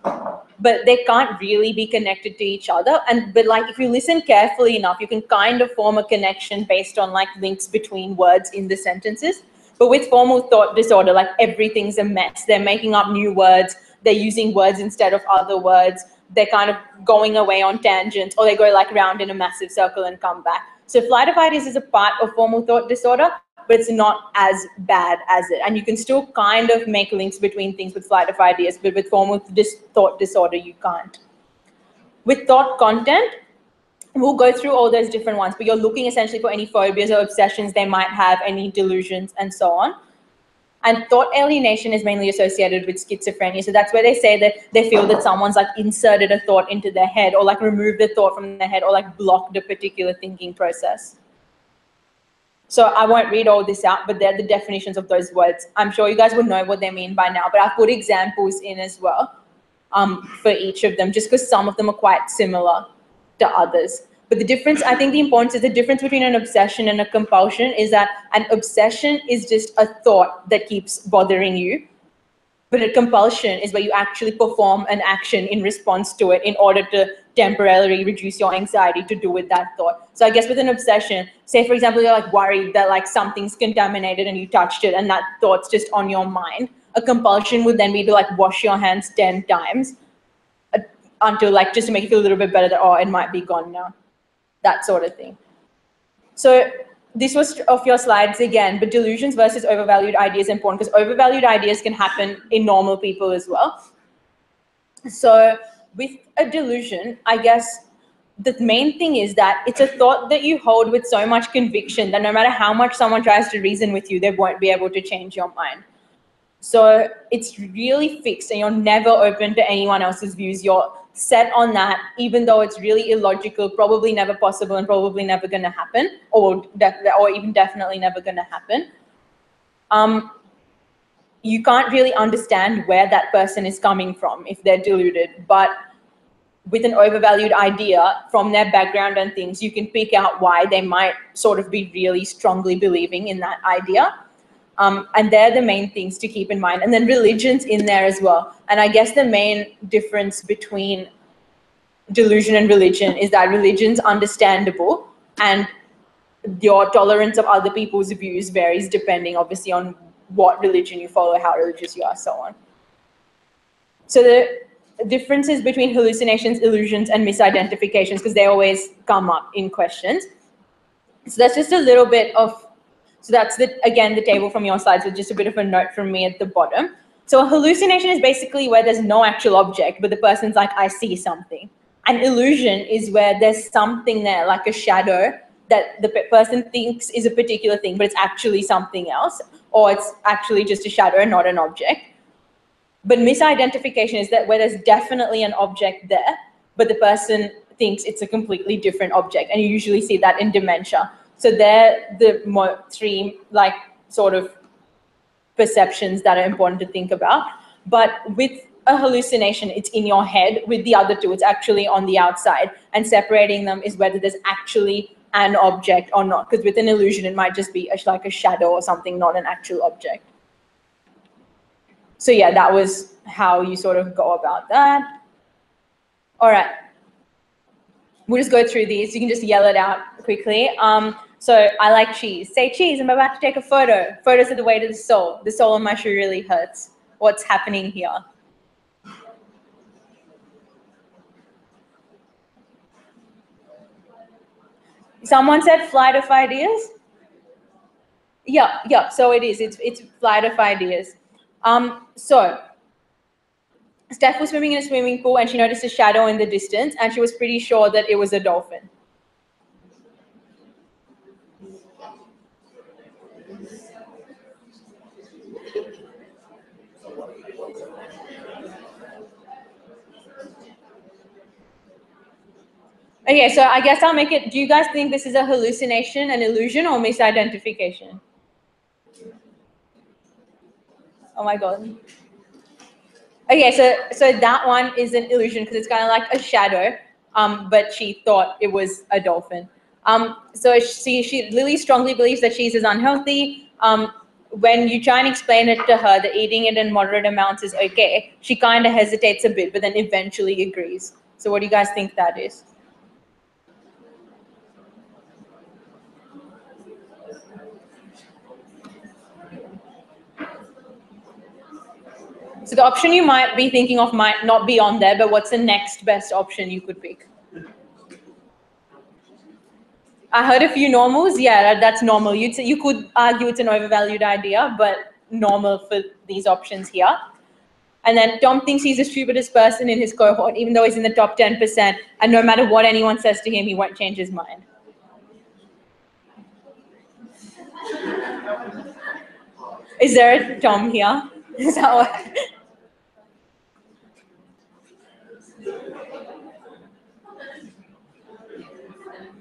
Speaker 4: but they can't really be connected to each other. But like if you listen carefully enough, you can kind of form a connection based on like links between words in the sentences. But with formal thought disorder, like everything's a mess. They're making up new words. They're using words instead of other words. They're kind of going away on tangents, or they go like round in a massive circle and come back. So flight of ideas is a part of formal thought disorder, but it's not as bad as it. And you can still kind of make links between things with flight of ideas, but with formal thought disorder, you can't. With thought content, we'll go through all those different ones, but you're looking essentially for any phobias or obsessions they might have, any delusions, and so on. And thought alienation is mainly associated with schizophrenia. So that's where they say that they feel that someone's like inserted a thought into their head, or like removed the thought from their head, or like blocked a particular thinking process. So I won't read all this out, but they're the definitions of those words. I'm sure you guys will know what they mean by now, but I've put examples in as well for each of them, just because some of them are quite similar to others. But the difference, I think the importance is the difference between an obsession and a compulsion is that an obsession is just a thought that keeps bothering you. But a compulsion is where you actually perform an action in response to it in order to temporarily reduce your anxiety to do with that thought. So I guess with an obsession, say for example, you're like worried that like something's contaminated and you touched it and that thought's just on your mind. A compulsion would then be to like wash your hands 10 times until like just to make you feel a little bit better that, oh, it might be gone now. That sort of thing. So this was of your slides again, but delusions versus overvalued ideas are important because overvalued ideas can happen in normal people as well. So with a delusion, I guess the main thing is that it's a thought that you hold with so much conviction that no matter how much someone tries to reason with you, they won't be able to change your mind. So it's really fixed and you're never open to anyone else's views. You're set on that, even though it's really illogical, probably never possible and probably never going to happen, or even definitely never going to happen. You can't really understand where that person is coming from if they're deluded, but with an overvalued idea from their background and things, you can pick out why they might sort of be really strongly believing in that idea. And they're the main things to keep in mind. And then religion's in there as well. And I guess the main difference between delusion and religion is that religion's understandable and your tolerance of other people's views varies depending obviously on what religion you follow, how religious you are, so on. So the differences between hallucinations, illusions, and misidentifications, because they always come up in questions. So that's just a little bit of, so that's again the table from your slides with just a bit of a note from me at the bottom. So a hallucination is basically where there's no actual object, but the person's like, I see something. An illusion is where there's something there, like a shadow, that the person thinks is a particular thing, but it's actually something else, or it's actually just a shadow, not an object. But misidentification is that where there's definitely an object there, but the person thinks it's a completely different object, and you usually see that in dementia. So they're the three like sort of perceptions that are important to think about. But with a hallucination, it's in your head. With the other two, it's actually on the outside, and separating them is whether there's actually an object or not, because with an illusion it might just be like a shadow or something, not an actual object. So yeah, that was how you sort of go about that. All right, we'll just go through these. You can just yell it out quickly. So I like cheese. Say cheese, I'm about to take a photo. Photos are the way to the soul. The sole of my shoe really hurts. What's happening here? Someone said flight of ideas? Yeah, so it is. It's flight of ideas. So Steph was swimming in a swimming pool and she noticed a shadow in the distance and she was pretty sure that it was a dolphin. Okay, so I guess I'll make it, do you guys think this is a hallucination, an illusion, or misidentification? Oh my God. Okay, so that one is an illusion because it's kind of like a shadow, but she thought it was a dolphin. So Lily strongly believes that cheese is unhealthy. When you try and explain it to her that eating it in moderate amounts is okay, she kind of hesitates a bit, but then eventually agrees. So what do you guys think that is? So the option you might be thinking of might not be on there, but what's the next best option you could pick? I heard a few normals. Yeah, that's normal. You could argue it's an overvalued idea, but normal for these options here. And then Tom thinks he's the stupidest person in his cohort, even though he's in the top 10%, and no matter what anyone says to him, he won't change his mind. Is there a Tom here? Is that what?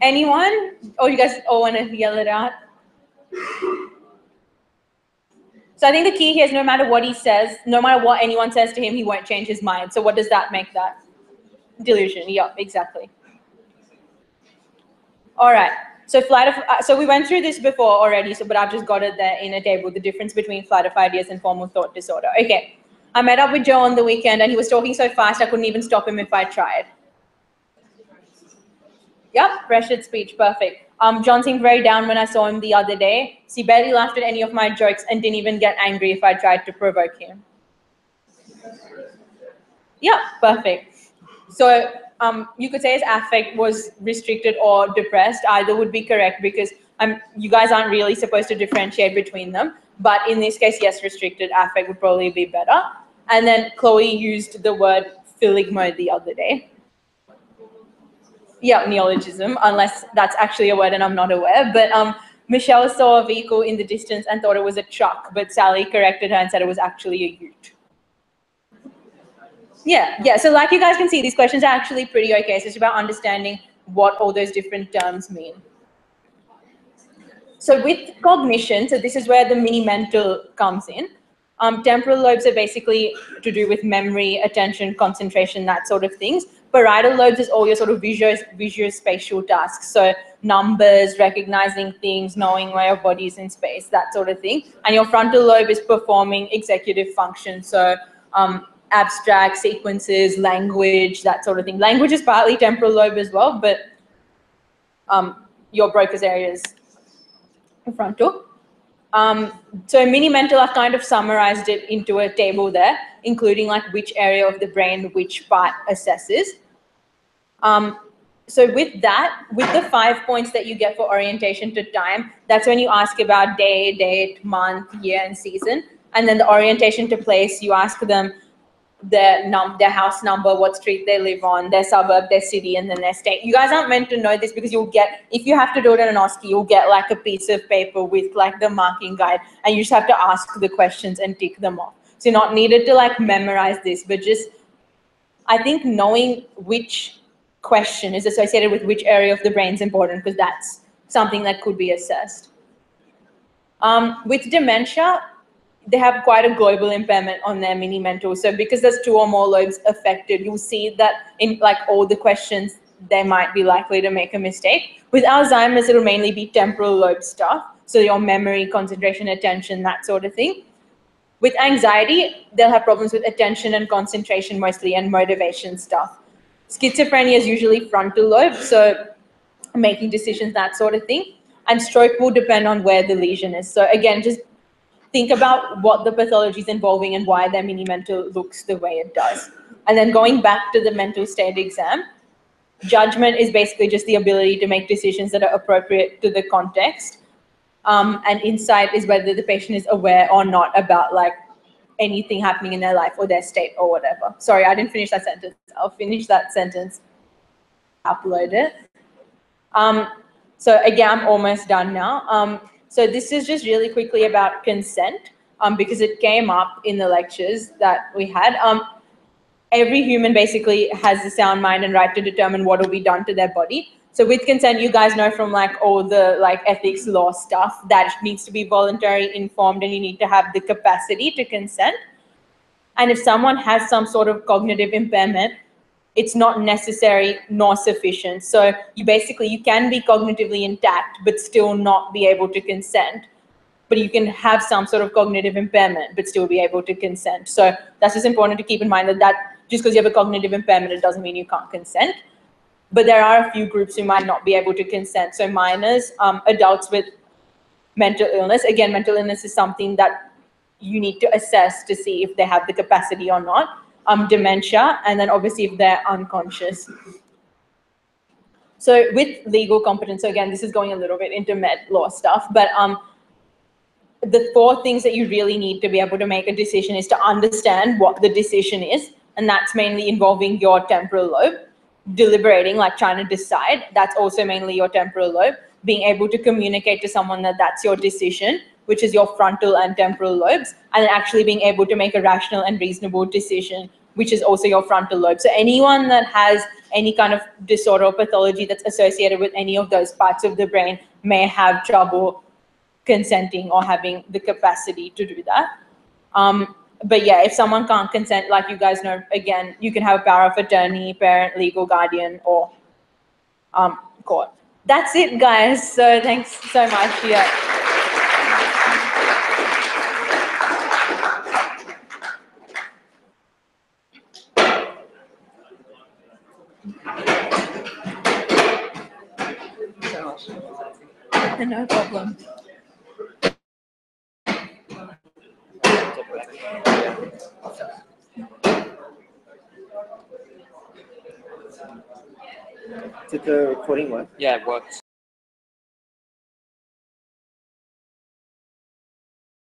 Speaker 4: Anyone? Oh, you guys all want to yell it out? So I think the key here is no matter what he says, no matter what anyone says to him, he won't change his mind. So what does that make that? Delusion. Yeah, exactly. All right. So so we went through this before already, but I've just got it there in a table, the difference between flight of ideas and formal thought disorder. Okay. I met up with Joe on the weekend and he was talking so fast I couldn't even stop him if I tried. Yep, pressured speech, perfect. John seemed very down when I saw him the other day. He barely laughed at any of my jokes and didn't even get angry if I tried to provoke him. Yeah, perfect. So you could say his affect was restricted or depressed. Either would be correct because you guys aren't really supposed to differentiate between them. But in this case, yes, restricted affect would probably be better. And then Chloe used the word philic mode the other day. Yeah, neologism, unless that's actually a word and I'm not aware. But Michelle saw a vehicle in the distance and thought it was a truck, but Sally corrected her and said it was actually a ute. Yeah. So like you guys can see, these questions are actually pretty okay. So it's about understanding what all those different terms mean. So with cognition, so this is where the mini-mental comes in. Temporal lobes are basically to do with memory, attention, concentration, that sort of things. Parietal lobes is all your sort of visuospatial tasks. So numbers, recognizing things, knowing where your body is in space, that sort of thing. And your frontal lobe is performing executive function. So abstract sequences, language, that sort of thing. Language is partly temporal lobe as well, but your Broca's area is frontal. So mini-mental, I've kind of summarized it into a table there, including like which area of the brain, which part assesses. So with that, with the 5 points that you get for orientation to time, that's when you ask about day, date, month, year, and season. And then the orientation to place, you ask them their house number, what street they live on, their suburb, their city, and then their state. You guys aren't meant to know this because you'll get, if you have to do it in an OSCE, you'll get like a piece of paper with like the marking guide, and you just have to ask the questions and tick them off. So you're not needed to like memorize this, but just, I think knowing which question is associated with which area of the brain is important, because that's something that could be assessed. With dementia, they have quite a global impairment on their mini-mental. So because there's 2 or more lobes affected, you'll see that in like all the questions, they might be likely to make a mistake. With Alzheimer's, it'll mainly be temporal lobe stuff. So your memory, concentration, attention, that sort of thing. With anxiety, they'll have problems with attention and concentration mostly, and motivation stuff. Schizophrenia is usually frontal lobe, so making decisions, that sort of thing. And stroke will depend on where the lesion is. So again, just think about what the pathology is involving and why their mini-mental looks the way it does. And then going back to the mental state exam, judgment is basically just the ability to make decisions that are appropriate to the context. And insight is whether the patient is aware or not about like anything happening in their life or their state or whatever. Sorry, I didn't finish that sentence. I'll finish that sentence. Upload it. So again, I'm almost done now. So this is just really quickly about consent, because it came up in the lectures that we had. Every human basically has the sound mind and right to determine what will be done to their body. So with consent, you guys know from like all the like ethics law stuff that it needs to be voluntary, informed, and you need to have the capacity to consent. And if someone has some sort of cognitive impairment, it's not necessary nor sufficient. So you can be cognitively intact but still not be able to consent. But you can have some sort of cognitive impairment but still be able to consent. So that's just important to keep in mind, that just because you have a cognitive impairment, it doesn't mean you can't consent. But there are a few groups who might not be able to consent. So minors, adults with mental illness. Again, mental illness is something that you need to assess to see if they have the capacity or not. Dementia, and then obviously if they're unconscious. So with legal competence, so again, this is going a little bit into med law stuff, but the 4 things that you really need to be able to make a decision is to understand what the decision is, and that's mainly involving your temporal lobe. Deliberating, like trying to decide, that's also mainly your temporal lobe. Being able to communicate to someone that that's your decision, which is your frontal and temporal lobes, and then actually being able to make a rational and reasonable decision, which is also your frontal lobe. So anyone that has any kind of disorder or pathology that's associated with any of those parts of the brain may have trouble consenting or having the capacity to do that. But yeah, if someone can't consent, like you guys know, again, you can have a power of attorney, parent, legal guardian, or court. That's it, guys. So thanks so much. Yeah. No problem.
Speaker 1: Did the recording work?
Speaker 5: Yeah, it works.